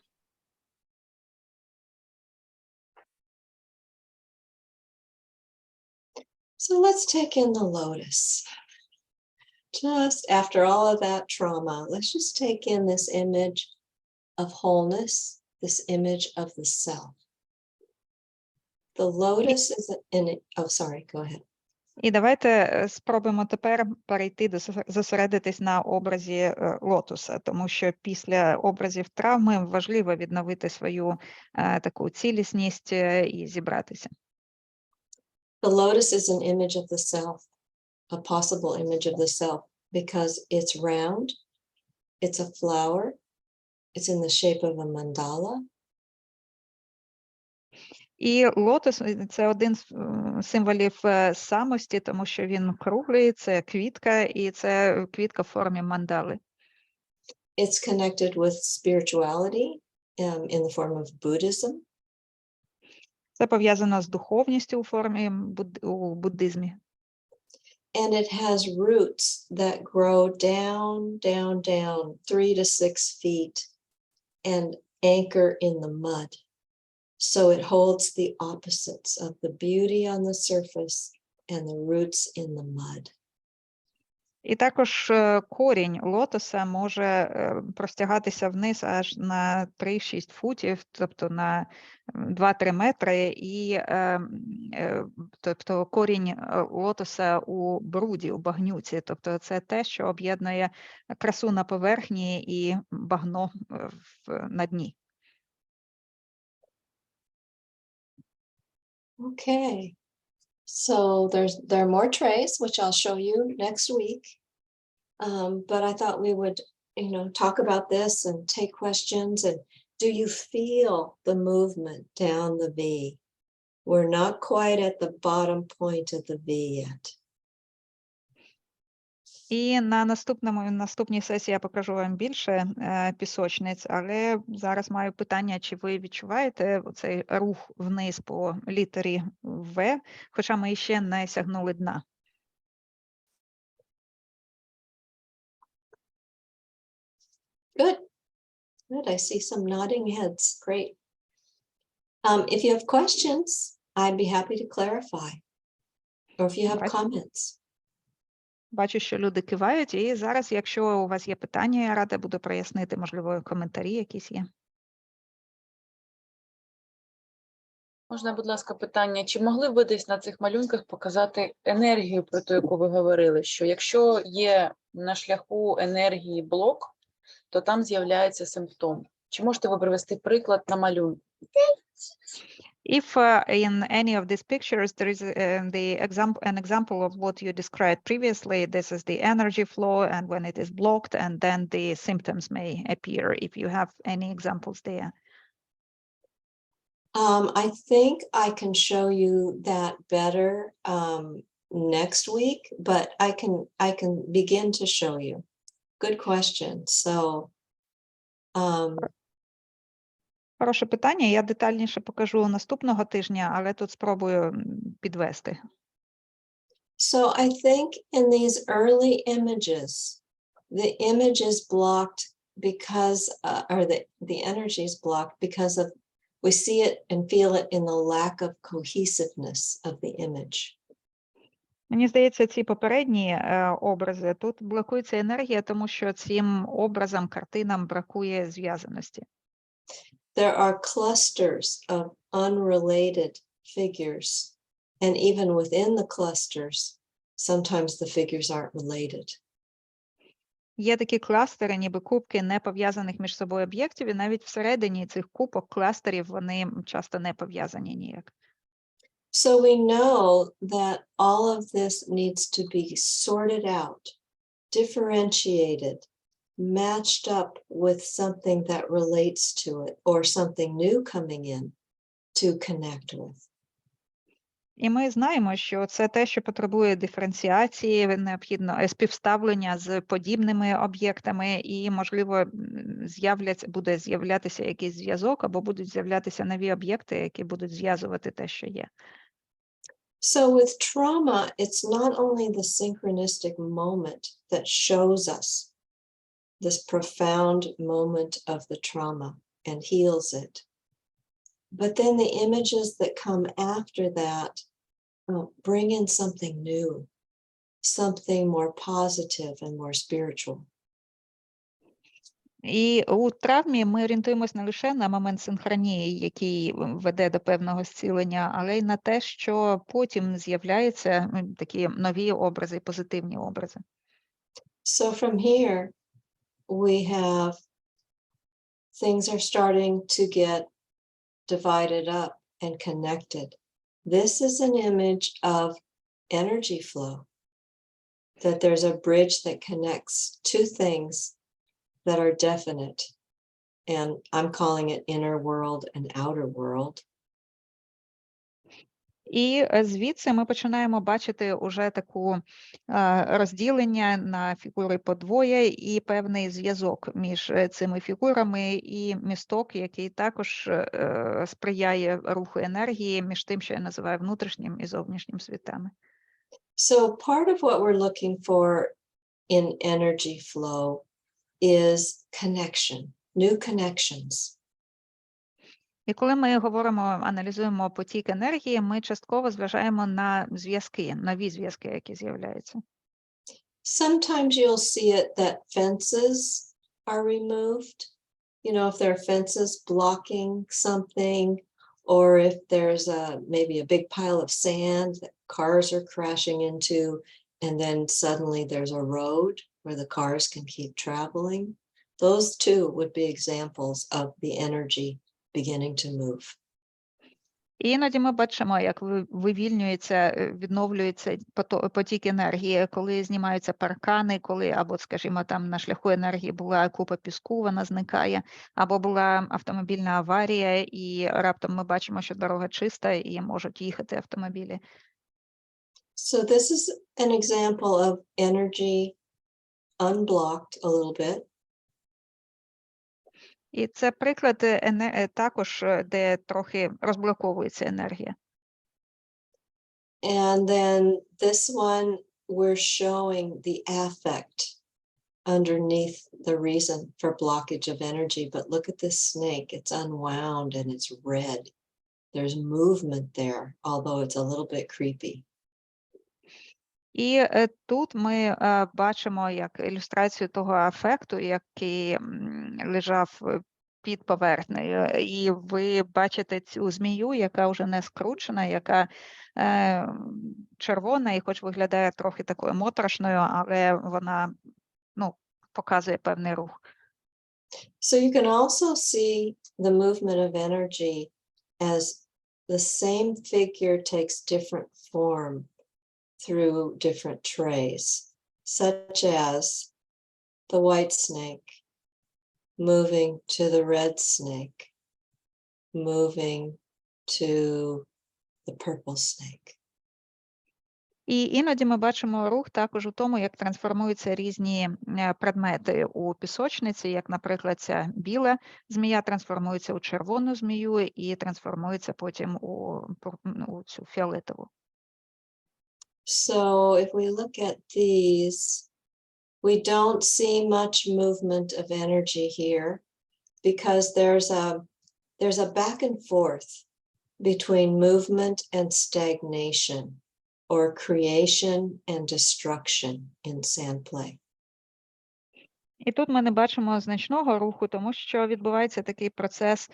So let's take in the lotus. Just after all of that trauma, let's just take in this image of wholeness, this image of the self. The lotus is sorry, go ahead. І давайте спробуємо тепер перейти зосередитись на образі лотоса, тому що після образів травми важливо відновити свою таку цілісність і зібратися. The lotus is an image of the self, a possible image of the self, because it's round, it's a flower, it's in the shape of a mandala. І лотос – це один з символів самості, тому що він круглий, це квітка, і це квітка в формі мандали. It's connected with spirituality in the form of Buddhism. Це пов'язано з духовністю у буддизмі. And it has roots that grow down, down, down, 3 to 6 feet and anchor in the mud. So it holds the opposites of the beauty on the surface and the roots in the mud. І також корінь лотоса може простягатися вниз аж на 3-6 футів, тобто на 2-3 метри, і тобто корінь лотоса у бруді, у багнюці. Тобто це те, що об'єднує красу на поверхні і багно на дні. Okay. So there are more trays, which I'll show you next week. But I thought we would, talk about this and take questions. And do you feel the movement down the V? We're not quite at the bottom point of the V yet. І на наступній сесії я покажу вам більше пісочниць, але зараз маю питання, чи ви відчуваєте цей рух вниз по літері В, хоча ми ще не сягнули дна. Good. Good. I see some nodding heads. Great. If you have questions, I'd be happy to clarify. Or if you have comments. Бачу, що люди кивають, і зараз, якщо у вас є питання, я рада буду прояснити, можливо, коментарі якісь є. Можна, будь ласка, питання, чи могли б ви десь на цих малюнках показати енергію, про ту, яку ви говорили, що якщо є на шляху енергії блок, то там з'являється симптом. Чи можете ви привести приклад на малюнку? If in any of these pictures there is an example of what you described previously, this is the energy flow, and when it is blocked, and then the symptoms may appear, if you have any examples there. I think I can show you that better next week, but I can begin to show you. Good question. So Хороше питання, я детальніше покажу наступного тижня, але тут спробую підвести. So I think in these early images, the image is blocked because, or the energy is blocked because of, we see it and feel it in the lack of cohesiveness of the image. Мені здається, ці попередні образи, тут блокується енергія, тому що цим образам, картинам бракує зв'язаності. There are clusters of unrelated figures, and even within the clusters, sometimes the figures aren't related. Є такі кластери, ніби кубки непов'язаних між собою об'єктів, і навіть всередині цих кубок, кластерів, вони часто не пов'язані ніяк. So we know that all of this needs to be sorted out, differentiated, matched up with something that relates to it or something new coming in to connect with. І ми знаємо, що це те, що потребує диференціації, необхідно співставлення з подібними об'єктами, і, можливо, буде з'являтися якийсь зв'язок, або будуть з'являтися нові об'єкти, які будуть зв'язувати те, що є. So with trauma, it's not only the synchronistic moment that shows us this profound moment of the trauma and heals it, but then the images that come after that bring in something new, something more positive and more spiritual. І у травмі ми орієнтуємось не лише на момент синхронії, який веде до певного зцілення, але й на те, що потім з'являються такі нові образи, позитивні образи. So from here, we have things are starting to get divided up and connected. This is an image of energy flow, that there's a bridge that connects two things that are definite, and I'm calling it inner world and outer world. І звідси ми починаємо бачити уже таку розділення на фігури подвоє і певний зв'язок між цими фігурами і місток, який також сприяє руху енергії між тим, що я називаю внутрішнім і зовнішнім світами. So part of what we're looking for in energy flow is connection, new connections. І коли ми аналізуємо потік енергії, ми частково зважаємо на зв'язки, нові зв'язки, які з'являються. Sometimes you'll see it that fences are removed. You know, if there are fences blocking something, or if there's maybe a big pile of sand that cars are crashing into, and then suddenly there's a road where the cars can keep traveling. Those too would be examples of the energy beginning to move. І іноді ми бачимо, як вивільнюється, відновлюється потік енергії, коли знімаються паркани, коли, або, скажімо, там на шляху енергії була купа піску, вона зникає, або була автомобільна аварія, і раптом ми бачимо, що дорога чиста, і можуть їхати автомобілі. So this is an example of energy unblocked a little bit. І це приклад також, де трохи розблоковується енергія. And then this one, we're showing the affect underneath the reason for blockage of energy. But look at this snake, it's unwound and it's red. There's movement there, although it's a little bit creepy. І тут ми бачимо як ілюстрацію того афекту, який лежав під поверхнею. І ви бачите цю змію, яка вже не скручена, яка червона і хоч виглядає трохи такою моторошною, але вона, ну, показує певний рух. So you can also see the movement of energy as the same figure takes different form through different trays, such as the white snake moving to the red snake, moving to the purple snake. І іноді ми бачимо рух також у тому, як трансформуються різні предмети у пісочниці, як, наприклад, ця біла змія трансформується у червону змію і трансформується потім у цю фіолетову. So if we look at these, we don't see much movement of energy here because there's a back and forth between movement and stagnation, or creation and destruction in Sandplay. І тут ми не бачимо значного руху, тому що відбувається такий процес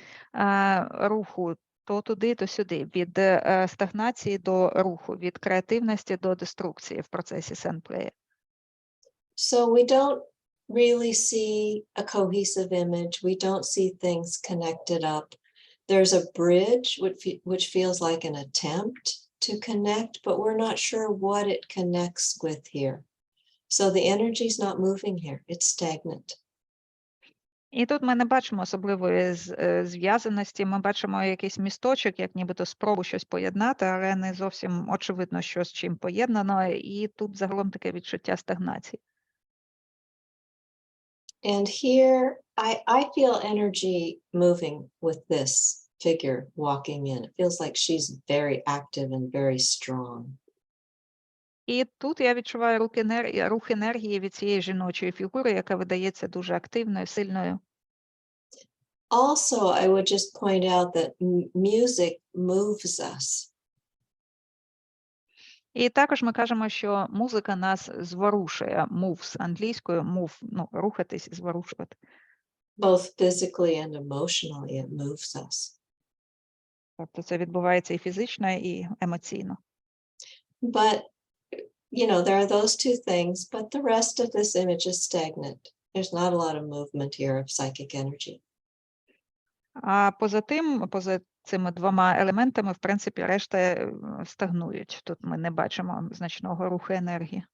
руху то туди, то сюди, від стагнації до руху, від креативності до деструкції в процесі Sandplay. So we don't really see a cohesive image. We don't see things connected up. There's a bridge which feels like an attempt to connect, but we're not sure what it connects with here. So the energy's not moving here, it's stagnant. І тут ми не бачимо особливої зв'язаності, ми бачимо якийсь місточок, як нібито спробу щось поєднати, але не зовсім очевидно, що з чим поєднано, і тут загалом таке відчуття стагнації. And here I feel energy moving with this figure walking in. It feels like she's very active and very strong. І тут я відчуваю рух енергії від цієї жіночої фігури, яка видається дуже активною, сильною. Also, I would just point out that music moves us. І також ми кажемо, що музика нас зворушує. Moves англійською, move, ну, рухатись, зворушувати. Both physically and emotionally, it moves us. Тобто це відбувається і фізично, і емоційно. But, you know, there are those two things, but the rest of this image is stagnant. There's not a lot of movement here of psychic energy. А поза цими двома елементами, в принципі, решта стагнують. Тут ми не бачимо значного руху енергії.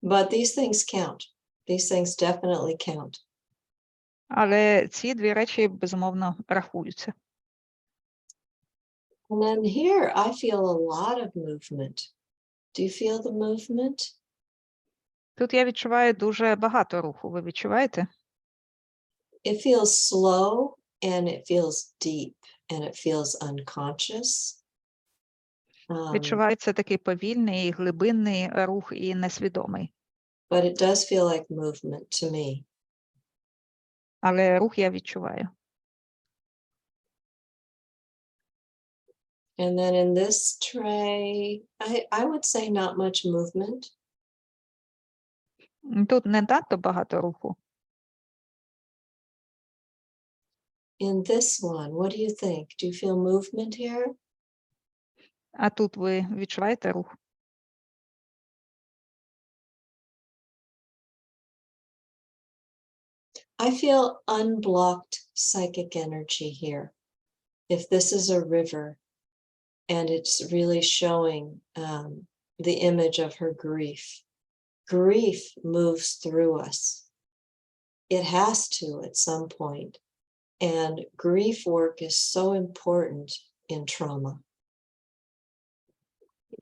But these things count. These things definitely count. Але ці дві речі, безумовно, рахуються. And then here I feel a lot of movement. Do you feel the movement? Тут я відчуваю дуже багато руху. Ви відчуваєте? It feels slow and it feels deep and it feels unconscious. Відчувається такий повільний, глибинний рух і несвідомий. But it does feel like movement to me. Але рух я відчуваю. And then in this tray, I would say not much movement. Тут не надто багато руху. In this one, what do you think? Do you feel movement here? А тут ви відчуваєте рух? I feel unblocked psychic energy here. If this is a river, and it's really showing the image of her grief. Grief moves through us. It has to at some point. And grief work is so important in trauma.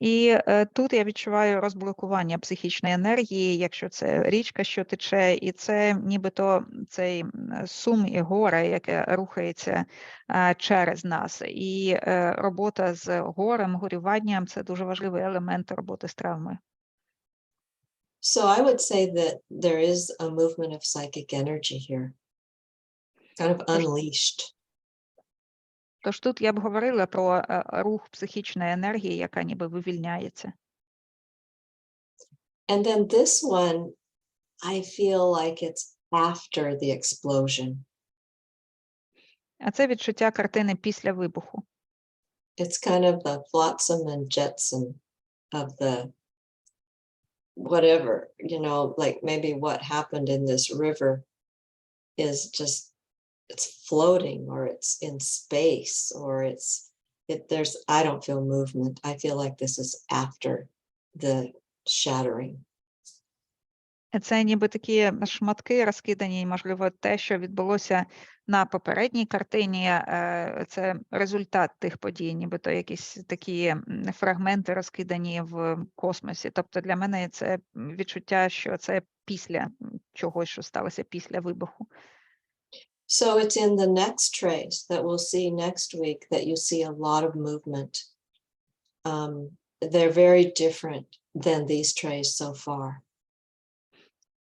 І тут я відчуваю розблокування психічної енергії, якщо це річка, що тече, і це нібито цей сум і горе, яке рухається через нас. І робота з горем, горюванням – це дуже важливий елемент роботи з травмою. So I would say that there is a movement of psychic energy here, kind of unleashed. Тож тут я б говорила про рух психічної енергії, яка ніби вивільняється. And then this one, I feel like it's after the explosion. А це відчуття картини після вибуху. It's kind of the flotsam and jetsam of the whatever, you know, like maybe what happened in this river is just, it's floating, or it's in space, or there's, I don't feel movement. I feel like this is after the shattering. Це ніби такі шматки розкидані, і, можливо, те, що відбулося на попередній картині, це результат тих подій, нібито якісь такі фрагменти розкидані в космосі. Тобто для мене це відчуття, що це після чогось, що сталося після вибуху. So it's in the next trace that we'll see next week that you see a lot of movement. They're very different than these trays so far.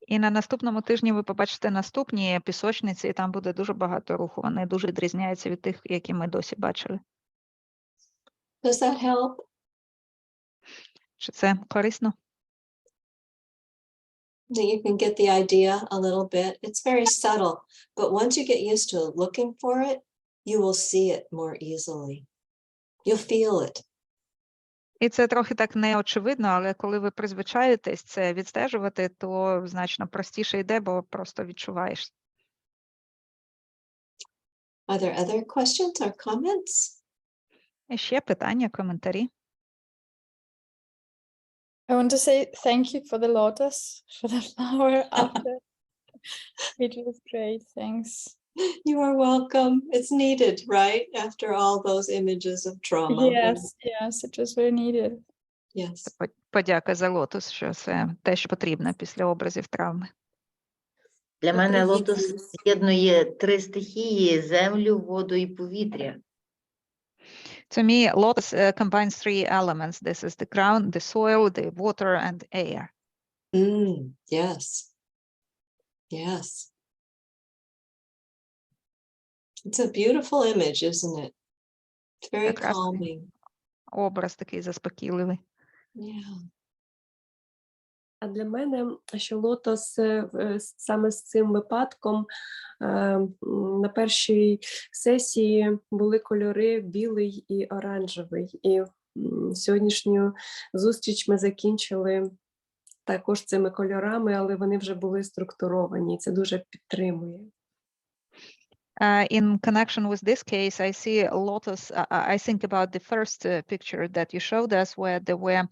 І на наступному тижні ви побачите наступні пісочниці, і там буде дуже багато руху. Вони дуже відрізняються від тих, які ми досі бачили. Does that help? Чи це корисно? That you can get the idea a little bit. It's very subtle, but once you get used to looking for it, you will see it more easily. You'll feel it. І це трохи так неочевидно, але коли ви призвичаєтесь це відстежувати, то значно простіше йде, бо просто відчуваєш. Are there other questions or comments? І ще питання, коментарі. I want to say thank you for the lotus, for the flower after. It was great, thanks. You are welcome. It's needed, right? After all those images of trauma. Yes, it was very needed. Yes. Подяка за лотос, що це те, що потрібно після образів травми. Для мене лотос з'єднує три стихії – землю, воду і повітря. To me, lotus combines three elements. This is the ground, the soil, the water, and air. Yes. Yes. It's a beautiful image, isn't it? It's very calming. Образ такий заспокійливий. Yeah. А для мене, що лотос саме з цим випадком на першій сесії були кольори білий і оранжевий. І сьогоднішню зустріч ми закінчили також цими кольорами, але вони вже були структуровані. І це дуже підтримує. In connection with this case, I see lotus. I think about the first picture that you showed us, where there were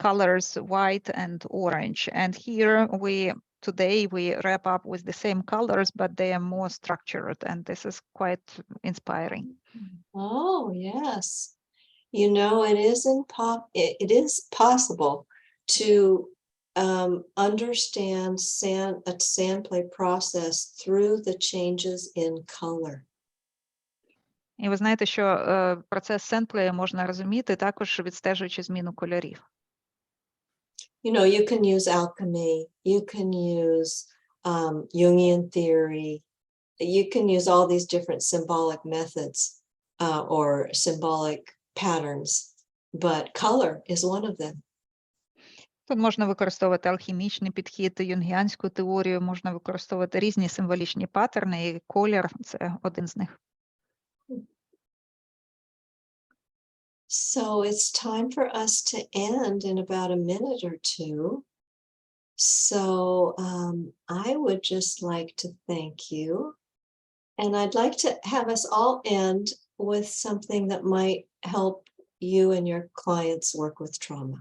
colors white and orange. And here today we wrap up with the same colors, but they are more structured, and this is quite inspiring. Oh, yes. You know, it is possible to understand a Sandplay process through the changes in color. І ви знаєте, що процес Sandplay можна розуміти також відстежуючи зміну кольорів. You know, you can use alchemy, you can use Jungian theory, you can use all these different symbolic methods or symbolic patterns, but color is one of them. Тут можна використовувати алхімічний підхід, юнгіанську теорію, можна використовувати різні символічні паттерни, і колір – це один з них. So it's time for us to end in about a minute or two. So I would just like to thank you. And I'd like to have us all end with something that might help you and your clients work with trauma.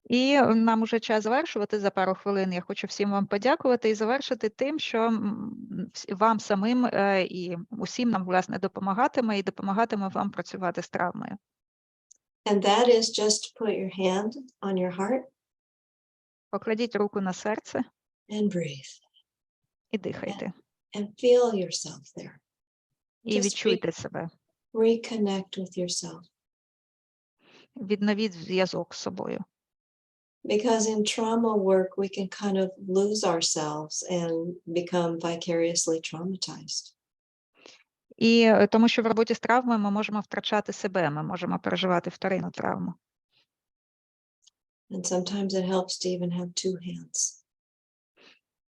І нам уже час завершувати за пару хвилин. Я хочу всім вам подякувати і завершити тим, що вам самим і усім нам, власне, допомагатиме і допомагатиме вам працювати з травмою. And that is just put your hand on your heart Покладіть руку на серце and breathe і дихайте. and feel yourself there. І Just відчуйте себе. Reconnect with yourself. Відновіть зв'язок з собою. Because in trauma work, we can kind of lose ourselves and become vicariously traumatized. І тому що в роботі з травмою ми можемо втрачати себе, ми можемо переживати вторинну травму. And sometimes it helps to even have two hands.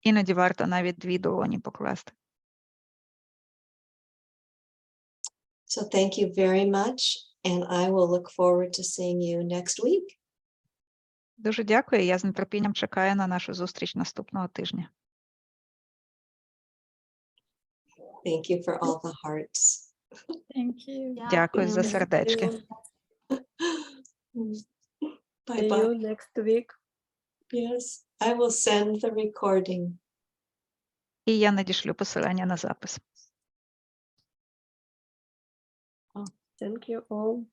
Іноді варто навіть 2 долоні покласти. So thank you very much, and I will look forward to seeing you next week. Дуже дякую, я з нетерпінням чекаю на нашу зустріч наступного тижня. Thank you for all the hearts. Thank you. Дякую за сердечки. Bye See bye. you next week. Yes, I will send the recording. І я надішлю посилання на запис. Thank you all.